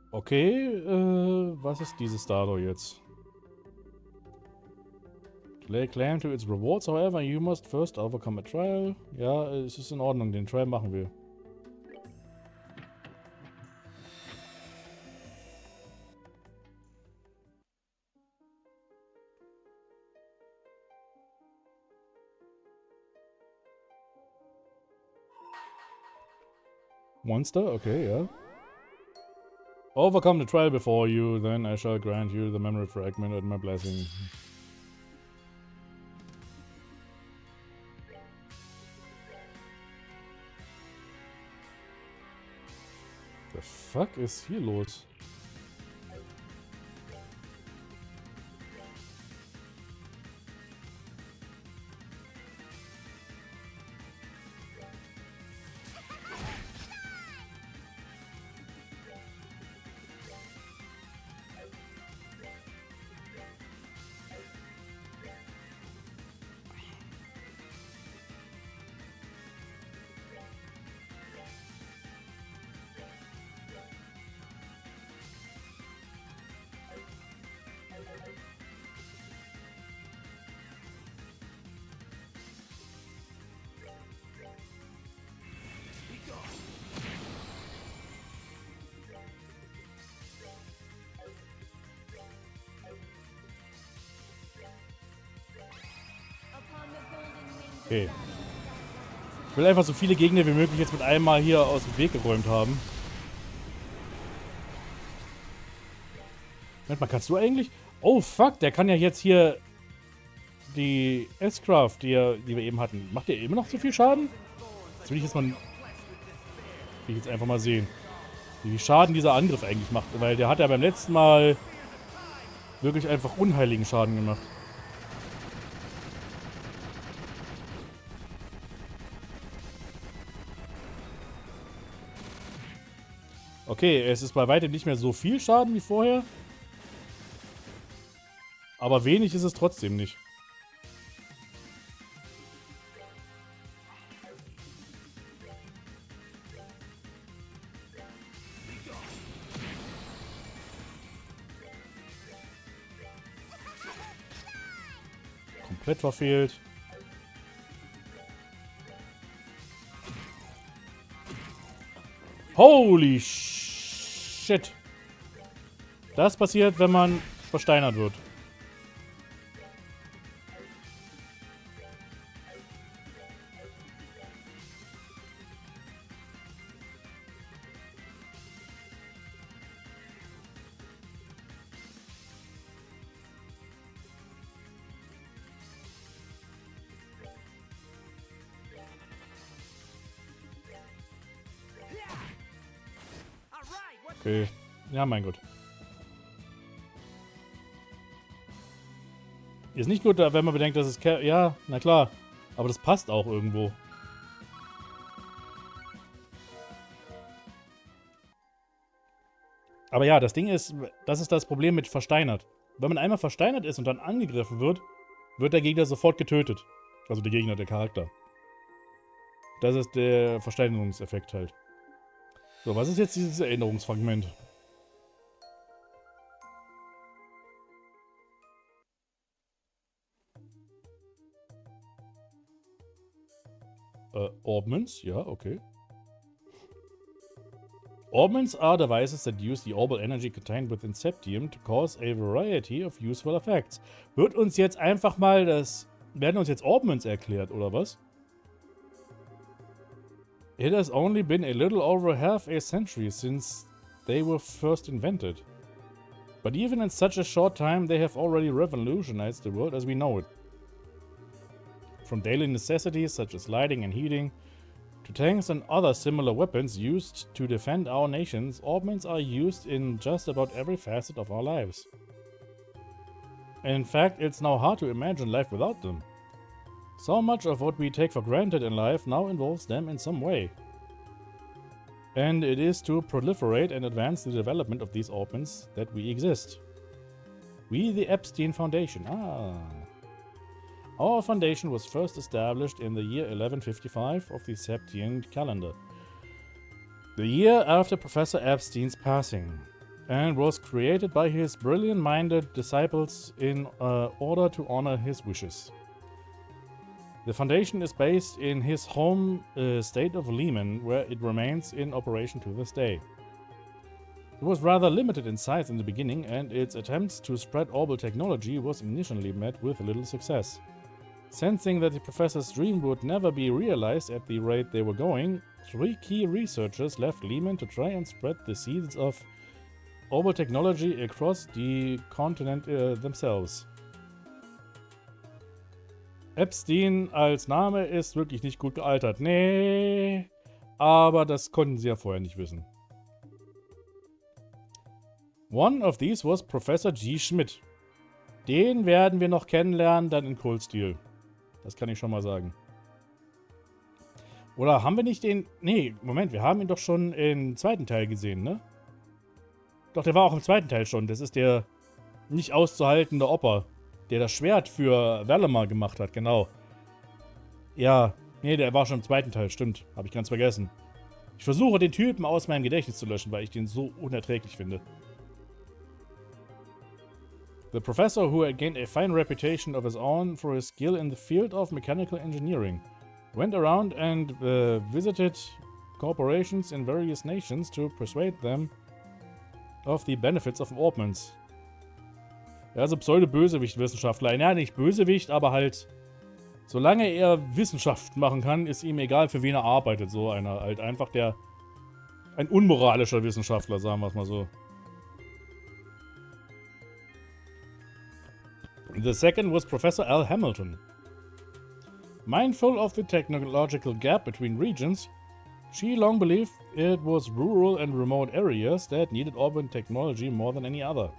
A: Okay, was ist dieses Dado jetzt? Lay claim to its rewards, however, you must first overcome a trial. Ja, es ist in Ordnung, den Trial machen wir. Monster? Okay, ja. Overcome the trial before you, then I shall grant you the memory fragment and my blessing. The fuck ist hier los? Okay. Ich will einfach so viele Gegner wie möglich jetzt mit einem Mal hier aus dem Weg geräumt haben. Moment mal, kannst du eigentlich? Oh fuck, der kann ja jetzt hier die S-Craft, die wir eben hatten. Macht der immer noch so viel Schaden? Das will ich jetzt einfach mal sehen. Wie viel Schaden dieser Angriff eigentlich macht. Weil der hat ja beim letzten Mal wirklich einfach unheiligen Schaden gemacht. Okay, es ist bei weitem nicht mehr so viel Schaden wie vorher. Aber wenig ist es trotzdem nicht. Komplett verfehlt. Holy shit. Das passiert, wenn man versteinert wird. okay. Ja, mein Gott. Ist nicht gut, wenn man bedenkt, dass es... Ja, na klar. Aber das passt auch irgendwo. Aber ja, das Ding ist, das ist das Problem mit versteinert. Wenn man einmal versteinert ist und dann angegriffen wird, wird der Gegner sofort getötet. Also der Gegner, der Charakter. Das ist der Versteinerungseffekt halt. So, was ist jetzt dieses Erinnerungsfragment? Orbments? Ja, okay. Orbments are devices that use the orbal energy contained within Septium to cause a variety of useful effects. Wird uns jetzt einfach mal das... Werden uns jetzt Orbments erklärt, oder was? It has only been a little over half a century since they were first invented. But even in such a short time, they have already revolutionized the world as we know it. From daily necessities such as lighting and heating, to tanks and other similar weapons used to defend our nations, orbments are used in just about every facet of our lives. In fact, it's now hard to imagine life without them. So much of what we take for granted in life now involves them in some way. And it is to proliferate and advance the development of these orbments that we exist. We, the Epstein Foundation. Our foundation was first established in the year 1155 of the Septian calendar, the year after Professor Epstein's passing, and was created by his brilliant-minded disciples in order to honor his wishes. The foundation is based in his home state of Lehman, where it remains in operation to this day. It was rather limited in size in the beginning, and its attempts to spread orbal technology was initially met with little success. Sensing that the professor's dream would never be realized at the rate they were going, 3 key researchers left Lehman to try and spread the seeds of orbal technology across the continent themselves. Epstein als Name ist wirklich nicht gut gealtert. Nee, aber das konnten sie ja vorher nicht wissen. One of these was Professor G. Schmidt. Den werden wir noch kennenlernen, dann in Kultstil. Das kann ich schon mal sagen. Oder haben wir nicht den... Nee, Moment, wir haben ihn doch schon im zweiten Teil gesehen, ne? Doch, der war auch im zweiten Teil schon. Das ist der nicht auszuhaltende Opa, der das Schwert für Valimar gemacht hat, genau. Ja, nee, der war schon im zweiten Teil, stimmt. Habe ich ganz vergessen. Ich versuche, den Typen aus meinem Gedächtnis zu löschen, weil ich den so unerträglich finde. The professor, who had gained a fine reputation of his own for his skill in the field of mechanical engineering, went around and visited corporations in various nations to persuade them of the benefits of orbments. Ja, also Pseudo-Bösewicht-Wissenschaftler. Ja, nicht Bösewicht, aber halt, solange er Wissenschaft machen kann, ist ihm egal, für wen er arbeitet. So einer halt einfach ein unmoralischer Wissenschaftler, sagen wir es mal so. The second was Professor L. Hamilton. Mindful of the technological gap between regions, she long believed it was rural and remote areas that needed urban technology more than any other.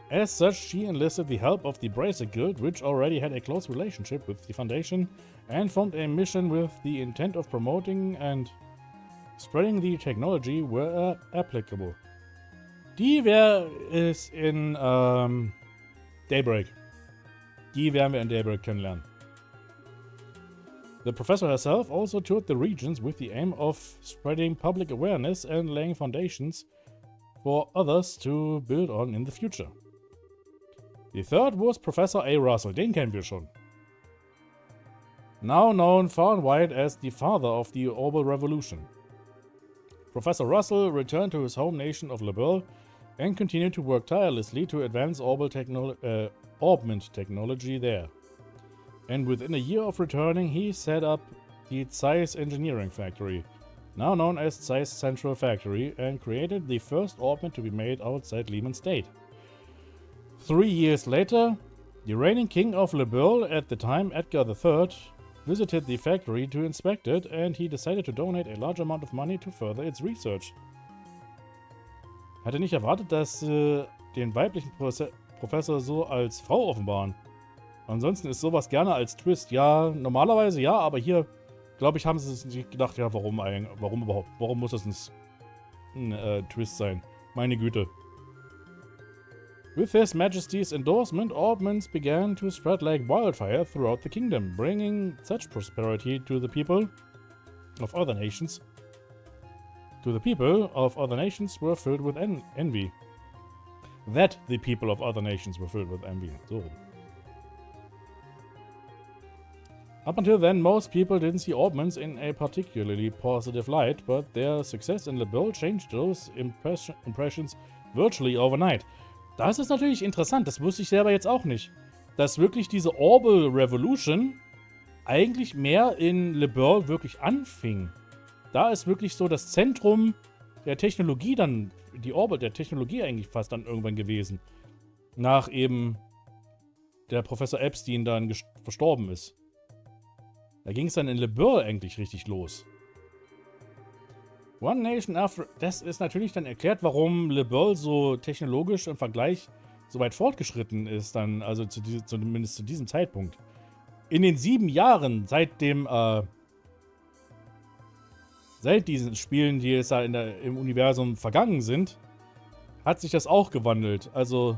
A: As such, she enlisted the help of the Bracer Guild, which already had a close relationship with the Foundation, and formed a mission with the intent of promoting and spreading the technology where applicable. Die wäre es in Daybreak. Die werden wir in Daybreak kennenlernen. The professor herself also toured the regions with the aim of spreading public awareness and laying foundations for others to build on in the future. The third was Professor A. Russell, den kennen wir schon. Now known far and wide as the father of the Orbal Revolution. Professor Russell returned to his home nation of Liberl and continued to work tirelessly to advance orbment technology there. And within a year of returning, he set up the Zeiss Engineering Factory, now known as Zeiss Central Factory, and created the first orbment to be made outside Lehman State. 3 years later, the reigning king of Liberl at the time, Edgar III, visited the factory to inspect it, and he decided to donate a large amount of money to further its research. Hatte nicht erwartet, dass den weiblichen Professor so als Frau offenbaren. Ansonsten ist sowas gerne als Twist. Ja, normalerweise ja, aber hier, glaube ich, haben sie sich gedacht, ja, warum überhaupt? Warum muss das ein Twist sein? Meine Güte. With His Majesty's endorsement, ordnance began to spread like wildfire throughout the kingdom, bringing such prosperity to the people of other nations. To the people of other nations were filled with envy. That the people of other nations were filled with envy. So. Up until then, most people didn't see Ordnance in a particularly positive light, but their success in LeBeau changed those impressions virtually overnight. Das ist natürlich interessant, das wusste ich selber jetzt auch nicht. Dass wirklich diese Orbital Revolution eigentlich mehr in LeBeau wirklich anfing. Da ist wirklich so das Zentrum der Technologie dann, die Orbit der Technologie eigentlich fast dann irgendwann gewesen. Nach eben der Professor Epstein dann verstorben ist. Da ging es dann in LeBeau eigentlich richtig los. One Nation After... Das ist natürlich dann erklärt, warum LeBeau so technologisch im Vergleich so weit fortgeschritten ist, dann, also zumindest zu diesem Zeitpunkt. In den 7 Jahren seit diesen Spielen, die jetzt da im Universum vergangen sind, hat sich das auch gewandelt. Also,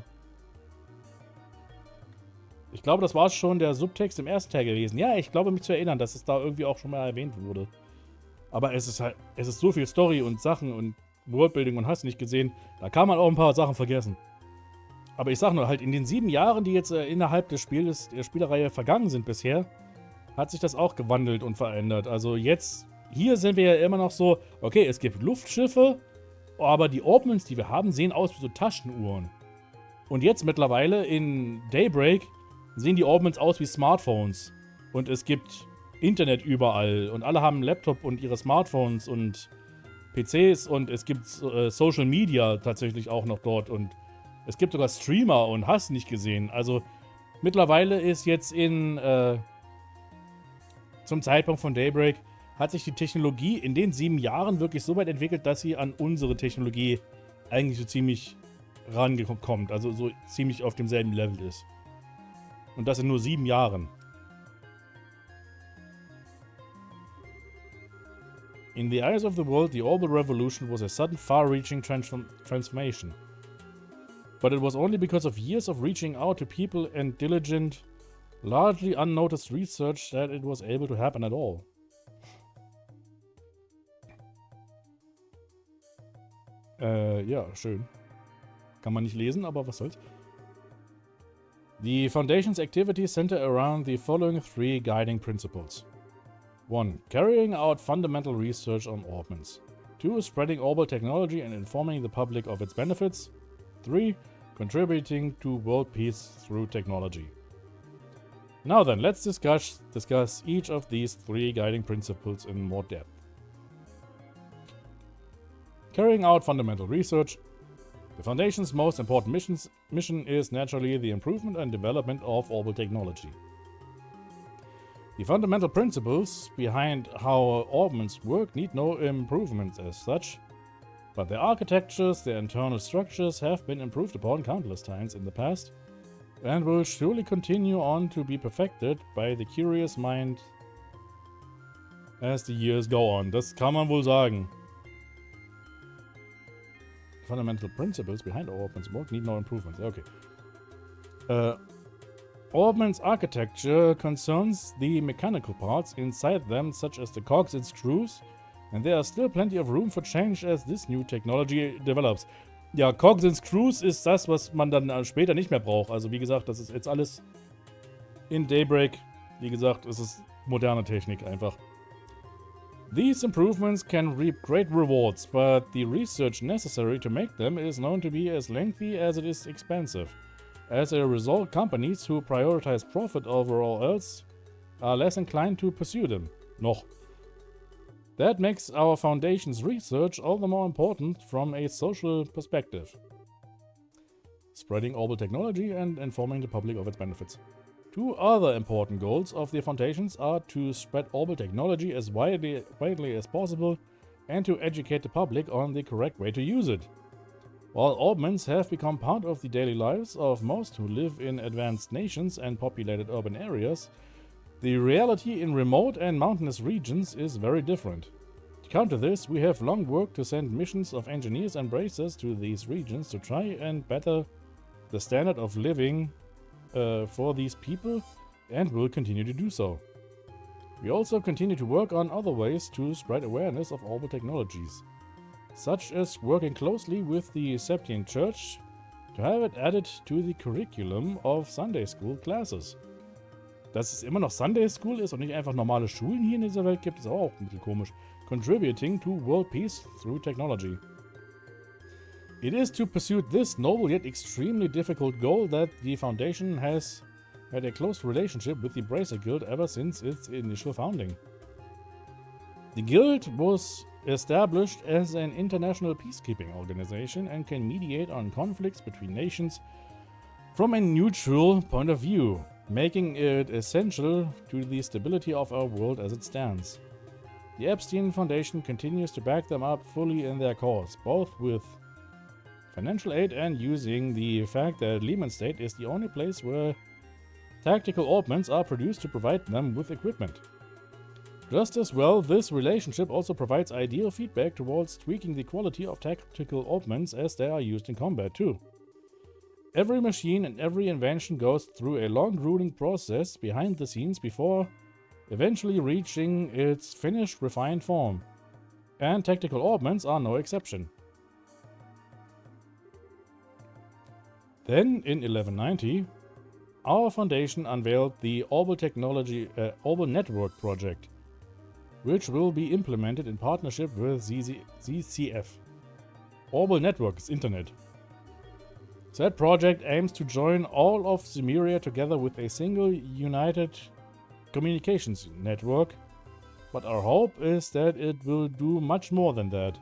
A: ich glaube, das war schon der Subtext im ersten Teil gewesen. Ja, ich glaube, mich zu erinnern, dass es da irgendwie auch schon mal erwähnt wurde. Aber es ist so viel Story und Sachen und Worldbuilding und hast nicht gesehen, da kann man auch ein paar Sachen vergessen. Aber ich sag nur, halt in den 7 Jahren, die jetzt innerhalb der Spielereihe vergangen sind bisher, hat sich das auch gewandelt und verändert. Also jetzt, hier sind wir ja immer noch so, okay, es gibt Luftschiffe, aber die Ordnance, die wir haben, sehen aus wie so Taschenuhren. Und jetzt mittlerweile in Daybreak sehen die Ordnance aus wie Smartphones. Und es gibt Internet überall und alle haben einen Laptop und ihre Smartphones und PCs und es gibt Social Media tatsächlich auch noch dort und es gibt sogar Streamer und hast nicht gesehen. Also mittlerweile ist jetzt zum Zeitpunkt von Daybreak hat sich die Technologie in den 7 Jahren wirklich so weit entwickelt, dass sie an unsere Technologie eigentlich so ziemlich rankommt, also so ziemlich auf demselben Level ist. Und das in nur 7 Jahren. In the eyes of the world, the Orbital Revolution was a sudden, far-reaching transformation. But it was only because of years of reaching out to people and diligent, largely unnoticed research that it was able to happen at all. Ja, schön. Kann man nicht lesen, aber was soll's. The Foundation's activities center around the following 3 guiding principles. 1. Carrying out fundamental research on ordnance. 2. Spreading orbital technology and informing the public of its benefits. 3. Contributing to world peace through technology. Now then, let's discuss each of these 3 guiding principles in more depth. Carrying out fundamental research. The Foundation's most important mission is naturally the improvement and development of orbital technology. The fundamental principles behind how orbments work need no improvements as such, but their architectures, their internal structures have been improved upon countless times in the past and will surely continue on to be perfected by the curious mind as the years go on. Das kann man wohl sagen. Fundamental principles behind orbments work need no improvements. Okay. Orbments architecture concerns the mechanical parts inside them, such as the cogs and screws, and there is still plenty of room for change as this new technology develops. Ja, Cogs and Screws ist das, was man dann später nicht mehr braucht. Also wie gesagt, das ist jetzt alles in Daybreak. Wie gesagt, es ist moderne Technik einfach. These improvements can reap great rewards, but the research necessary to make them is known to be as lengthy as it is expensive. As a result, companies who prioritize profit over all else are less inclined to pursue them. Noch. That makes our Foundation's research all the more important from a social perspective. Spreading orbital technology and informing the public of its benefits. 2 other important goals of the Foundations are to spread orbital technology as widely as possible and to educate the public on the correct way to use it. While augments have become part of the daily lives of most who live in advanced nations and populated urban areas, the reality in remote and mountainous regions is very different. To counter this, we have long worked to send missions of engineers and bracers to these regions to try and better the standard of living for these people, and will continue to do so. We also continue to work on other ways to spread awareness of orbital technologies, such as working closely with the Septine Church to have it added to the curriculum of Sunday School classes. Dass es immer noch Sunday School ist und nicht einfach normale Schulen hier in dieser Welt gibt, ist auch ein bisschen komisch. Contributing to world peace through technology. It is to pursue this noble yet extremely difficult goal that the Foundation has had a close relationship with the Bracer Guild ever since its initial founding. The Guild was established as an international peacekeeping organization and can mediate on conflicts between nations from a neutral point of view, making it essential to the stability of our world as it stands. The Epstein Foundation continues to back them up fully in their cause, both with financial aid and using the fact that Lehman State is the only place where tactical augments are produced to provide them with equipment. Just as well, this relationship also provides ideal feedback towards tweaking the quality of tactical augments as they are used in combat too. Every machine and every invention goes through a long grueling process behind the scenes before eventually reaching its finished refined form, and tactical augments are no exception. Then, in 1190, our foundation unveiled the Orbital Network project, which will be implemented in partnership with ZCF. Orbital Network is Internet. That project aims to join all of Zemuria together with a single united communications network, but our hope is that it will do much more than that.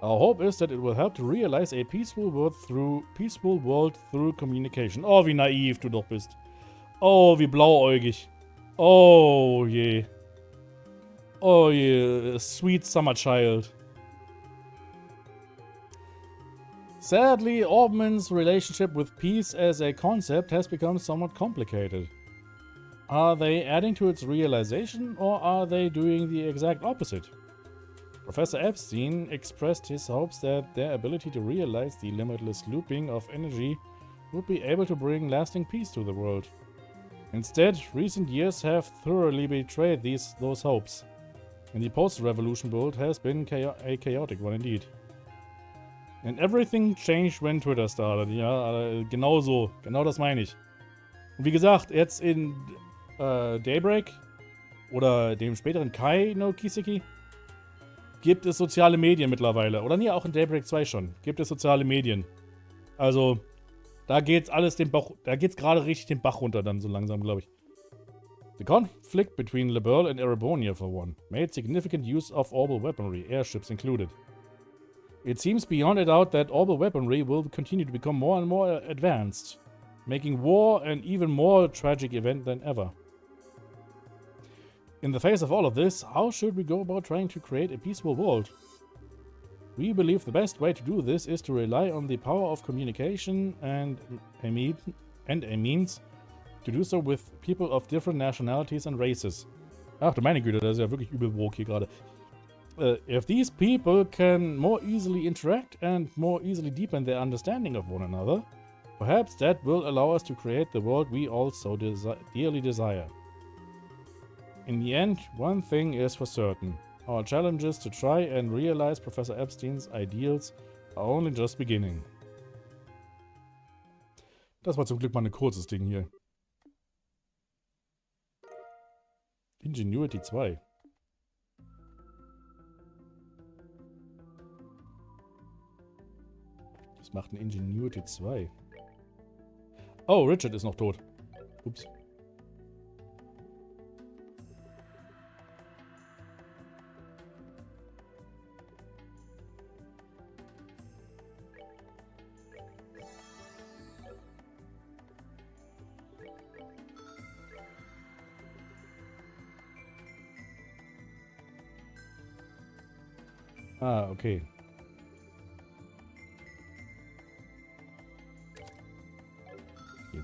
A: Our hope is that it will help to realize a peaceful world through communication. Oh, wie naiv du doch bist. Oh, wie blauäugig. Oh je. Oh je, sweet summer child. Sadly, Orban's relationship with peace as a concept has become somewhat complicated. Are they adding to its realization, or are they doing the exact opposite? Professor Epstein expressed his hopes that their ability to realize the limitless looping of energy would be able to bring lasting peace to the world. Instead, recent years have thoroughly betrayed those hopes, and the post-revolution world has been a chaotic one indeed. And everything changed when Twitter started. Ja, genau so. Genau das meine ich. Und wie gesagt, jetzt in Daybreak oder dem späteren Kai no Kiseki gibt es soziale Medien mittlerweile. Oder nee, auch in Daybreak 2 schon. Gibt es soziale Medien. Also, da geht's gerade richtig den Bach runter dann so langsam, glaube ich. The conflict between Liberl and Erebonia, for one, made significant use of orbital weaponry, airships included. It seems beyond a doubt that orbital weaponry will continue to become more and more advanced, making war an even more tragic event than ever. In the face of all of this, how should we go about trying to create a peaceful world? We believe the best way to do this is to rely on the power of communication and a means to do so with people of different nationalities and races. Ach du meine Güte, das ist ja wirklich übel woke hier gerade. If these people can more easily interact and more easily deepen their understanding of one another, perhaps that will allow us to create the world we all so dearly desire. In the end, one thing is for certain. Our challenges to try and realize Professor Epstein's ideals are only just beginning. Das war zum Glück mal ein kurzes Ding hier. Ingenuity 2. Was macht ein Ingenuity 2? Oh, Richard ist noch tot. Ups. Ah, okay.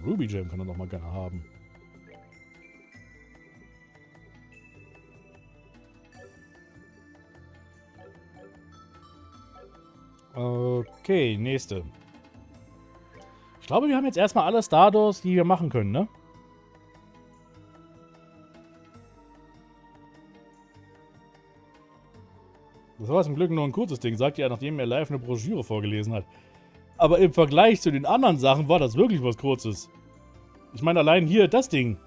A: Ruby Gem kann er noch mal gerne haben. Okay, nächste. Ich glaube, wir haben jetzt erstmal alle Stardust, die wir machen können, ne? Das war zum Glück nur ein kurzes Ding, sagt er, nachdem er live eine Broschüre vorgelesen hat. Aber im Vergleich zu den anderen Sachen war das wirklich was Kurzes. Ich meine, allein hier das Ding.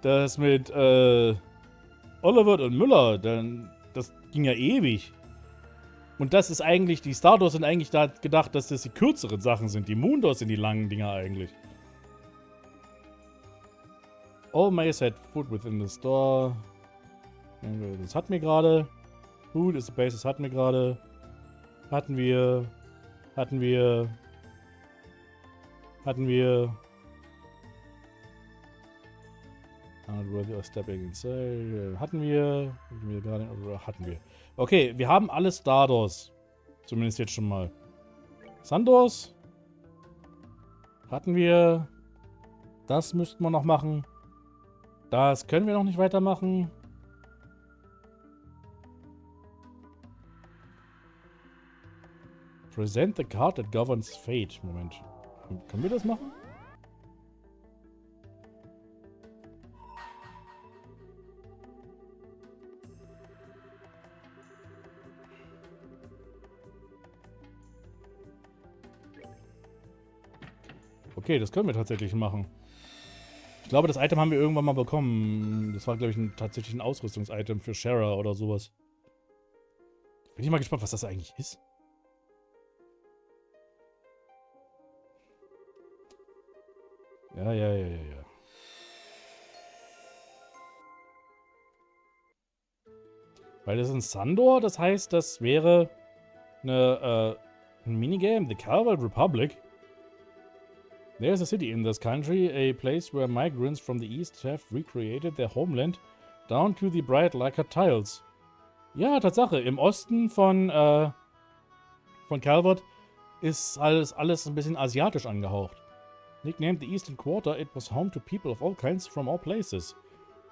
A: Das mit Oliver und Müller, das ging ja ewig. Und das ist eigentlich, die Stardust sind eigentlich da gedacht, dass das die kürzeren Sachen sind. Die Moondors sind die langen Dinger eigentlich. All Maze had food within the store. Das hatten wir gerade. Food is the base, das hatten wir gerade. Hatten wir. Hatten wir. Worthy of stepping inside. Hatten wir gerade. Hatten wir. Okay, wir haben alle Stardust. Zumindest jetzt schon mal. Sandors. Hatten wir. Das müssten wir noch machen. Das können wir noch nicht weitermachen. Present the card that governs fate. Moment. Können wir das machen? Okay, das können wir tatsächlich machen. Ich glaube, das Item haben wir irgendwann mal bekommen. Das war, glaube ich, tatsächlich ein Ausrüstungs-Item für Shara oder sowas. Bin ich mal gespannt, was das eigentlich ist. Ja. Weil das ist ein Sandor, das heißt, das wäre ein Minigame. The Calvert Republic. There's a city in this country, a place where migrants from the east have recreated their homeland down to the bright lacquered tiles. Ja, Tatsache. Im Osten von Calvert ist alles ein bisschen asiatisch angehaucht. Nicknamed the Eastern Quarter, it was home to people of all kinds from all places.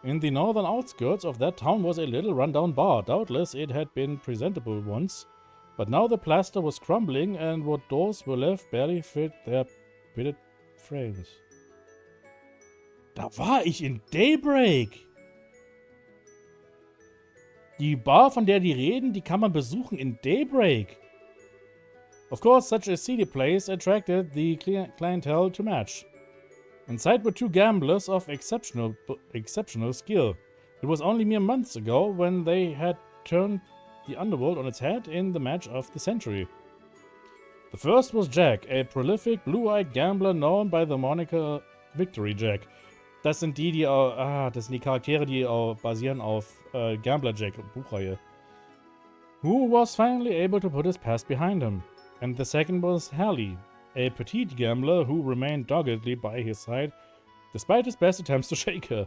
A: In the northern outskirts of that town was a little rundown bar. Doubtless it had been presentable once, but now the plaster was crumbling and what doors were left barely fit their pitted frames. Da war ich in Daybreak! Die Bar, von der die reden, die kann man besuchen in Daybreak. Of course, such a seedy place attracted the clientele to match. Inside were two gamblers of exceptional skill. It was only mere months ago when they had turned the underworld on its head in the match of the century. The first was Jack, a prolific, blue-eyed gambler known by the moniker Victory Jack. Das sind das sind die Charaktere, die basieren auf Gambler Jack, Buchreihe. Who was finally able to put his past behind him. And the second was Hallie, a petite gambler who remained doggedly by his side, despite his best attempts to shake her.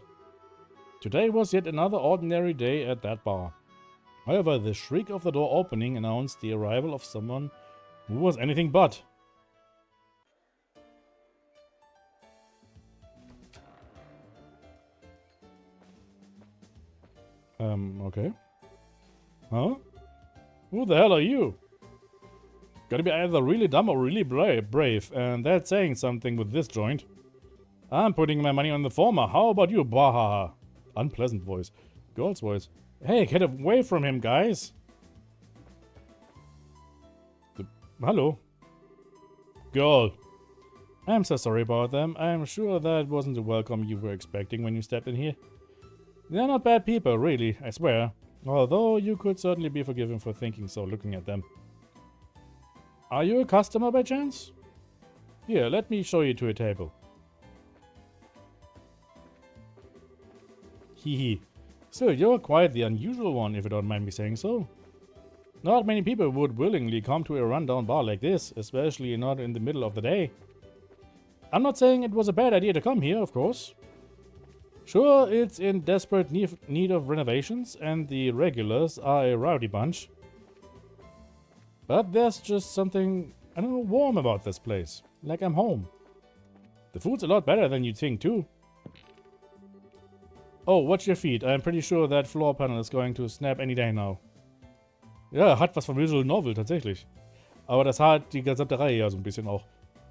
A: Today was yet another ordinary day at that bar. However, the shriek of the door opening announced the arrival of someone who was anything but. Okay. Huh? Who the hell are you? Gotta be either really dumb or really brave, and that's saying something with this joint. I'm putting my money on the former. How about you, bahaha? Unpleasant voice. Girl's voice. Hey, get away from him, guys. Hello. Girl. I'm so sorry about them. I'm sure that wasn't the welcome you were expecting when you stepped in here. They're not bad people, really, I swear. Although you could certainly be forgiven for thinking so looking at them. Are you a customer by chance? Here, let me show you to a table. Hehe. So, you're quite the unusual one, if you don't mind me saying so. Not many people would willingly come to a rundown bar like this, especially not in the middle of the day. I'm not saying it was a bad idea to come here, of course. Sure, it's in desperate need of renovations, and the regulars are a rowdy bunch. But there's just something, I don't know, warm about this place. Like I'm home. The food's a lot better than you'd think, too. Oh, watch your feet. I'm pretty sure that floor panel is going to snap any day now. Ja, hat was von Visual Novel, tatsächlich. Aber das hat die gesamte Reihe ja so ein bisschen auch.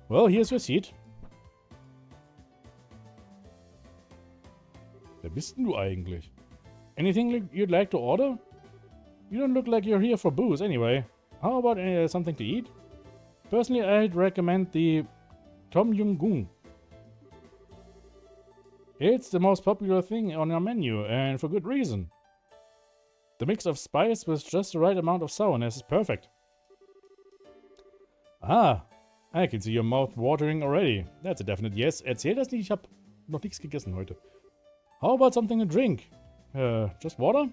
A: Well, here's your seat. Wer bist denn du eigentlich? Anything you'd like to order? You don't look like you're here for booze anyway. How about something to eat? Personally, I'd recommend the Tom Yum Goong. It's the most popular thing on our menu, and for good reason. The mix of spice with just the right amount of sourness is perfect. Ah, I can see your mouth watering already. That's a definite yes. Erzähl das nicht, ich hab noch nichts gegessen heute. How about something to drink? Just water?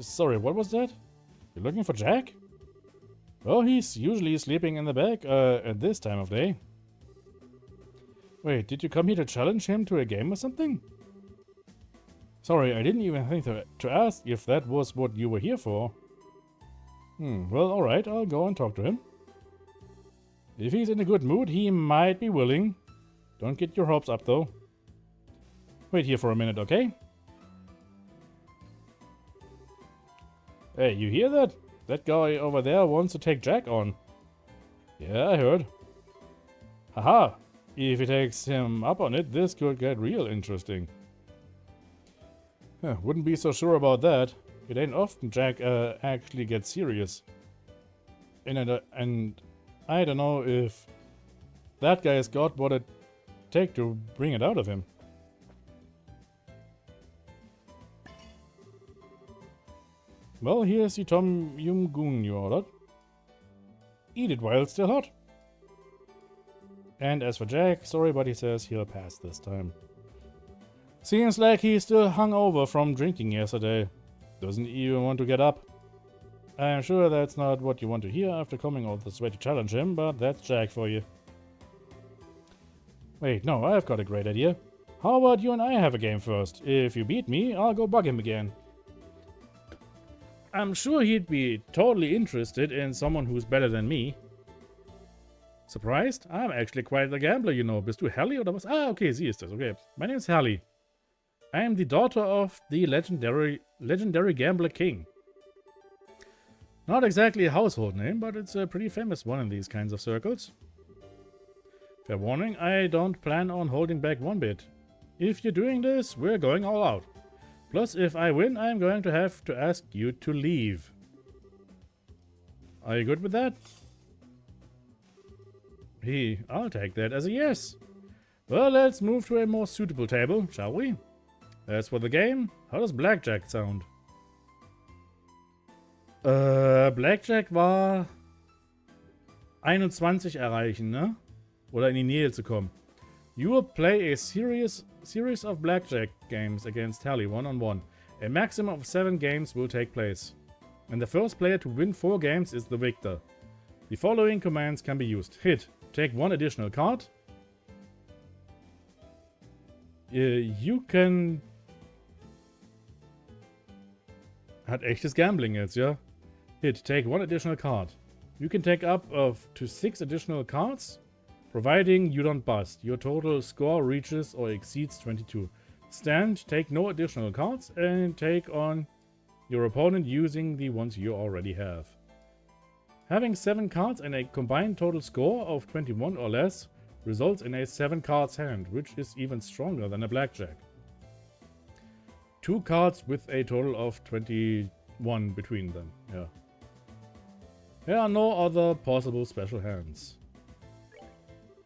A: Sorry, what was that? You're looking for Jack? Well, he's usually sleeping in the back at this time of day. Wait, did you come here to challenge him to a game or something? Sorry, I didn't even think to ask if that was what you were here for. Well, alright, I'll go and talk to him. If he's in a good mood, he might be willing. Don't get your hopes up, though. Wait here for a minute, okay? Hey, you hear that? That guy over there wants to take Jack on. Yeah, I heard. Haha! If he takes him up on it, this could get real interesting. Wouldn't be so sure about that. It ain't often Jack actually gets serious. And I don't know if that guy's got what it take to bring it out of him. Well, here's the Tom Yum Goong you ordered. Eat it while it's still hot. And as for Jack, sorry, but he says he'll pass this time. Seems like he's still hungover from drinking yesterday. Doesn't even want to get up. I'm sure that's not what you want to hear after coming all this way to challenge him, but that's Jack for you. Wait, no, I've got a great idea. How about you and I have a game first? If you beat me, I'll go bug him again. I'm sure he'd be totally interested in someone who's better than me. Surprised? I'm actually quite the gambler, you know. Bist du Hallie oder was? Ah, okay, sie ist das. Okay. My name's Hallie. I am the daughter of the legendary gambler king. Not exactly a household name, but it's a pretty famous one in these kinds of circles. Fair warning, I don't plan on holding back one bit. If you're doing this, we're going all out. Plus, if I win, I'm going to have to ask you to leave. Are you good with that? I'll take that as a yes. Well, let's move to a more suitable table, shall we? As for the game, how does Blackjack sound? Blackjack war 21 erreichen, ne? Oder in die Nähe zu kommen. You will play a series of blackjack games against Hallie one-on-one. A maximum of 7 games will take place. And the first player to win 4 games is the victor. The following commands can be used. Hit. Take 1 additional card. You can... Hat echtes Gambling jetzt, ja? Hit. Take 1 additional card. You can take up to 6 additional cards, providing you don't bust. Your total score reaches or exceeds 22. Stand. Take no additional cards and take on your opponent using the ones you already have. Having 7 cards and a combined total score of 21 or less results in a 7 cards hand, which is even stronger than a blackjack. 2 cards with a total of 21 between them. Yeah. There are no other possible special hands.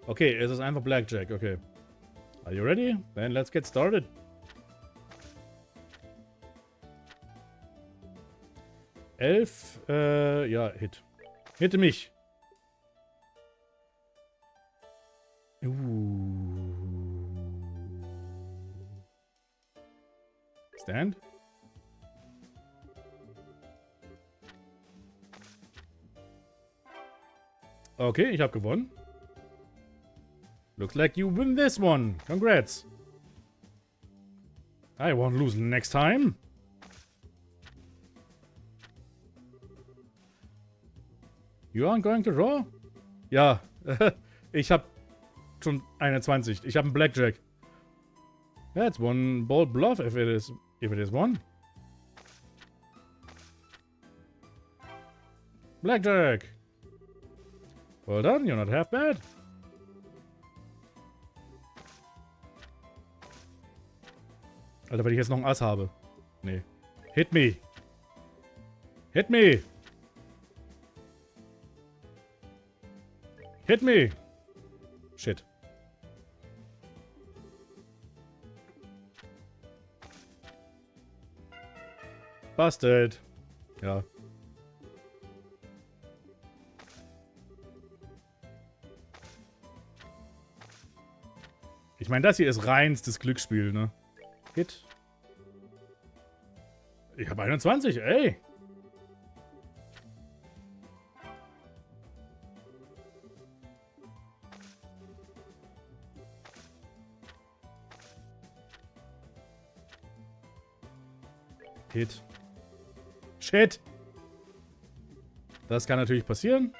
A: Okay, es ist einfach Blackjack, okay. Are you ready? Then let's get started. Elf, ja, Hit. Hitte mich. Stand. Okay, ich habe gewonnen. Looks like you win this one. Congrats. I won't lose next time. You aren't going to draw? Ja, ich hab schon 21. Ich habe einen Blackjack. That's one bold bluff if it is one. Blackjack. Well done, you're not half bad. Alter, wenn ich jetzt noch ein Ass habe. Nee. Hit me. Hit me. Hit me. Shit. Busted. Ja. Ich meine, das hier ist reinstes Glücksspiel, ne? Hit. Ich habe 21, ey. Hit. Shit. Das kann natürlich passieren.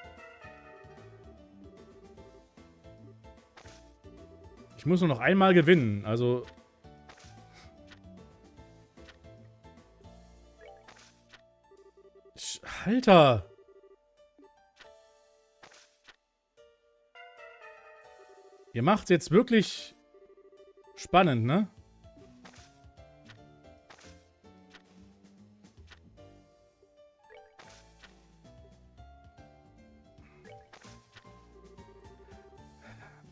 A: Ich muss nur noch einmal gewinnen, also... Alter! Ihr macht's jetzt wirklich spannend, ne?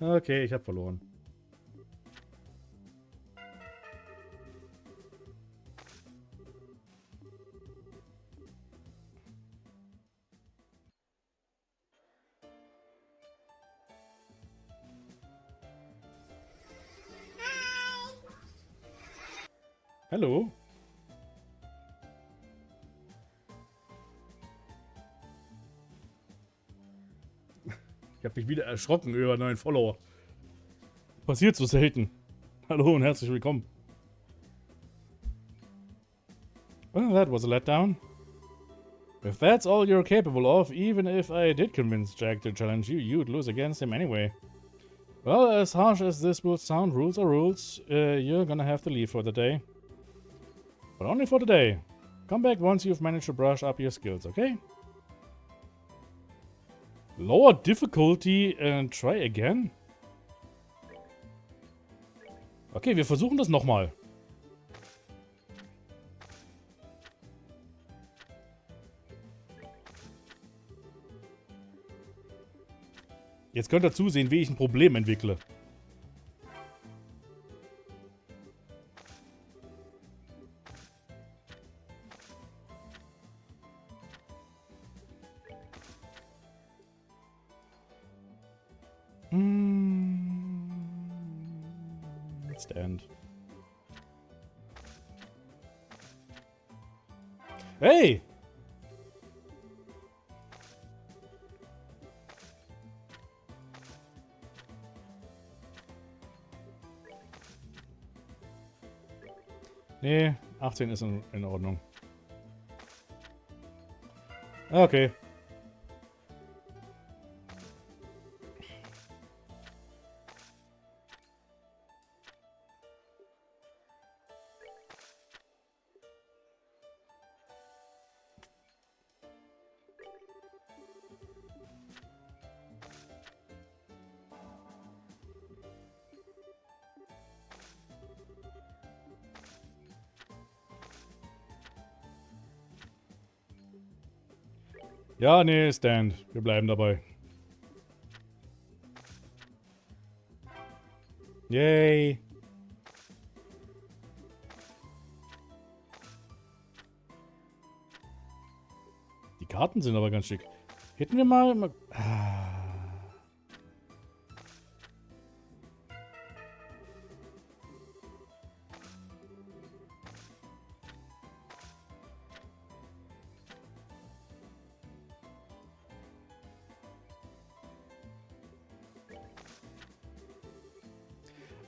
A: Okay, ich habe verloren. Hallo? Ich habe mich wieder erschrocken über neuen Follower. Passiert so selten. Hallo und herzlich willkommen. Well, that was a letdown. If that's all you're capable of, even if I did convince Jack to challenge you, you'd lose against him anyway. Well, as harsh as this will sound, rules are rules. You're gonna have to leave for the day. But only for the day. Come back once you've managed to brush up your skills, okay? Lower difficulty and try again? Okay, wir versuchen das nochmal. Jetzt könnt ihr zusehen, wie ich ein Problem entwickle. Stand. Hey! Nee, 18 ist in Ordnung. Okay. Ja, nee, Stand. Wir bleiben dabei. Yay. Die Karten sind aber ganz schick. Hätten wir mal...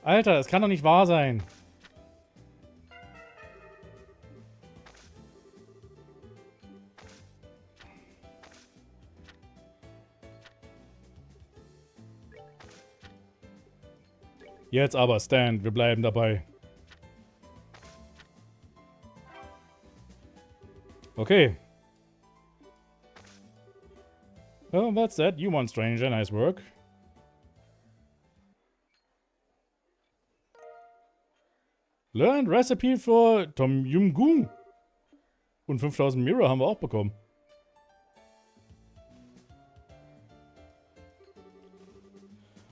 A: Alter, das kann doch nicht wahr sein. Jetzt aber, Stand. Wir bleiben dabei. Okay. Well, that's that. You want stranger. Nice work. Learned Recipe for Tom Yum Goong. Und 5000 Mirror haben wir auch bekommen.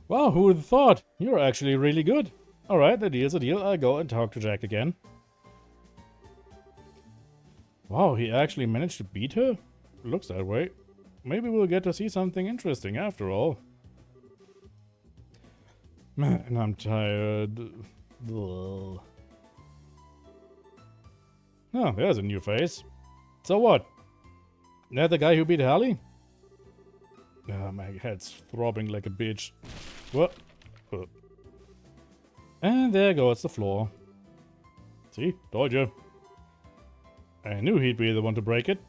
A: Wow, who would have thought? You're actually really good. Alright, the deal's a deal. I'll go and talk to Jack again. Wow, he actually managed to beat her? Looks that way. Maybe we'll get to see something interesting after all. Man, I'm tired. Ugh. Oh, there's a new face. So what? That the guy who beat Hallie? Oh, my head's throbbing like a bitch. What? And there goes the floor. See? Told you. I knew he'd be the one to break it.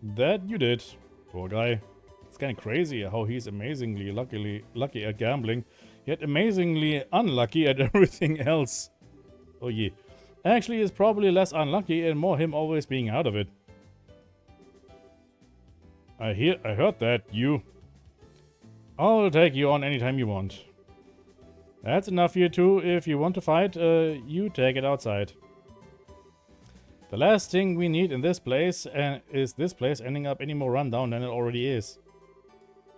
A: That you did. Poor guy. It's kind of crazy how he's amazingly lucky at gambling, yet amazingly unlucky at everything else. Oh yeah. Actually, it's probably less unlucky and more him always being out of it. I heard that, you. I'll take you on anytime you want. That's enough for you two. If you want to fight, you take it outside. The last thing we need in this place is this place ending up any more rundown than it already is.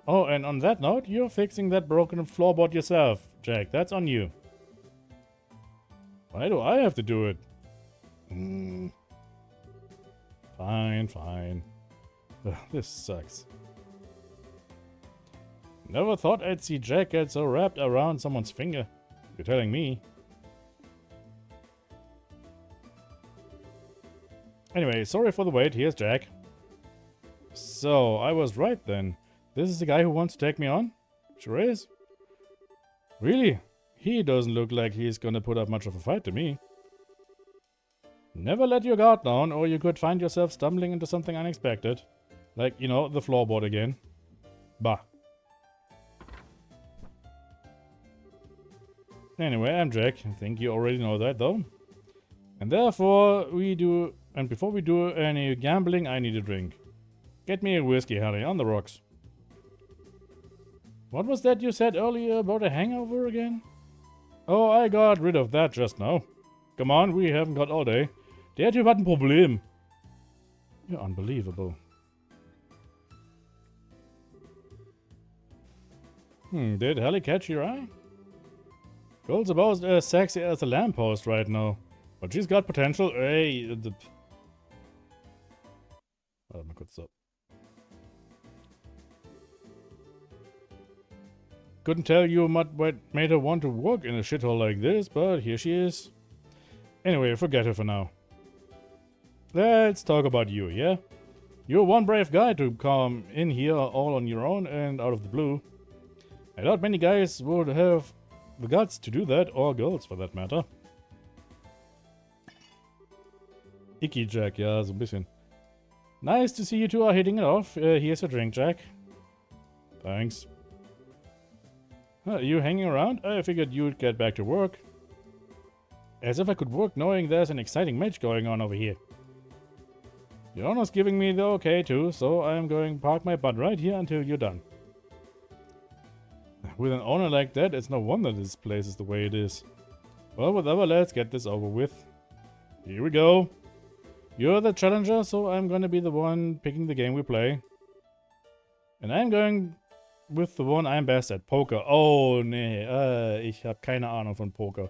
A: Oh, and on that note, you're fixing that broken floorboard yourself, Jack. That's on you. Why do I have to do it? Fine, fine. Ugh, this sucks. Never thought I'd see Jack get so wrapped around someone's finger. You're telling me. Anyway, sorry for the wait. Here's Jack. So, I was right then. This is the guy who wants to take me on? Sure is. Really? He doesn't look like he's gonna put up much of a fight to me. Never let your guard down, or you could find yourself stumbling into something unexpected. Like, you know, the floorboard again. Bah. Anyway, I'm Jack. I think you already know that, though. And therefore, before we do any gambling, I need a drink. Get me a whiskey, Harry, on the rocks. What was that you said earlier about a hangover again? Oh, I got rid of that just now. Come on, we haven't got all day. Der Typ hat ein Problem. You're unbelievable. Did Hallie catch your eye? Girl's about as sexy as a lamppost right now. But she's got potential. Hey, warte mal kurz so. Couldn't tell you what made her want to work in a shithole like this, but here she is. Anyway, forget her for now. Let's talk about you, yeah? You're one brave guy to come in here all on your own and out of the blue. I doubt many guys would have the guts to do that, or girls for that matter. Icky Jack, ja, so ein bisschen. Nice to see you two are hitting it off. Here's a drink, Jack. Thanks. You hanging around? I figured you'd get back to work. As if I could work knowing there's an exciting match going on over here. Your owner's giving me the okay too, so I'm going to park my butt right here until you're done. With an owner like that, it's no wonder this place is the way it is. Well, whatever, let's get this over with. Here we go. You're the challenger, so I'm gonna be the one picking the game we play. And I'm going with the one I'm best at, Poker. Oh, nee, ich habe keine Ahnung von Poker.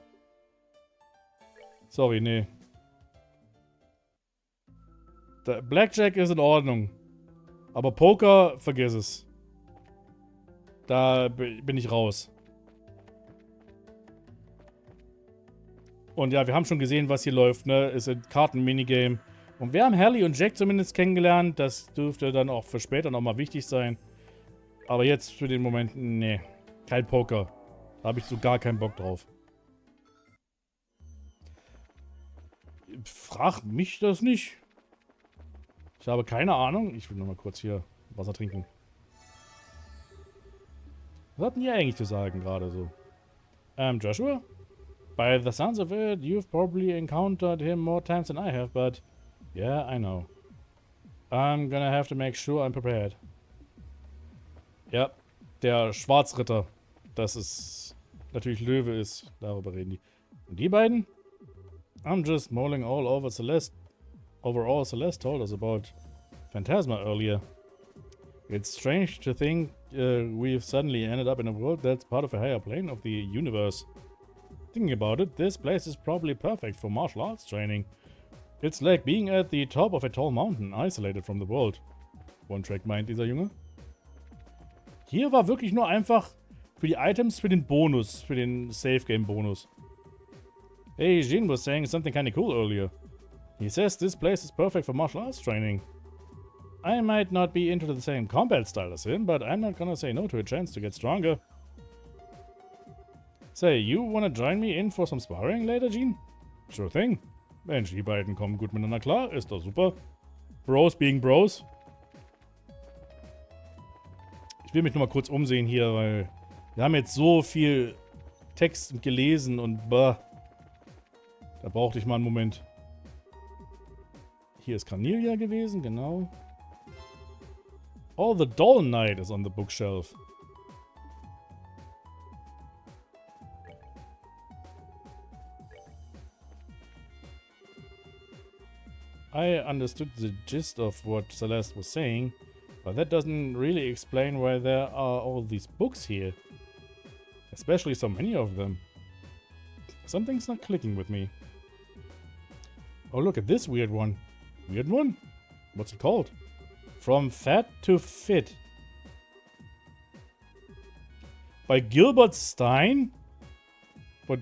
A: Sorry, nee. Der Blackjack ist in Ordnung. Aber Poker, vergiss es. Da bin ich raus. Und ja, wir haben schon gesehen, was hier läuft, ne? Ist ein Karten-Minigame. Und wir haben Hallie und Jack zumindest kennengelernt. Das dürfte dann auch für später nochmal wichtig sein. Aber jetzt für den Moment, nee. Kein Poker. Da habe ich so gar keinen Bock drauf. Frag mich das nicht. Ich habe keine Ahnung. Ich will nur mal kurz hier Wasser trinken. Was hatten die eigentlich zu sagen gerade so? Joshua? By the sounds of it, you've probably encountered him more times than I have, but yeah, I know. I'm gonna have to make sure I'm prepared. Ja, der Schwarzritter. Das ist natürlich Löwe ist. Darüber reden die. Und die beiden? I'm just mulling all over Celeste. Overall, Celeste told us about Phantasma earlier. It's strange to think we've suddenly ended up in a world that's part of a higher plane of the universe. Thinking about it, this place is probably perfect for martial arts training. It's like being at the top of a tall mountain, isolated from the world. One-Track meint dieser Junge. Hier war wirklich nur einfach für die Items, für den Bonus, für den Save-Game-Bonus. Hey, Jin was saying something kinda cool earlier. He says this place is perfect for martial arts training. I might not be into the same combat style as him, but I'm not gonna say no to a chance to get stronger. Say, you wanna join me in for some sparring later, Jin? Sure thing. Mensch, die beiden kommen gut miteinander klar, ist doch super. Bros being Bros. Ich will mich nur mal kurz umsehen hier, weil wir haben jetzt so viel Text gelesen und bah. Da brauchte ich mal einen Moment. Hier ist Cornelia gewesen, genau. All the Doll Knight is on the bookshelf. I understood the gist of what Celeste was saying, but that doesn't really explain why there are all these books here. Especially so many of them. Something's not clicking with me. Oh, look at this weird one. Weird one? What's it called? From Fat to Fit. By Gilbert Stein? What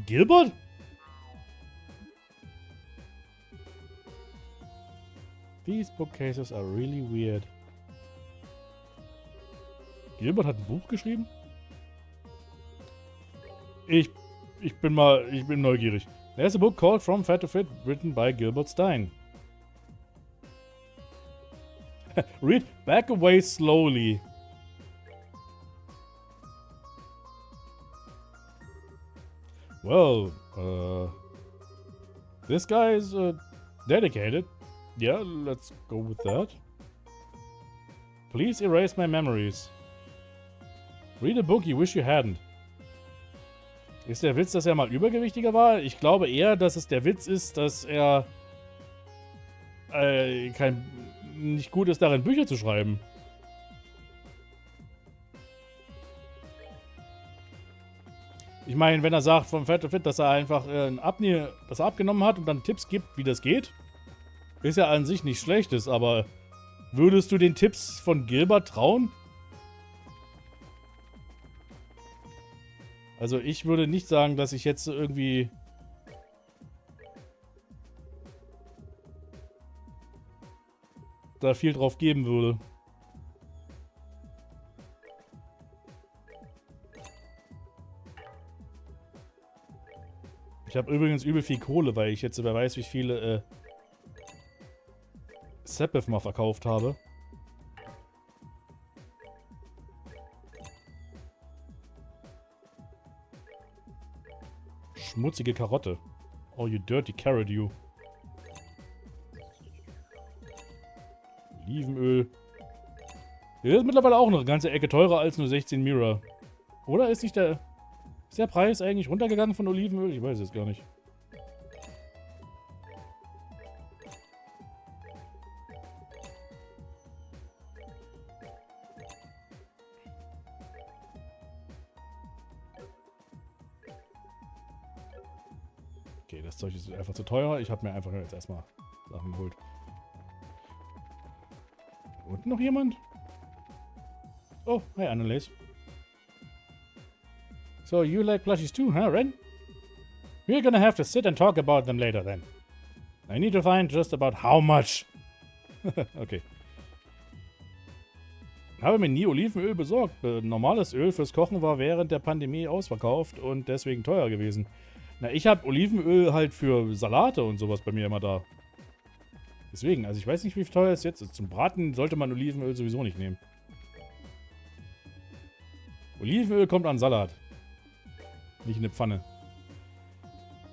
A: Gilbert? These bookcases are really weird. Gilbert hat ein Buch geschrieben? Ich bin neugierig. There's a book called From Fat to Fit, written by Gilbert Stein. Read Back Away Slowly. Well, this guy is dedicated. Yeah, let's go with that. Please erase my memories. Read a book you wish you hadn't. Ist der Witz, dass er mal übergewichtiger war? Ich glaube eher, dass es der Witz ist, dass er nicht gut ist darin, Bücher zu schreiben. Ich meine, wenn er sagt vom Fat to Fit, dass er einfach dass er abgenommen hat und dann Tipps gibt, wie das geht, ist ja an sich nichts Schlechtes, aber würdest du den Tipps von Gilbert trauen? Also ich würde nicht sagen, dass ich jetzt irgendwie da viel drauf geben würde. Ich habe übrigens übel viel Kohle, weil ich jetzt wer weiß, wie viele Sepith mal verkauft habe. Schmutzige Karotte. Oh, you dirty carrot, you. Olivenöl. Der ist mittlerweile auch noch eine ganze Ecke teurer als nur 16 Mira. Oder ist nicht der... Ist der Preis eigentlich runtergegangen von Olivenöl? Ich weiß es gar nicht. Okay, das Zeug ist einfach zu teuer. Ich habe mir einfach jetzt erstmal Sachen geholt. Unten noch jemand? Oh, hi Annelies. So you like plushies too, huh, Ren? We're gonna have to sit and talk about them later then. I need to find just about how much. Okay. Habe mir nie Olivenöl besorgt. Normales Öl fürs Kochen war während der Pandemie ausverkauft und deswegen teuer gewesen. Na, ich habe Olivenöl halt für Salate und sowas bei mir immer da. Deswegen, also ich weiß nicht, wie teuer es jetzt ist. Zum Braten sollte man Olivenöl sowieso nicht nehmen. Olivenöl kommt an Salat. Nicht in eine Pfanne.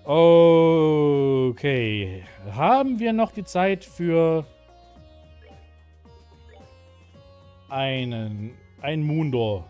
A: Okay. Haben wir noch die Zeit für ein Moondor?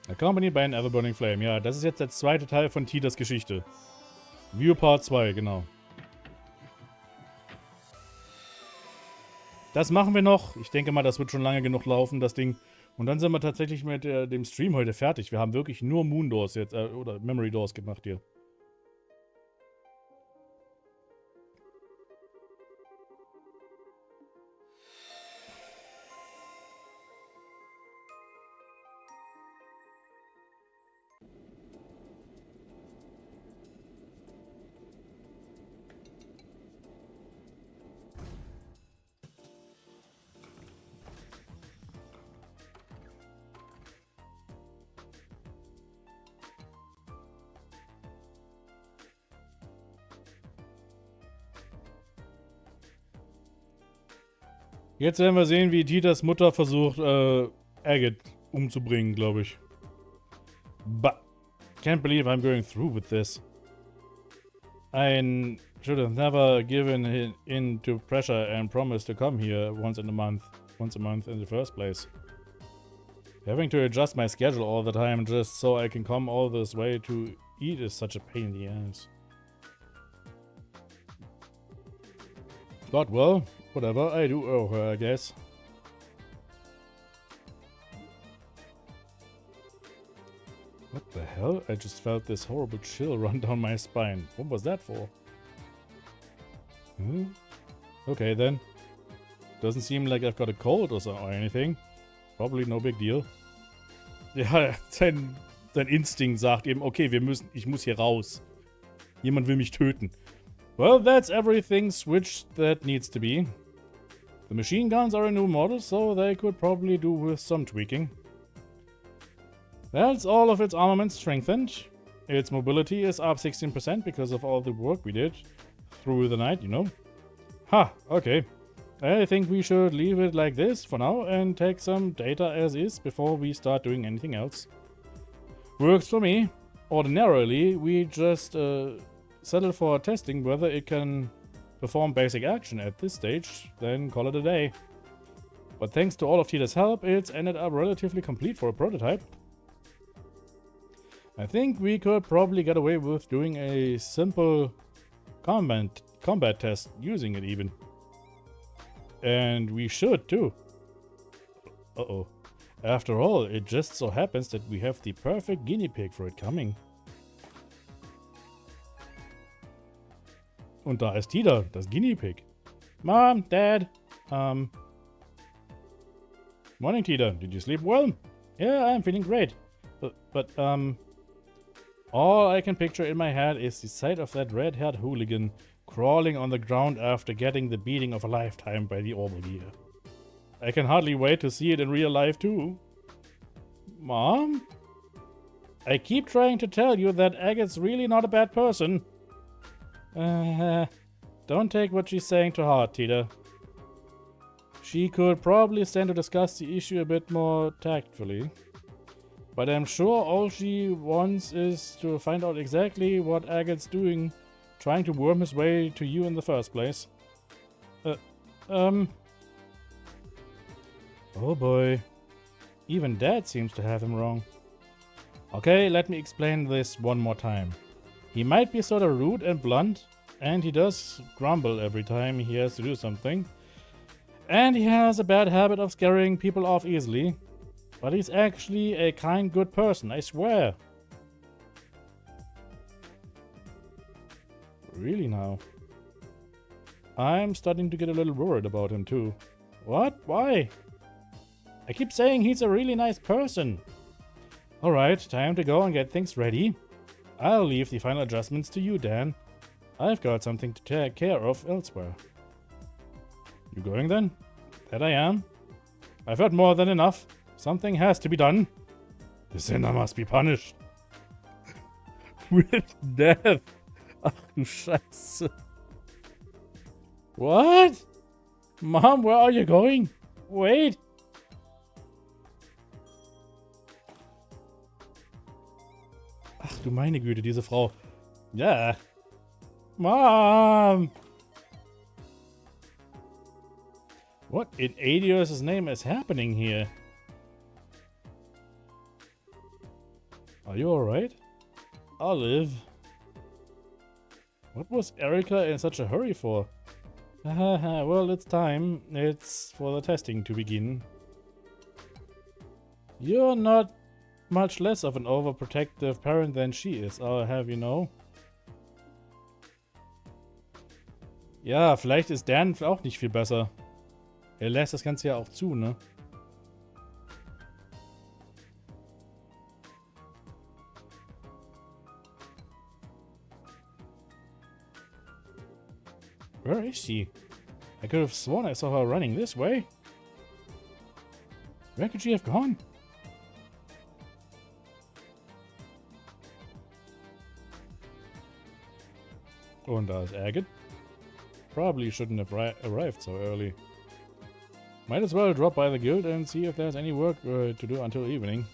A: Accompanied by an ever-burning flame. Ja, das ist jetzt der zweite Teil von Titas Geschichte. View Part 2, genau. Das machen wir noch. Ich denke mal, das wird schon lange genug laufen, das Ding. Und dann sind wir tatsächlich mit dem Stream heute fertig. Wir haben wirklich nur Moondoors jetzt, oder Memory Doors gemacht hier. Jetzt werden wir sehen, wie Titas Mutter versucht, Agate umzubringen, glaube ich. But, can't believe I'm going through with this. I should have never given in to pressure and promised to come here once a month in the first place. Having to adjust my schedule all the time just so I can come all this way to eat is such a pain in the ass. But well, whatever, I do owe her, I guess. What the hell? I just felt this horrible chill run down my spine. What was that for? Okay then. Doesn't seem like I've got a cold or anything. Probably no big deal. Ja, sein Instinkt sagt eben, okay, ich muss hier raus. Jemand will mich töten. Well, that's everything switched that needs to be. The machine guns are a new model, so they could probably do with some tweaking. That's all of its armament strengthened. Its mobility is up 16% because of all the work we did through the night, you know. Ha, okay. I think we should leave it like this for now and take some data as is before we start doing anything else. Works for me. Ordinarily, we just settle for testing whether it can perform basic action at this stage, then call it a day. But thanks to all of Tita's help, it's ended up relatively complete for a prototype. I think we could probably get away with doing a simple combat test using it even. And we should too. Uh-oh. After all, it just so happens that we have the perfect guinea pig for it coming. Und da ist Tita, das Guinea Pig. Mom, Dad, Morning, Tita. Did you sleep well? Yeah, I'm feeling great. But all I can picture in my head is the sight of that red-haired hooligan crawling on the ground after getting the beating of a lifetime by the Orbital Gear. I can hardly wait to see it in real life too. Mom? I keep trying to tell you that Agate's really not a bad person. Don't take what she's saying to heart, Tita. She could probably stand to discuss the issue a bit more tactfully. But I'm sure all she wants is to find out exactly what Agate's doing, trying to worm his way to you in the first place. Oh boy. Even Dad seems to have him wrong. Okay, let me explain this one more time. He might be sort of rude and blunt, and he does grumble every time he has to do something. And he has a bad habit of scaring people off easily. But he's actually a kind, good person, I swear. Really now? I'm starting to get a little worried about him too. What? Why? I keep saying he's a really nice person. Alright, time to go and get things ready. I'll leave the final adjustments to you, Dan. I've got something to take care of elsewhere. You going then? That I am. I've heard more than enough. Something has to be done. The sinner must be punished. With death. Ach du Scheiße. What? Mom, where are you going? Wait. Ach du meine Güte, diese Frau. Ja. Mom. What in Adios' name is happening here? Are you alright? Olive. What was Erica in such a hurry for? Well, it's time. It's for the testing to begin. You're not much less of an overprotective parent than she is, I'll have you know. Ja, vielleicht ist Dan auch nicht viel besser. Er lässt das Ganze ja auch zu, ne? Where is she? I could have sworn I saw her running this way. Where could she have gone? Und da ist Agate. Probably shouldn't have arrived so early. Might as well drop by the guild and see if there's any work to do until evening.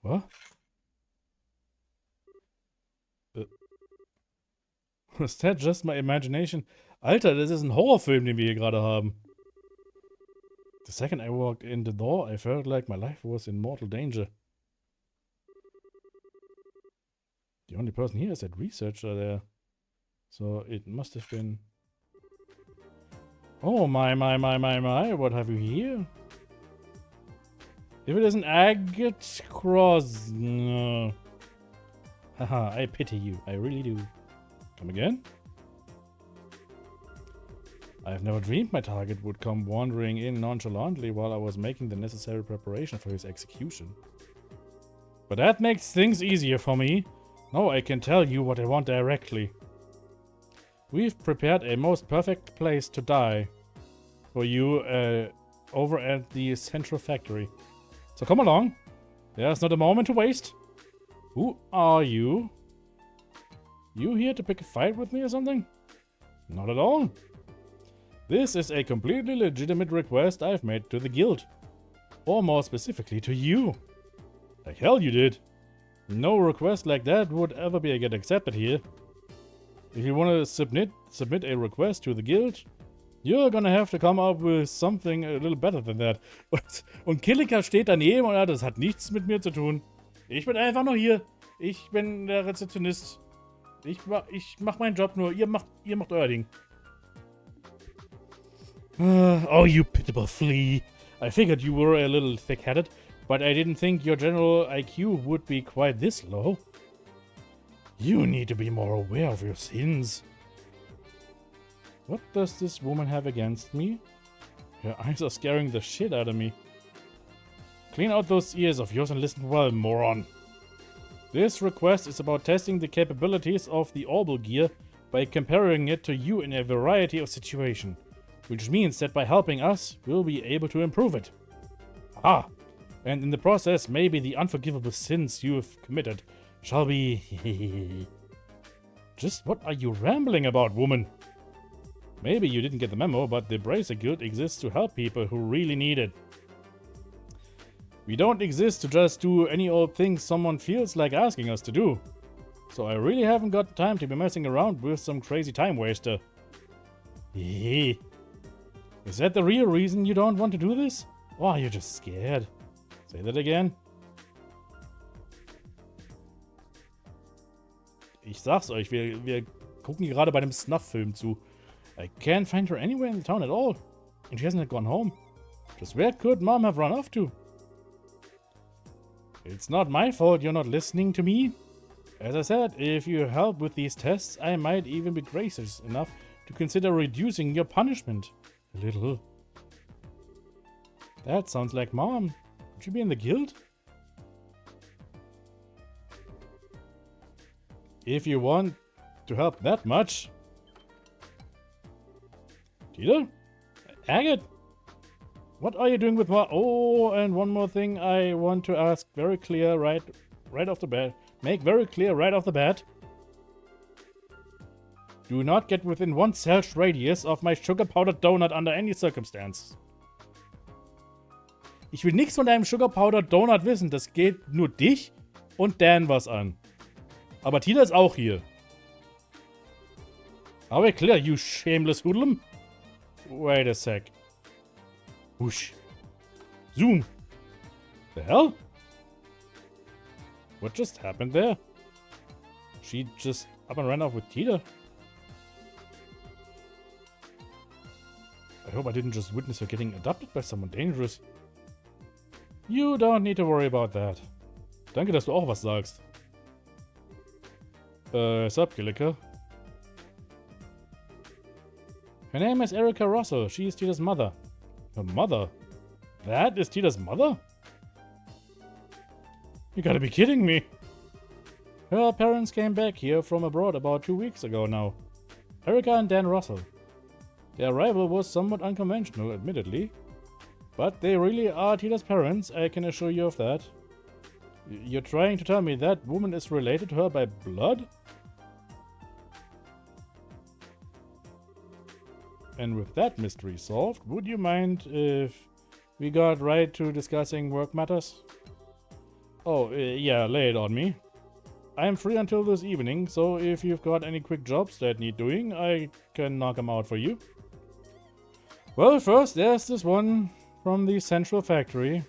A: What? Was that just my imagination? Alter, das ist ein Horrorfilm, den wir hier gerade haben. The second I walked in the door, I felt like my life was in mortal danger. The only person here is that researcher there. So it must have been... Oh my, what have you here? If it isn't Agate Cross... No. Haha, I pity you. I really do. Come again? I've never dreamed my target would come wandering in nonchalantly while I was making the necessary preparation for his execution. But that makes things easier for me. Now I can tell you what I want directly. We've prepared a most perfect place to die for you over at the central factory. So come along. There's not a moment to waste. Who are you? You here to pick a fight with me or something? Not at all. This is a completely legitimate request I've made to the guild. Or more specifically to you. Like hell you did. No request like that would ever get accepted here. If you want to submit a request to the guild, you're gonna have to come up with something a little better than that. Und Killiker steht daneben und das hat nichts mit mir zu tun. Ich bin einfach nur hier. Ich bin der Rezeptionist. Ich mach meinen Job nur. Ihr macht euer Ding. Oh, you pitiable flea. I figured you were a little thick-headed, but I didn't think your general IQ would be quite this low. You need to be more aware of your sins. What does this woman have against me? Her eyes are scaring the shit out of me. Clean out those ears of yours and listen well, moron. This request is about testing the capabilities of the orbital gear by comparing it to you in a variety of situations. Which means that by helping us, we'll be able to improve it. Ah, and in the process, maybe the unforgivable sins you've committed shall be... Just what are you rambling about, woman? Maybe you didn't get the memo, but the Bracer Guild exists to help people who really need it. We don't exist to just do any old thing someone feels like asking us to do. So I really haven't got time to be messing around with some crazy time waster. Hehe. Is that the real reason you don't want to do this? Or are you just scared? Say that again. Ich sag's euch, wir gucken gerade bei einem Snuff-Film zu. I can't find her anywhere in the town at all. And she hasn't gone home. Just where could Mom have run off to? It's not my fault you're not listening to me. As I said, if you help with these tests, I might even be gracious enough to consider reducing your punishment. A little. That sounds like Mom. Could she be in the guild? If you want to help that much. Tita? Agate? What are you doing with what? Oh, and one more thing I want to ask very clear right off the bat. Make very clear right off the bat. Do not get within 1 Celsius radius of my sugar-powdered donut under any circumstance. Ich will nichts von deinem sugar-powdered Donut wissen. Das geht nur dich und Dan was an. Aber Tita ist auch hier. Are we clear, you shameless hoodlum? Wait a sec. Whoosh. Zoom. The hell? What just happened there? She just up and ran off with Tita? I hope I didn't just witness her getting adopted by someone dangerous. You don't need to worry about that. Danke, dass du auch was sagst. Sup, Gilliker? Her name is Erica Russell. She is Tita's mother. Her mother? That is Tita's mother? You gotta be kidding me. Her parents came back here from abroad about 2 weeks ago now. Erica and Dan Russell. Their arrival was somewhat unconventional, admittedly. But they really are Tita's parents, I can assure you of that. You're trying to tell me that woman is related to her by blood? And with that mystery solved, would you mind if we got right to discussing work matters? Oh, yeah, lay it on me. I am free until this evening, so if you've got any quick jobs that need doing, I can knock them out for you. Well, first, there's this one from the central factory.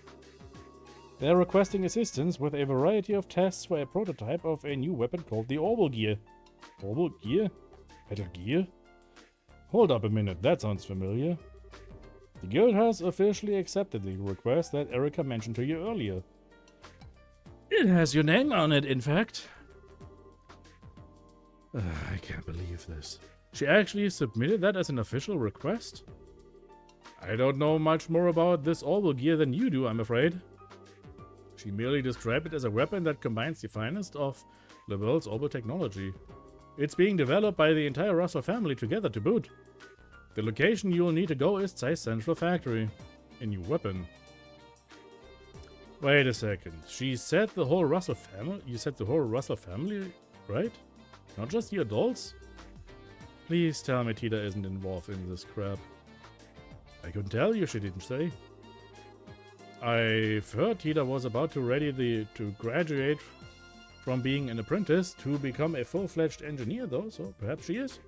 A: They're requesting assistance with a variety of tests for a prototype of a new weapon called the Orbital Gear. Orbital Gear? Metal Gear? Hold up a minute, that sounds familiar. The guild has officially accepted the request that Erica mentioned to you earlier. It has your name on it, in fact. I can't believe this. She actually submitted that as an official request? I don't know much more about this Orbital Gear than you do, I'm afraid. She merely described it as a weapon that combines the finest of the world's orbital technology. It's being developed by the entire Russell family together to boot. The location you'll need to go is Zeiss Central Factory. A new weapon. Wait a second. She said the whole Russell family? You said the whole Russell family, right? Not just the adults? Please tell me Tita isn't involved in this crap. I couldn't tell you, she didn't say. I've heard Tita was about to graduate from being an apprentice to become a full-fledged engineer though, so perhaps she is.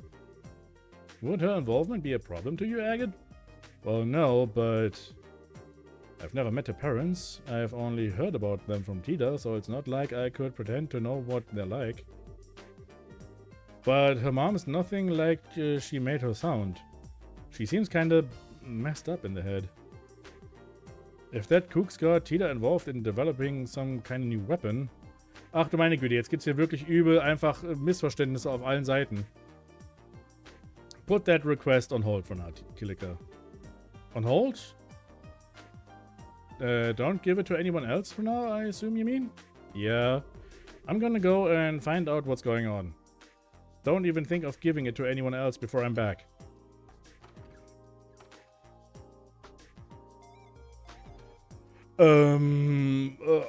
A: Would her involvement be a problem to you, Agate? Well, no, but I've never met her parents. I've only heard about them from Tita, so it's not like I could pretend to know what they're like. But her mom's nothing like she made her sound. She seems kinda messed up in the head. If that Kook's got Tita involved in developing some kind of new weapon. Ach du meine Güte, jetzt gibt's hier wirklich übel einfach Missverständnisse auf allen Seiten. Put that request on hold for now, Killiker. On hold? Don't give it to anyone else for now, I assume you mean? Yeah. I'm gonna go and find out what's going on. Don't even think of giving it to anyone else before I'm back.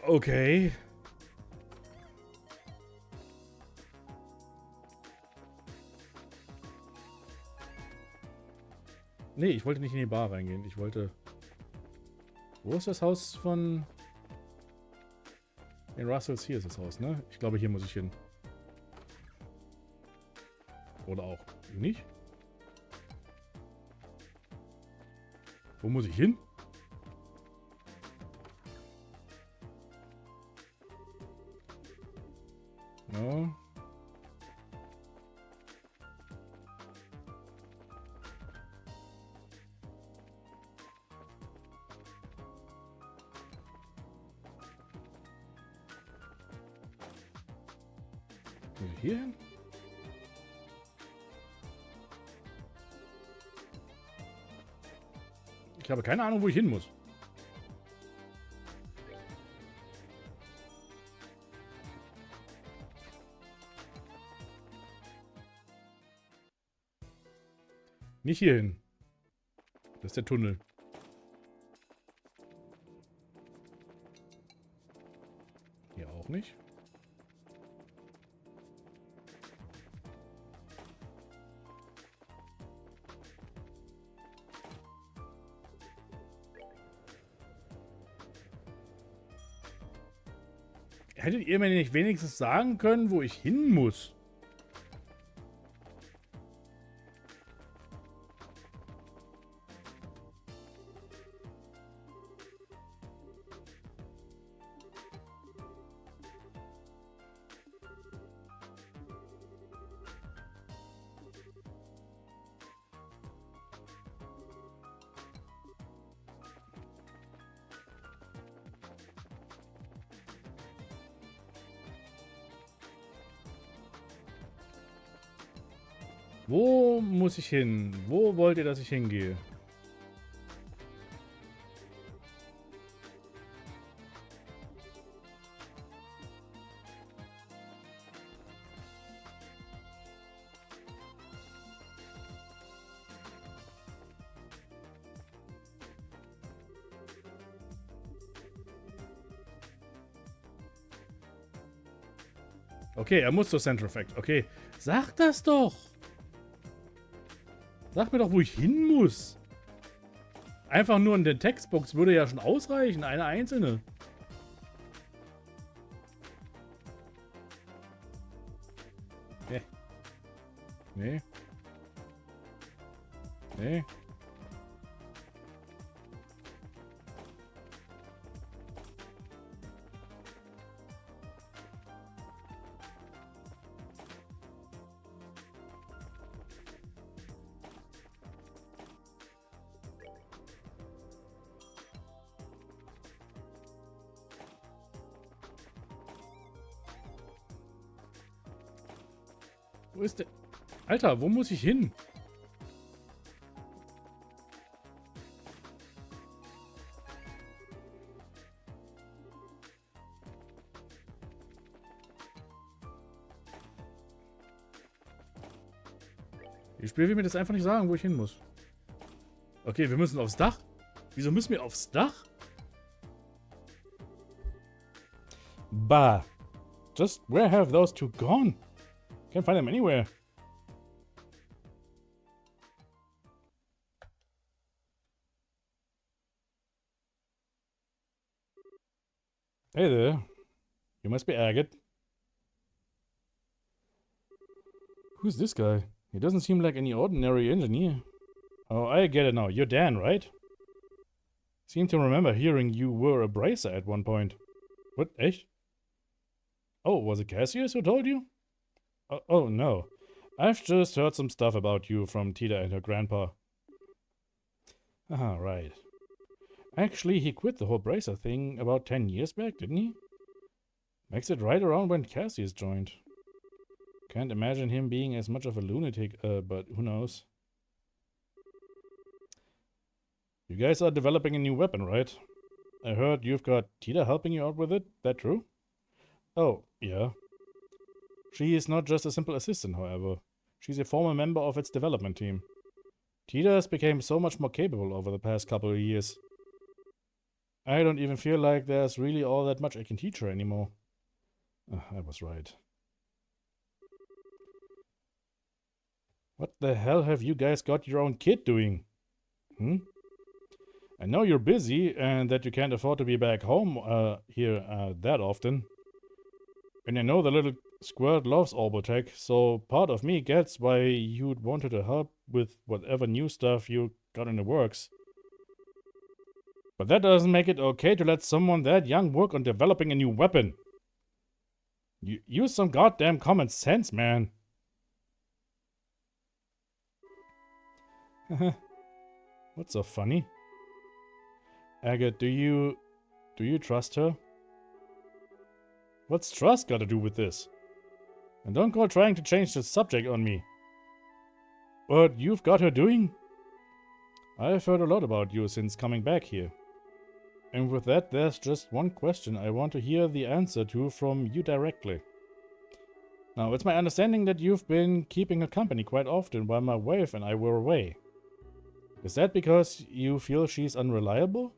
A: Okay. Nee, ich wollte nicht in die Bar reingehen. Ich wollte... Wo ist das Haus von... In Russells? Hier ist das Haus, ne? Ich glaube, hier muss ich hin. Oder auch nicht? Wo muss ich hin? No. Muss ich hier hin? Ich habe keine Ahnung, wo ich hin muss. Nicht hierhin. Das ist der Tunnel. Hier auch nicht. Hättet ihr mir nicht wenigstens sagen können, wo ich hin muss? Wo muss ich hin? Wo wollt ihr, dass ich hingehe? Okay, er muss zur Central Fact. Okay, sag das doch! Sag mir doch, wo ich hin muss. Einfach nur in der Textbox würde ja schon ausreichen. Eine einzelne. Nee. Nee. Nee. Wo ist der? Alter, wo muss ich hin? Das Spiel will mir das einfach nicht sagen, wo ich hin muss. Okay, wir müssen aufs Dach. Wieso müssen wir aufs Dach? Bah. Just where have those two gone? Can't find them anywhere. Hey there. You must be Agate. Who's this guy? He doesn't seem like any ordinary engineer. Oh, I get it now. You're Dan, right? Seem to remember hearing you were a bracer at one point. What? Echt? Oh, was it Cassius who told you? Oh, no. I've just heard some stuff about you from Tita and her grandpa. Ah, right. Actually, he quit the whole bracer thing about 10 years back, didn't he? Makes it right around when Cassius joined. Can't imagine him being as much of a lunatic, but who knows. You guys are developing a new weapon, right? I heard you've got Tita helping you out with it, that true? Oh, yeah. She is not just a simple assistant, however. She's a former member of its development team. Tita has become so much more capable over the past couple of years. I don't even feel like there's really all that much I can teach her anymore. I was right. What the hell have you guys got your own kid doing? I know you're busy and that you can't afford to be back home here that often. And I know the little squirt loves Orbotech, so part of me gets why you'd wanted to help with whatever new stuff you got in the works. But that doesn't make it okay to let someone that young work on developing a new weapon. Use some goddamn common sense, man. What's so funny? Agate, do you trust her? What's trust got to do with this? And don't go trying to change the subject on me. What you've got her doing? I've heard a lot about you since coming back here. And with that, there's just one question I want to hear the answer to from you directly. Now, it's my understanding that you've been keeping her company quite often while my wife and I were away. Is that because you feel she's unreliable?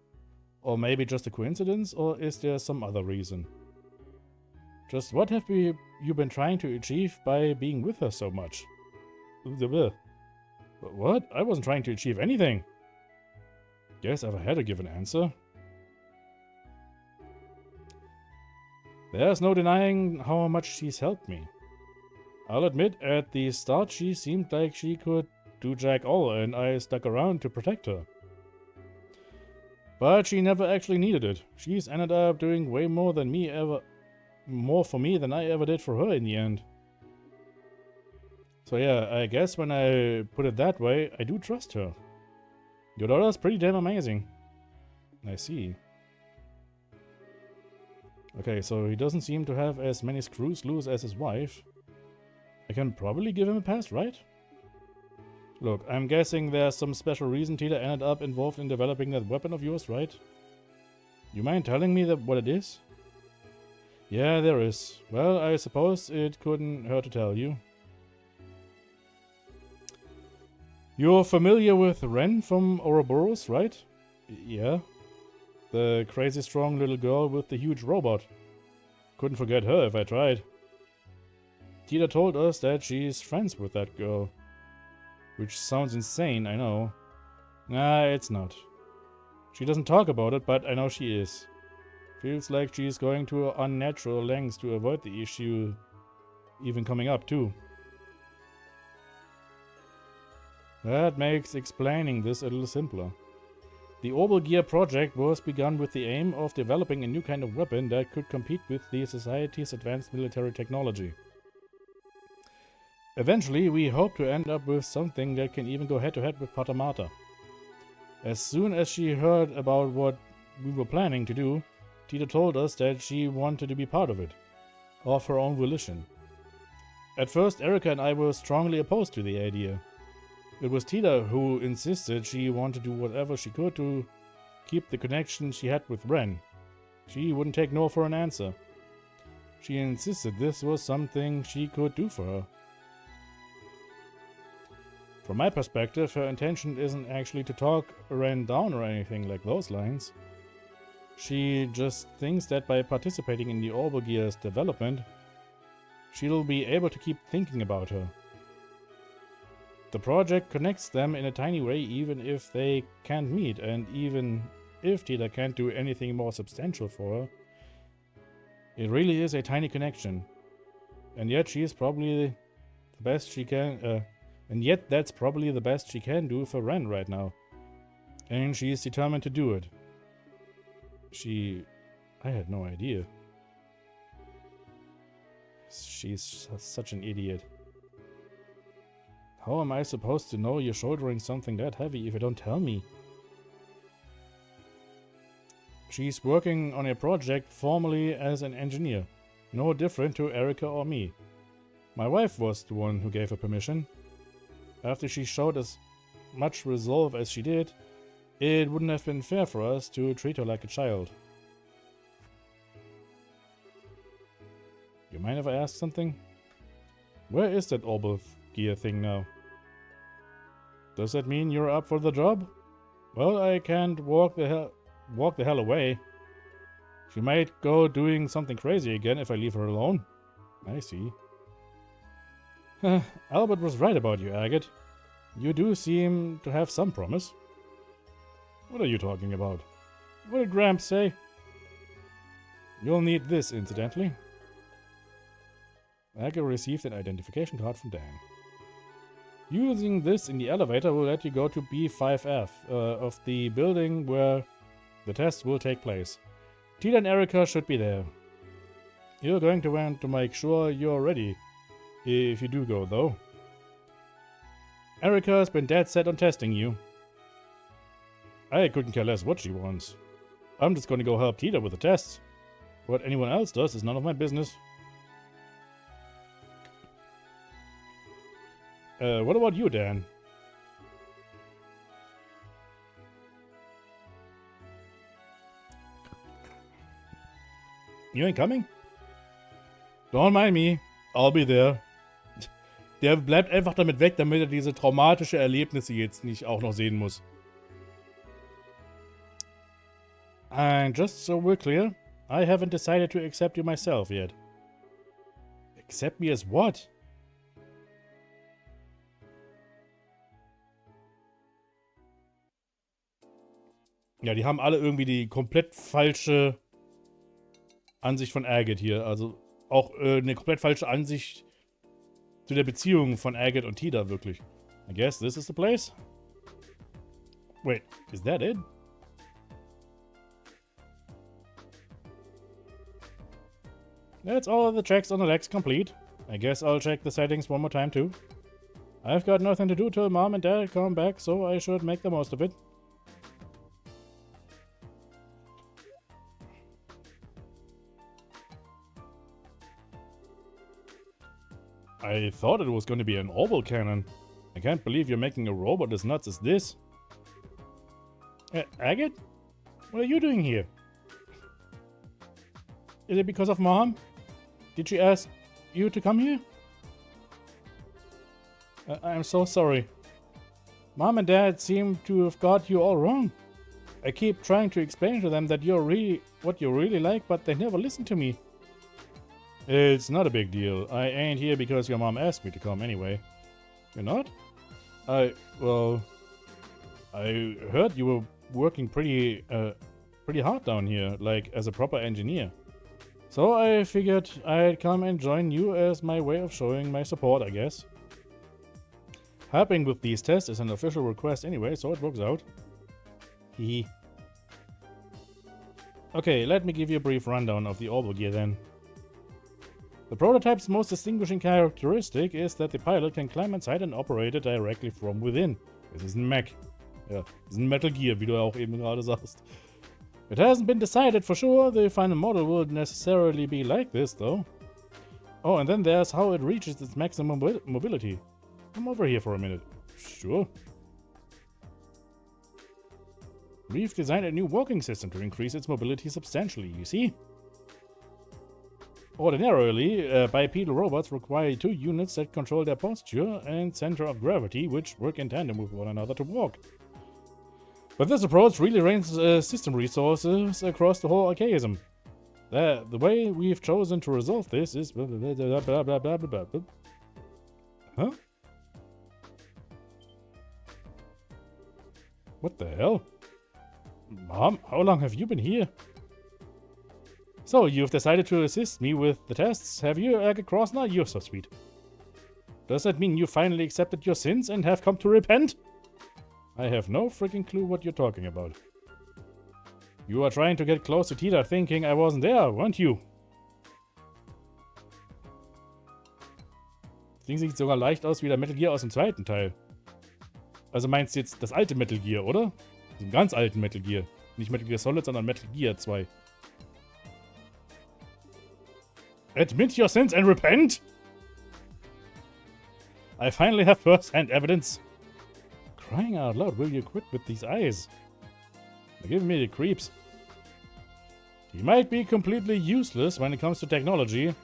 A: Or maybe just a coincidence? Or is there some other reason? Just what have you been trying to achieve by being with her so much? What? I wasn't trying to achieve anything. Guess if I had to give an answer. There's no denying how much she's helped me. I'll admit, at the start she seemed like she could do jack all, and I stuck around to protect her. But she never actually needed it. She's ended up doing way more for me than I ever did for her in the end. So yeah, I guess when I put it that way, I do trust her. Your daughter's pretty damn amazing. I see. Okay, so he doesn't seem to have as many screws loose as his wife. I can probably give him a pass, right? Look, I'm guessing there's some special reason Tila ended up involved in developing that weapon of yours, right? You mind telling me what it is? Yeah, there is. Well, I suppose it couldn't hurt to tell you. You're familiar with Ren from Ouroboros, right? Yeah. The crazy strong little girl with the huge robot. Couldn't forget her if I tried. Tila told us that she's friends with that girl. Which sounds insane, I know. Nah, it's not. She doesn't talk about it, but I know she is. Feels like she's going to unnatural lengths to avoid the issue even coming up, too. That makes explaining this a little simpler. The Orbital Gear project was begun with the aim of developing a new kind of weapon that could compete with the Society's advanced military technology. Eventually, we hope to end up with something that can even go head-to-head with Patamata. As soon as she heard about what we were planning to do, Tita told us that she wanted to be part of it, of her own volition. At first, Erica and I were strongly opposed to the idea. It was Tita who insisted she wanted to do whatever she could to keep the connection she had with Ren. She wouldn't take no for an answer. She insisted this was something she could do for her. From my perspective, her intention isn't actually to talk Ren down or anything like those lines. She just thinks that by participating in the Orbital Gear's development, she'll be able to keep thinking about her. The project connects them in a tiny way even if they can't meet, and even if Tita can't do anything more substantial for her. It really is a tiny connection. And yet she is probably the best she can and yet that's probably the best she can do for Ren right now. And she is determined to do it. I had no idea. She's such an idiot. How am I supposed to know you're shouldering something that heavy if you don't tell me? She's working on a project formally as an engineer. No different to Erica or me. My wife was the one who gave her permission. After she showed as much resolve as she did, it wouldn't have been fair for us to treat her like a child. You mind if I ask something? Where is that Orbital Gear thing now? Does that mean you're up for the job? Well, I can't walk the hell away. She might go doing something crazy again if I leave her alone. I see. Albert was right about you, Agate. You do seem to have some promise. What are you talking about? What did Gramps say? You'll need this, incidentally. Agate received an identification card from Dan. Using this in the elevator will let you go to B5F of the building where the test will take place. Tita and Erica should be there. You're going to want to make sure you're ready. If you do go, though. Erica's been dead set on testing you. I couldn't care less what she wants. I'm just going to go help Tita with the tests. What anyone else does is none of my business. What about you, Dan? You ain't coming? Don't mind me. I'll be there. Der bleibt einfach damit weg, damit er diese traumatische Erlebnisse jetzt nicht auch noch sehen muss. And just so we're clear, I haven't decided to accept you myself yet. Accept me as what? Ja, die haben alle irgendwie die komplett falsche Ansicht von Agate hier. Also auch eine komplett falsche Ansicht zu der Beziehung von Agate und Tida, wirklich. I guess this is the place? Wait, is that it? That's all of the checks on the decks complete. I guess I'll check the settings one more time too. I've got nothing to do till Mom and Dad come back, so I should make the most of it. I thought it was going to be an orbital cannon. I can't believe you're making a robot as nuts as this. Agate? What are you doing here? Is it because of Mom? Did she ask you to come here? I'm so sorry. Mom and Dad seem to have got you all wrong. I keep trying to explain to them that you're really what you really like, but they never listen to me. It's not a big deal. I ain't here because your mom asked me to come anyway. You're not? Well, I heard you were working pretty hard down here, like as a proper engineer. So I figured I'd come and join you as my way of showing my support, I guess. Helping with these tests is an official request anyway, so it works out. Hehe. Okay, let me give you a brief rundown of the orbital gear then. The prototype's most distinguishing characteristic is that the pilot can climb inside and operate it directly from within. Das ist ein Mech. Ja, das ist ein Metal Gear, wie du ja auch eben gerade sagst. It hasn't been decided for sure the final model will necessarily be like this, though. Oh, and then there's how it reaches its maximum mobility. Come over here for a minute. Sure. We've designed a new walking system to increase its mobility substantially, you see? Ordinarily, bipedal robots require two units that control their posture and center of gravity, which work in tandem with one another to walk. But this approach really drains system resources across the whole archaism. The way we've chosen to resolve this is blah, blah, blah, blah, blah, blah, blah, blah. Huh? What the hell? Mom, how long have you been here? So, you've decided to assist me with the tests, have you, Agate Krosner? You're so sweet. Does that mean you finally accepted your sins and have come to repent? I have no freaking clue what you're talking about. You are trying to get close to Tida thinking I wasn't there, weren't you? Das Ding sieht sogar leicht aus wie der Metal Gear aus dem zweiten Teil. Also meinst du jetzt das alte Metal Gear, oder? Den ganz alten Metal Gear. Nicht Metal Gear Solid, sondern Metal Gear 2. Admit your sins and repent? I finally have first-hand evidence. Crying out loud, will you quit with these eyes? They're giving me the creeps. He might be completely useless when it comes to technology,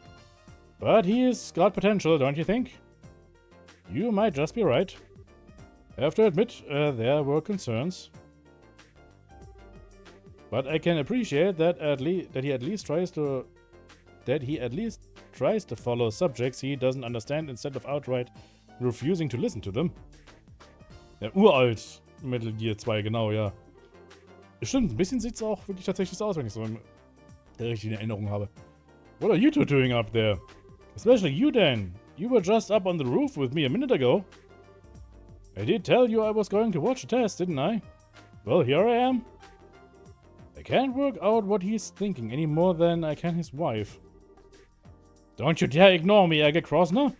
A: but he's got potential, don't you think? You might just be right. Have to admit, there were concerns. But I can appreciate that he at least tries to follow subjects he doesn't understand instead of outright refusing to listen to them. Ja, uralt Metal Gear 2, genau, ja. Stimmt, ein bisschen sieht es auch wirklich tatsächlich so aus, wenn ich so richtig in Erinnerung habe. What are you two doing up there? Especially you, Dan. You were just up on the roof with me a minute ago. I did tell you I was going to watch a test, didn't I? Well, here I am. I can't work out what he's thinking any more than I can his wife. Don't you dare ignore me, Agate Krosner.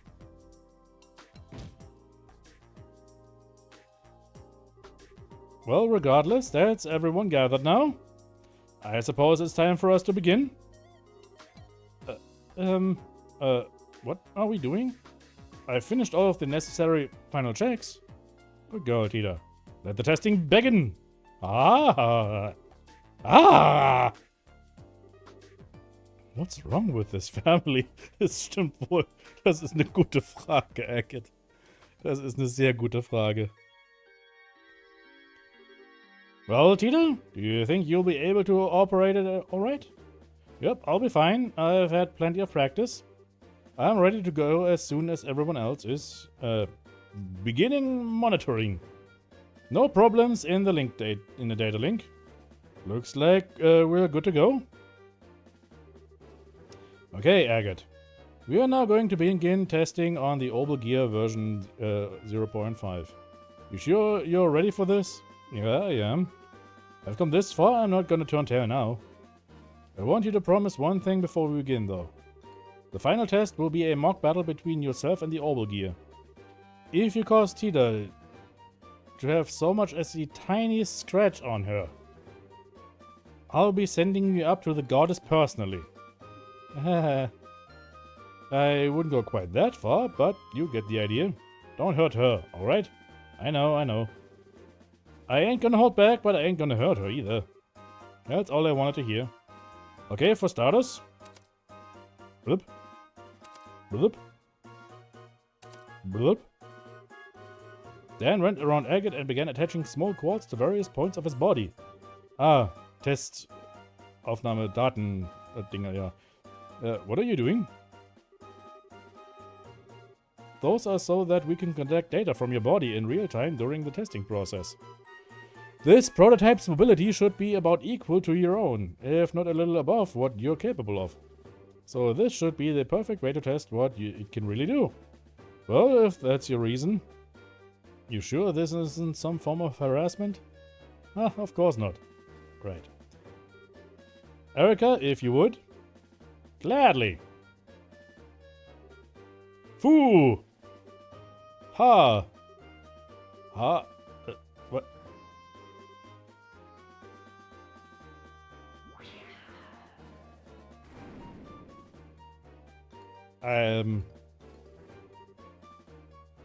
A: Well, regardless, that's everyone gathered now. I suppose it's time for us to begin. What are we doing? I finished all of the necessary final checks. Good girl, Tida. Let the testing begin. Ah! What's wrong with this family? Das stimmt wohl. Das ist eine gute Frage, Agate. Das ist eine sehr gute Frage. Well, Tito, do you think you'll be able to operate it alright? Yep, I'll be fine. I've had plenty of practice. I'm ready to go as soon as everyone else is. Beginning monitoring. No problems in the data link. Looks like we're good to go. Okay, Agate. We are now going to begin testing on the Orbital Gear version 0.5. You sure you're ready for this? Yeah, I am. I've come this far, I'm not gonna turn tail now. I want you to promise one thing before we begin, though. The final test will be a mock battle between yourself and the Orbital Gear. If you cause Tita to have so much as the tiniest scratch on her, I'll be sending you up to the goddess personally. I wouldn't go quite that far, but you get the idea. Don't hurt her, alright? I know. I ain't gonna hold back, but I ain't gonna hurt her either. That's all I wanted to hear. Okay, for starters. Bloop. Bloop. Bloop. Dan went around Agate and began attaching small quartz to various points of his body. Ah, Testaufnahme, Daten, Dinger, ja. What are you doing? Those are so that we can collect data from your body in real time during the testing process. This prototype's mobility should be about equal to your own, if not a little above what you're capable of. So this should be the perfect way to test what it can really do. Well, if that's your reason. You sure this isn't some form of harassment? Ah, of course not. Right. Erica, if you would. Gladly. Foo! Ha! Ha! What?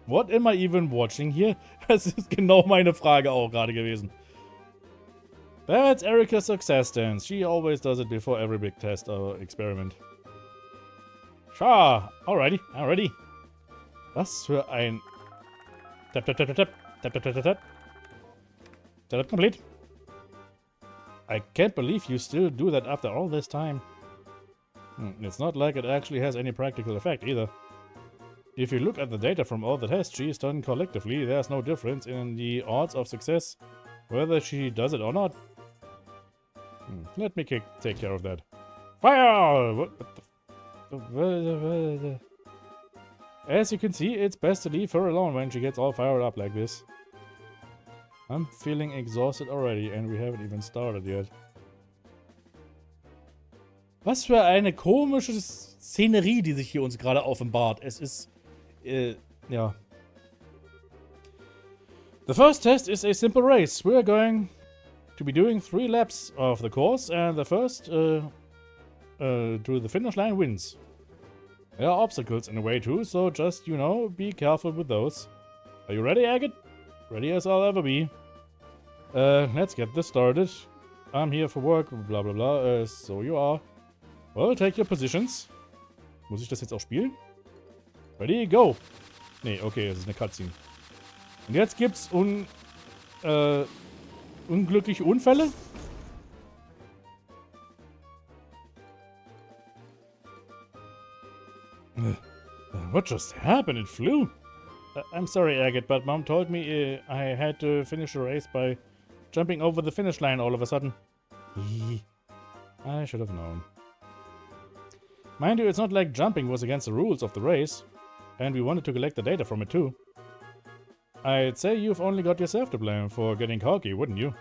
A: What am I even watching here? Das ist genau meine Frage auch gerade gewesen. That's Erica's success dance. She always does it before every big test or experiment. Sure. Alrighty, I'm ready. Was für ein... Tap, tap, tap, tap, tap, tap, tap, tap, tap. Setup complete. I can't believe you still do that after all this time. It's not like it actually has any practical effect either. If you look at the data from all the tests she's done collectively, there's no difference in the odds of success, whether she does it or not. Let me take care of that. Fire! What the... As you can see, it's best to leave her alone when she gets all fired up like this. I'm feeling exhausted already and we haven't even started yet. Was für eine komische Szenerie, die sich hier uns gerade offenbart. Es ist... ja. The first test is a simple race. We're going to be doing 3 laps of the course and the first to the finish line wins. There are obstacles in the way too, so just, you know, be careful with those. Are you ready, Agate? Ready as I'll ever be. Let's get this started. I'm here for work, bla bla bla, so you are. Well, take your positions. Muss ich das jetzt auch spielen? Ready, go! Nee, okay, es ist eine Cutscene. Und jetzt gibt's unglückliche Unfälle? What just happened? It flew? I'm sorry, Agate, but Mom told me I had to finish the race by jumping over the finish line all of a sudden. I should have known. Mind you, it's not like jumping was against the rules of the race, and we wanted to collect the data from it too. I'd say you've only got yourself to blame for getting cocky, wouldn't you?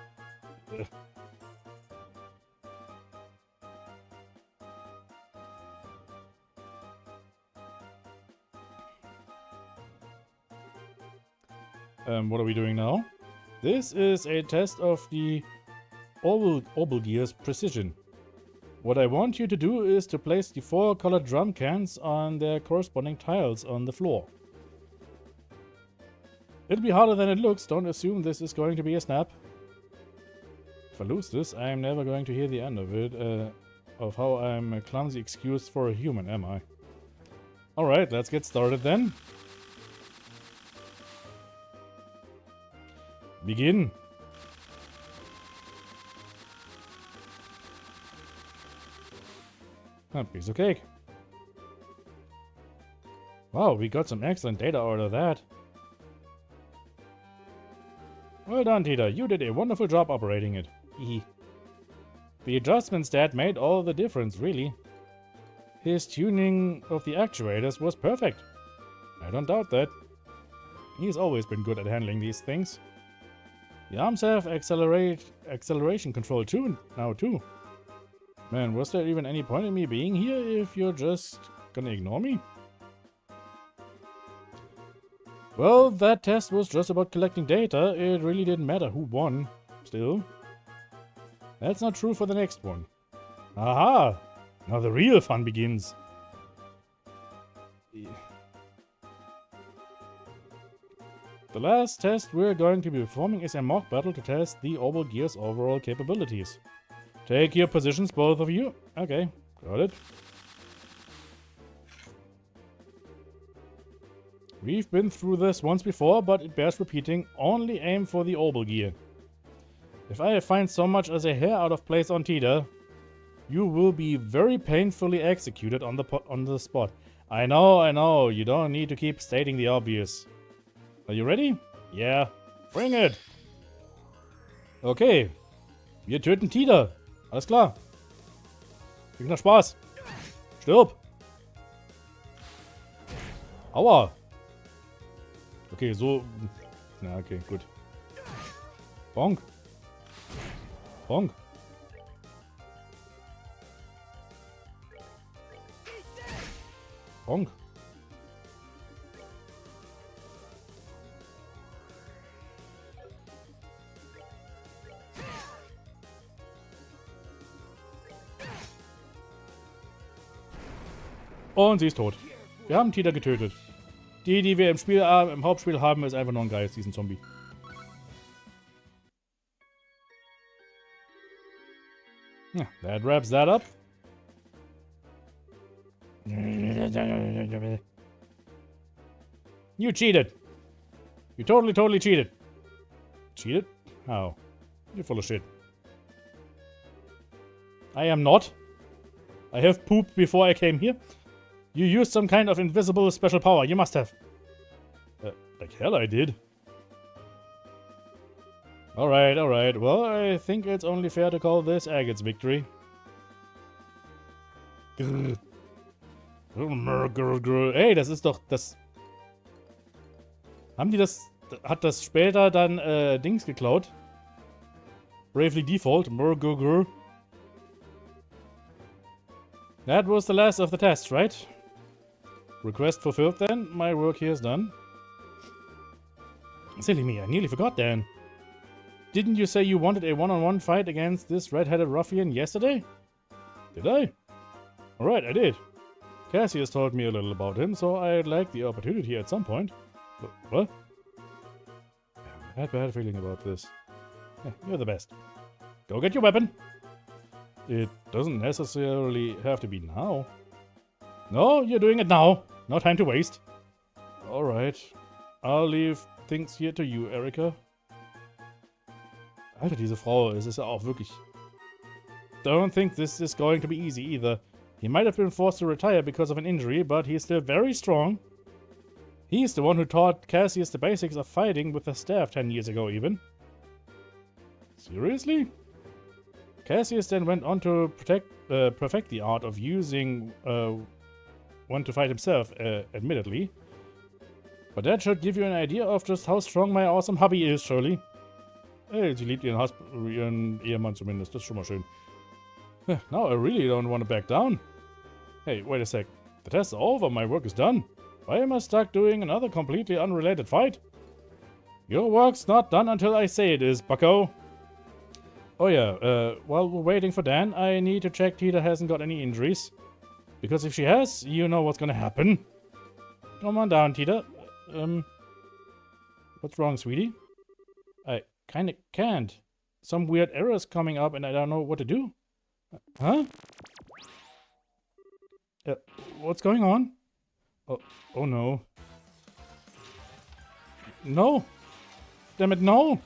A: What are we doing now? This is a test of the Orbital Gear's precision. What I want you to do is to place the 4 colored drum cans on their corresponding tiles on the floor. It'll be harder than it looks, don't assume this is going to be a snap. If I lose this, I'm never going to hear the end of it, of how I'm a clumsy excuse for a human, am I? Alright, let's get started then. Begin. A piece of cake. Wow, we got some excellent data out of that. Well done, Tita. You did a wonderful job operating it. Hehe. The adjustments Dad made all the difference, really. His tuning of the actuators was perfect. I don't doubt that. He's always been good at handling these things. The arms have acceleration control now too. Man, was there even any point in me being here if you're just gonna ignore me? Well, that test was just about collecting data. It really didn't matter who won. Still. That's not true for the next one. Aha! Now the real fun begins. The last test we're going to be performing is a mock battle to test the Orbital Gear's overall capabilities. Take your positions, both of you. Okay, got it. We've been through this once before, but it bears repeating. Only aim for the Orbital Gear. If I find so much as a hair out of place on Tita, you will be very painfully executed on the spot. I know, you don't need to keep stating the obvious. Are you ready? Yeah. Bring it! Okay. Wir töten Tita. Alles klar. Krieg noch Spaß. Stirb! Aua! Okay, so... Na, okay, gut. Bonk. Bonk. Bonk. Und sie ist tot. Wir haben Tita getötet. Die wir im Hauptspiel haben, ist einfach nur ein Geist, diesen Zombie. Yeah, that wraps that up. You cheated. You totally cheated. Cheated? How? You're full of shit. I am not. I have pooped before I came here. You used some kind of invisible special power. You must have. Like hell I did. Alright. Well, I think it's only fair to call this Agate's victory. Ey, das ist doch das... Haben die das... Hat das später dann Dings geklaut? Bravely Default. That was the last of the tests, right? Request fulfilled then. My work here is done. Silly me, I nearly forgot then. Didn't you say you wanted a one-on-one fight against this red-headed ruffian yesterday? Did I? Alright, I did. Cassius told me a little about him, so I'd like the opportunity at some point. What? I had a bad feeling about this. You're the best. Go get your weapon. It doesn't necessarily have to be now. No, you're doing it now. No time to waste. Alright. I'll leave things here to you, Erika. Alter, diese Frau, es ist ja auch wirklich... Don't think this is going to be easy either. He might have been forced to retire because of an injury, but he's still very strong. He's the one who taught Cassius the basics of fighting with the staff 10 years ago even. Seriously? Cassius then went on to perfect the art of using one to fight himself, admittedly. But that should give you an idea of just how strong my awesome hubby is, surely. Hey, sie liebt ihren Ehemann zumindest, das ist schon mal schön. Now I really don't want to back down. Hey, wait a sec. The test's over, my work is done. Why am I stuck doing another completely unrelated fight? Your work's not done until I say it is, bucko. Oh yeah, while we're waiting for Dan, I need to check Tita hasn't got any injuries. Because if she has, you know what's gonna happen. Come on down, Tita. What's wrong, sweetie? I kinda can't. Some weird error's coming up and I don't know what to do. Huh? What's going on? Oh no. No! Damn it, no!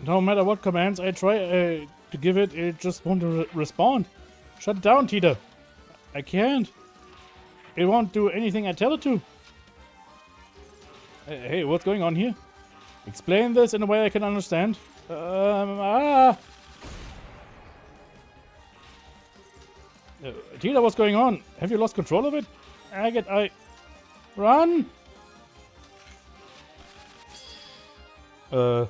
A: No matter what commands I try to give it, it just won't respond. Shut it down, Tita. I can't. It won't do anything I tell it to. Hey, what's going on here? Explain this in a way I can understand. Tita, what's going on? Have you lost control of it? Agate, Run! Uh...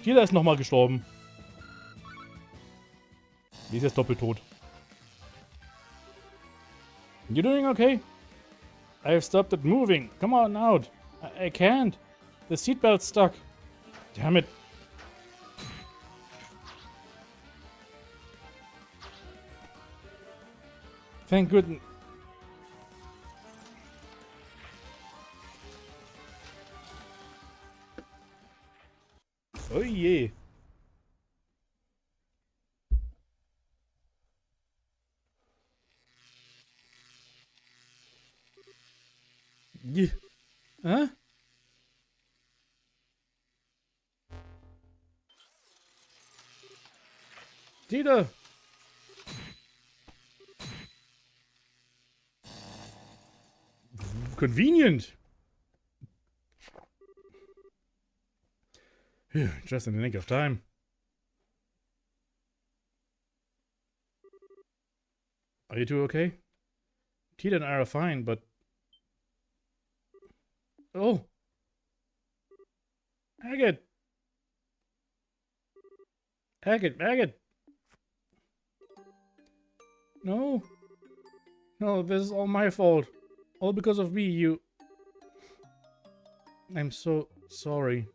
A: Tita ist nochmal gestorben. Die ist jetzt doppelt tot. You doing okay? I've stopped it moving. Come on out. I can't. The seatbelt's stuck. Damn it. Thank goodness. Oh je. Hä? Tita! Convenient! Just in the nick of time. Are you two okay? Tita and I are fine, but... Oh! Agate! Agate! No! No, this is all my fault. All because of me, you... I'm so sorry.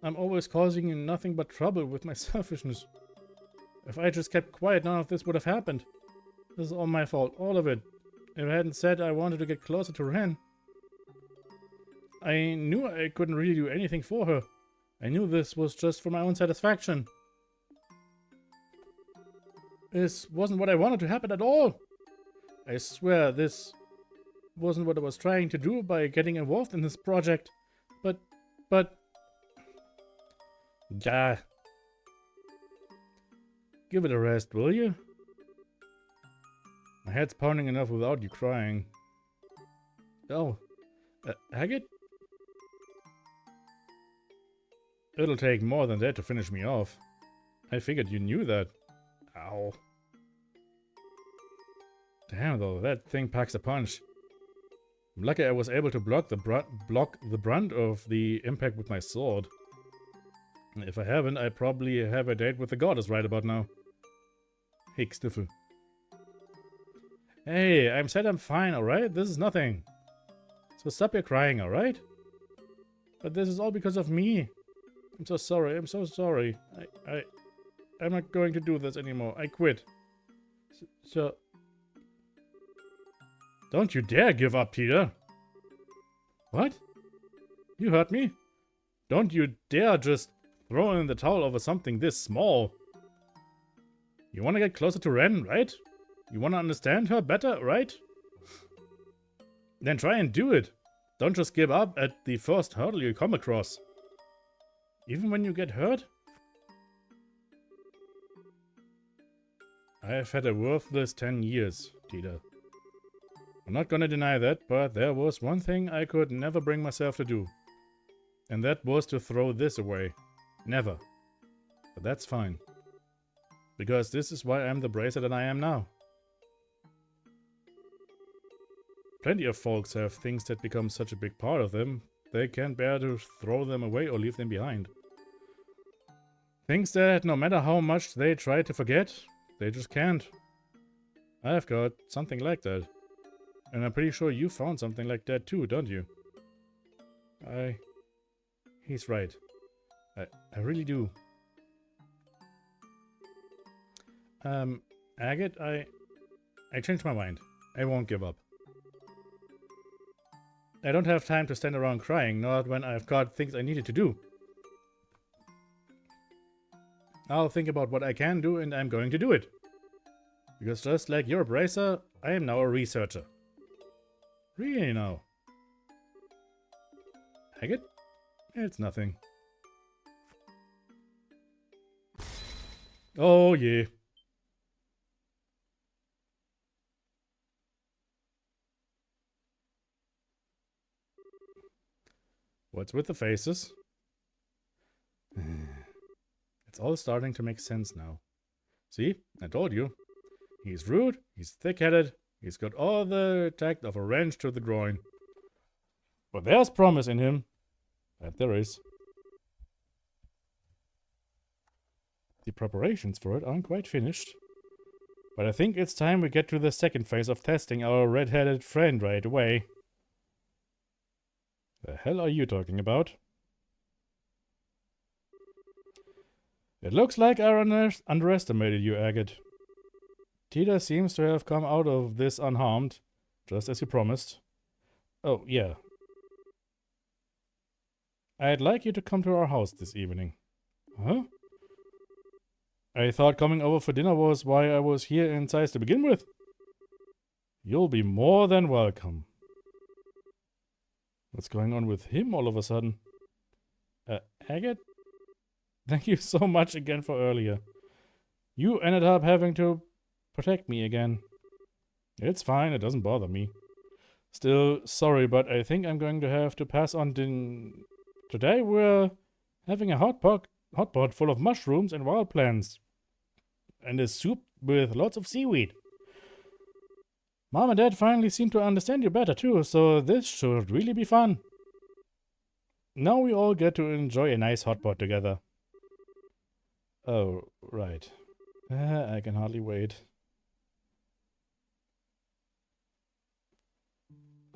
A: I'm always causing you nothing but trouble with my selfishness. If I just kept quiet, none of this would have happened. This is all my fault, all of it. If I hadn't said I wanted to get closer to Ren, I knew I couldn't really do anything for her. I knew this was just for my own satisfaction. This wasn't what I wanted to happen at all. I swear this wasn't what I was trying to do by getting involved in this project. But... Yeah. Give it a rest, will you? My head's pounding enough without you crying. Oh. Agate? It'll take more than that to finish me off. I figured you knew that. Ow. Damn though, that thing packs a punch. I'm lucky I was able to block the brunt of the impact with my sword. If I haven't, I probably have a date with the goddess right about now. Hey, Sniffle. Hey, I'm said I'm fine, alright? This is nothing. So stop your crying, alright? But this is all because of me. I'm so sorry, I'm so sorry. I'm not going to do this anymore. I quit. So... Don't you dare give up, Peter. What? You heard me? Don't you dare just throw in the towel over something this small. You want to get closer to Ren, right? You want to understand her better, right? Then try and do it. Don't just give up at the first hurdle you come across. Even when you get hurt? I've had a worthless 10 years, Tita. I'm not gonna deny that, but there was one thing I could never bring myself to do. And that was to throw this away. Never. But that's fine. Because this is why I'm the bracer that I am now. Plenty of folks have things that become such a big part of them, they can't bear to throw them away or leave them behind. Things that no matter how much they try to forget, they just can't. I've got something like that. And I'm pretty sure you found something like that too, don't you? He's right. I really do. Agate, I changed my mind. I won't give up. I don't have time to stand around crying, not when I've got things I needed to do. I'll think about what I can do and I'm going to do it. Because just like your bracer, I am now a researcher. Really now. Agate? It's nothing. Oh yeah. What's with the faces? It's all starting to make sense now. See? I told you. He's rude, he's thick-headed, he's got all the tact of a wrench to the groin. But there's promise in him. That there is. The preparations for it aren't quite finished. But I think it's time we get to the second phase of testing our red-headed friend right away. The hell are you talking about? It looks like I underestimated you, Agate. Tita seems to have come out of this unharmed, just as you promised. Oh, yeah. I'd like you to come to our house this evening. Huh? I thought coming over for dinner was why I was here in size to begin with. You'll be more than welcome. What's going on with him all of a sudden? Agate? Thank you so much again for earlier. You ended up having to protect me again. It's fine, it doesn't bother me. Still, sorry, but I think I'm going to have to pass on Today we're having a hot pot full of mushrooms and wild plants. And a soup with lots of seaweed. Mom and Dad finally seem to understand you better too, so this should really be fun. Now we all get to enjoy a nice hot pot together. Oh, right. I can hardly wait.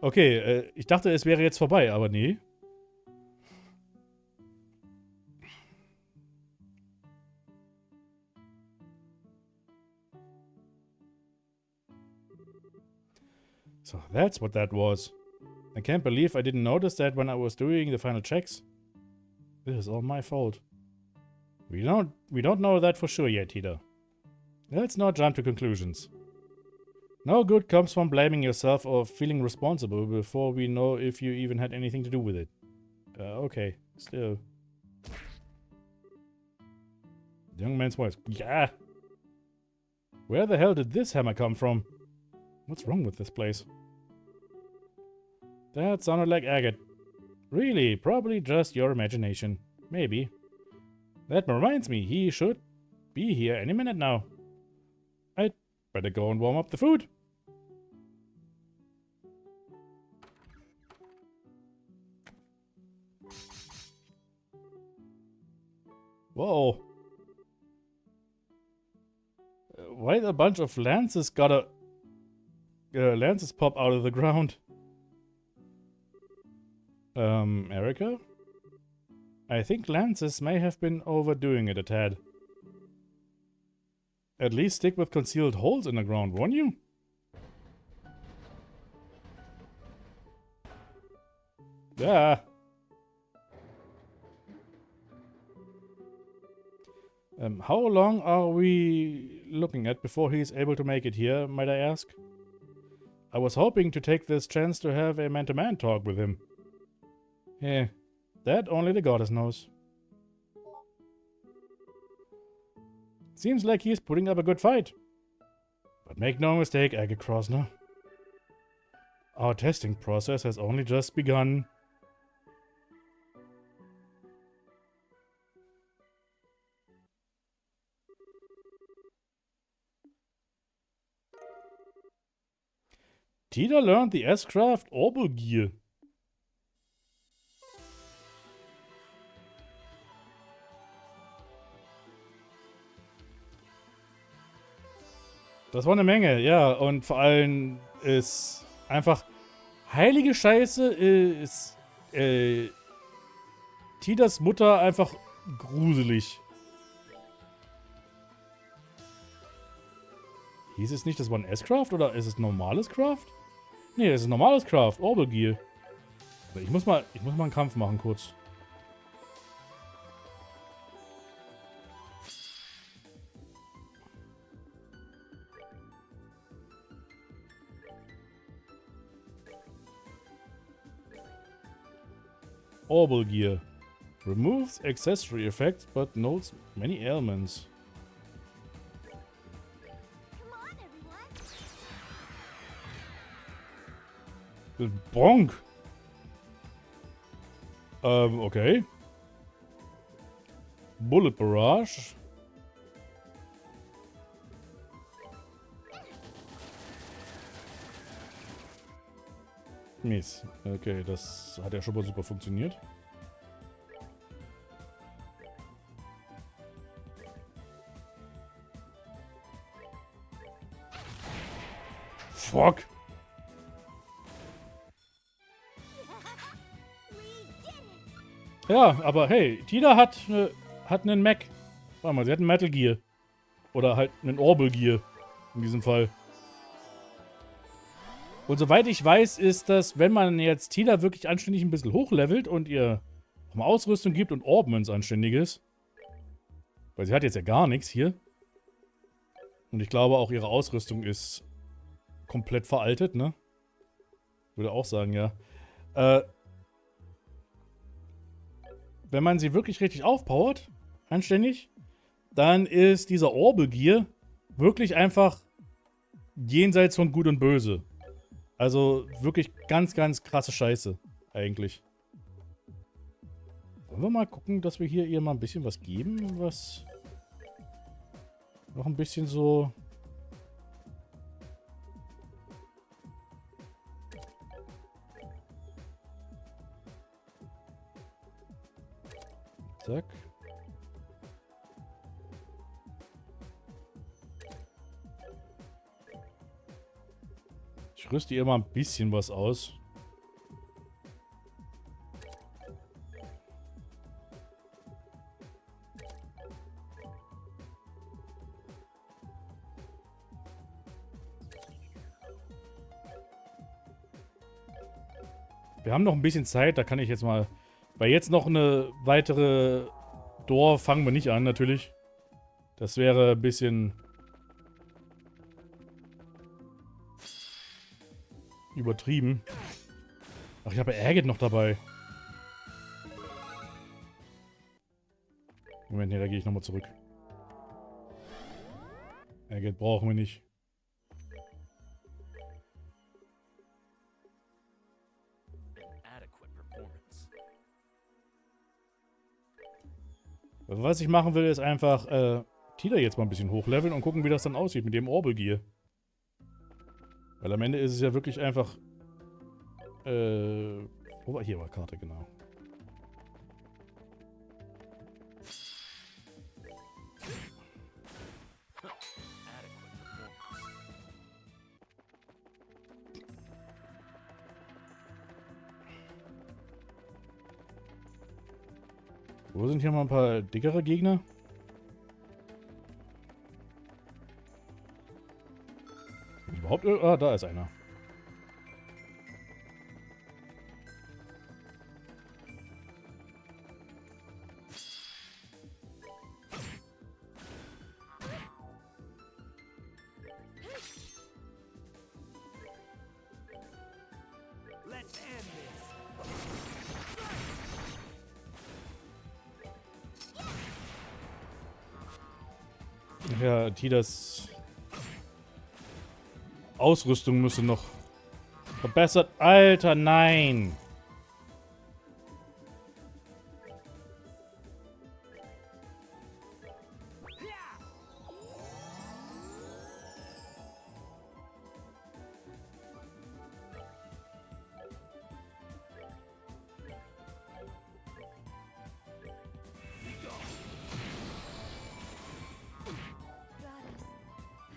A: Okay, ich dachte, es wäre jetzt vorbei, aber nee. So that's what that was. I can't believe I didn't notice that when I was doing the final checks. This is all my fault. We don't know that for sure yet, Tita. Let's not jump to conclusions. No good comes from blaming yourself or feeling responsible before we know if you even had anything to do with it. Okay, still. Young man's voice. Yeah! Where the hell did this hammer come from? What's wrong with this place? That sounded like Agate. Really, probably just your imagination. Maybe. That reminds me, he should be here any minute now. I'd better go and warm up the food. Whoa. Why'd a bunch of lances lances pop out of the ground? Erica? I think lances may have been overdoing it a tad. At least stick with concealed holes in the ground, won't you? Yeah. How long are we looking at before he's able to make it here, might I ask? I was hoping to take this chance to have a man-to-man talk with him. Yeah, that only the goddess knows. Seems like he's putting up a good fight. But make no mistake, Agate Krosner. Our testing process has only just begun. Tita learned the S-Craft Orbital Gear. Das war eine Menge, ja. Und vor allem ist einfach heilige Scheiße ist Titas Mutter einfach gruselig. Hieß es nicht, das war ein S-Craft oder ist es ein normales Craft? Nee, das ist ein normales Craft. Orbital Gear. Ich muss mal einen Kampf machen kurz. Orbital Gear. Removes accessory effects, but notes many elements. Bonk. Okay. Bullet Barrage. Mies. Okay, das hat ja schon mal super funktioniert. Fuck. Ja, aber hey, Tina hat einen Mech. Warte mal, sie hat einen Metal Gear. Oder halt einen Orbital Gear. In diesem Fall. Und soweit ich weiß, ist das, wenn man jetzt Tina wirklich anständig ein bisschen hochlevelt und ihr auch mal Ausrüstung gibt und Orbmans anständiges. Weil sie hat jetzt ja gar nichts hier. Und ich glaube auch ihre Ausrüstung ist komplett veraltet, ne? Würde auch sagen, ja. Wenn man sie wirklich richtig aufpowert, anständig, dann ist dieser Orbital Gear wirklich einfach jenseits von Gut und Böse. Also wirklich ganz, ganz krasse Scheiße, eigentlich. Wollen wir mal gucken, dass wir hier ihr mal ein bisschen was geben, was noch ein bisschen so... Zack. Ich rüste ihr mal ein bisschen was aus. Wir haben noch ein bisschen Zeit, da kann ich jetzt mal... Weil jetzt noch eine weitere Door fangen wir nicht an, natürlich. Das wäre ein bisschen... übertrieben. Ach, ich habe Agate noch dabei. Moment, nee, da gehe ich nochmal zurück. Agate brauchen wir nicht. Was ich machen will, ist einfach Tila jetzt mal ein bisschen hochleveln und gucken, wie das dann aussieht mit dem Orbital Gear. Weil am Ende ist es ja wirklich einfach... wo war hier war Karte, genau. Wo sind hier mal ein paar dickere Gegner? Überhaupt? Ah, da ist einer. Ja, Tidas Ausrüstung müsste noch verbessert. Alter, nein!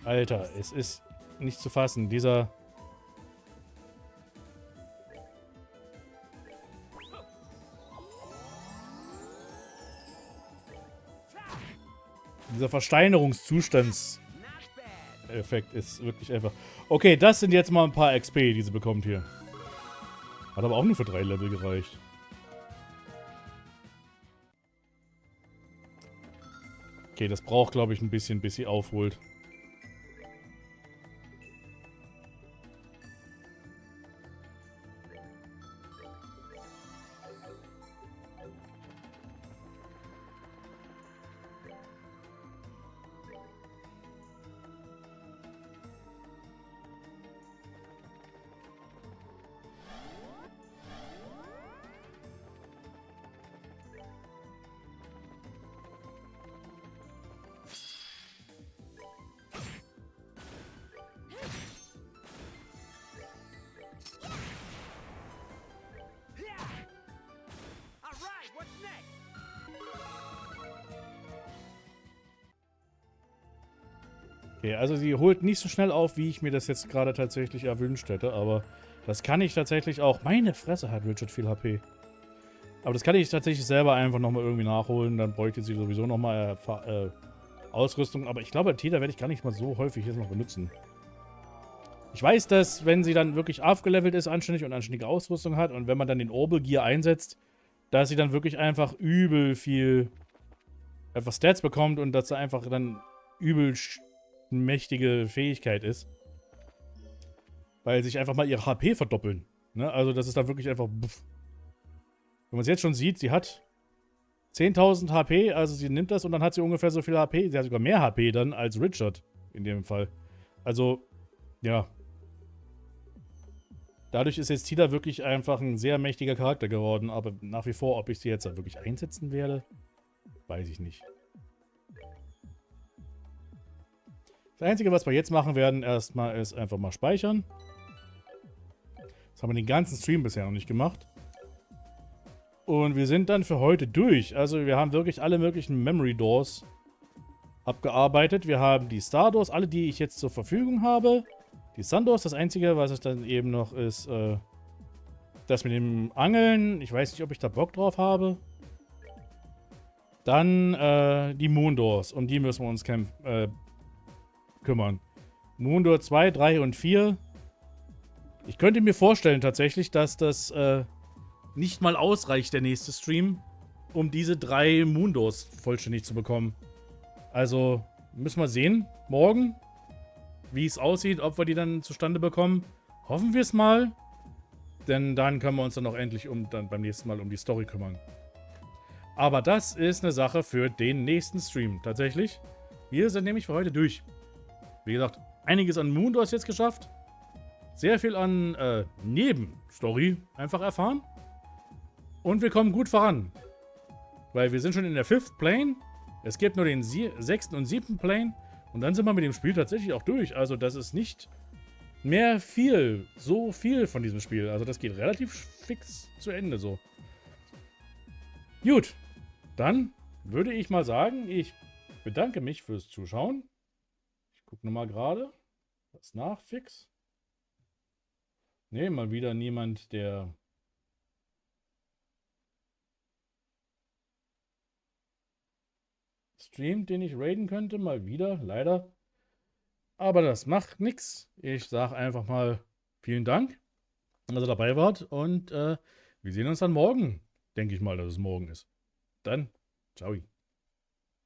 A: Alter, es ist nicht zu fassen. Dieser Versteinerungszustand Effekt ist wirklich einfach... Okay, das sind jetzt mal ein paar XP, die sie bekommt hier. Hat aber auch nur für 3 Level gereicht. Okay, das braucht, glaube ich, ein bisschen, bis sie aufholt. Okay, also sie holt nicht so schnell auf, wie ich mir das jetzt gerade tatsächlich erwünscht hätte, aber das kann ich tatsächlich auch... Meine Fresse hat Richard viel HP. Aber das kann ich tatsächlich selber einfach nochmal irgendwie nachholen, dann bräuchte sie sowieso nochmal Ausrüstung, aber ich glaube, Täter werde ich gar nicht mal so häufig jetzt noch benutzen. Ich weiß, dass, wenn sie dann wirklich aufgelevelt ist, anständig und anständige Ausrüstung hat und wenn man dann den Orbital Gear einsetzt, dass sie dann wirklich einfach übel viel einfach Stats bekommt und dass sie einfach dann übel mächtige Fähigkeit ist. Weil sich einfach mal ihre HP verdoppeln. Ne? Also das ist dann wirklich einfach... Pff. Wenn man es jetzt schon sieht, sie hat 10.000 HP, also sie nimmt das und dann hat sie ungefähr so viel HP. Sie hat sogar mehr HP dann als Richard in dem Fall. Also, ja. Dadurch ist jetzt Tida wirklich einfach ein sehr mächtiger Charakter geworden, aber nach wie vor, ob ich sie jetzt da wirklich einsetzen werde, weiß ich nicht. Das Einzige, was wir jetzt machen werden, erstmal ist einfach mal speichern. Das haben wir den ganzen Stream bisher noch nicht gemacht. Und wir sind dann für heute durch. Also wir haben wirklich alle möglichen Memory Doors abgearbeitet. Wir haben die Star Doors, alle, die ich jetzt zur Verfügung habe. Die Sun Doors, das Einzige, was es dann eben noch ist, das mit dem Angeln. Ich weiß nicht, ob ich da Bock drauf habe. Dann die Moon Doors. Um die müssen wir uns kümmern. Moon Door 2, 3 und 4. Ich könnte mir vorstellen tatsächlich, dass das nicht mal ausreicht, der nächste Stream, um diese 3 Moon Doors vollständig zu bekommen. Also müssen wir sehen, morgen, wie es aussieht, ob wir die dann zustande bekommen. Hoffen wir es mal, denn dann können wir uns dann auch endlich dann beim nächsten Mal um die Story kümmern. Aber das ist eine Sache für den nächsten Stream, tatsächlich. Wir sind nämlich für heute durch. Wie gesagt, einiges an Moon Doors jetzt geschafft. Sehr viel an Nebenstory einfach erfahren. Und wir kommen gut voran. Weil wir sind schon in der 5th Plane. Es gibt nur den 6. und 7. Plane. Und dann sind wir mit dem Spiel tatsächlich auch durch. Also das ist nicht mehr so viel von diesem Spiel. Also das geht relativ fix zu Ende so. Gut. Dann würde ich mal sagen, ich bedanke mich fürs Zuschauen. Ich gucke nochmal gerade. Was nach, fix? Ne, mal wieder niemand, der... streamt, den ich raiden könnte. Mal wieder, leider. Aber das macht nichts. Ich sage einfach mal vielen Dank, dass ihr dabei wart. Und wir sehen uns dann morgen. Denke ich mal, dass es morgen ist. Dann, ciao.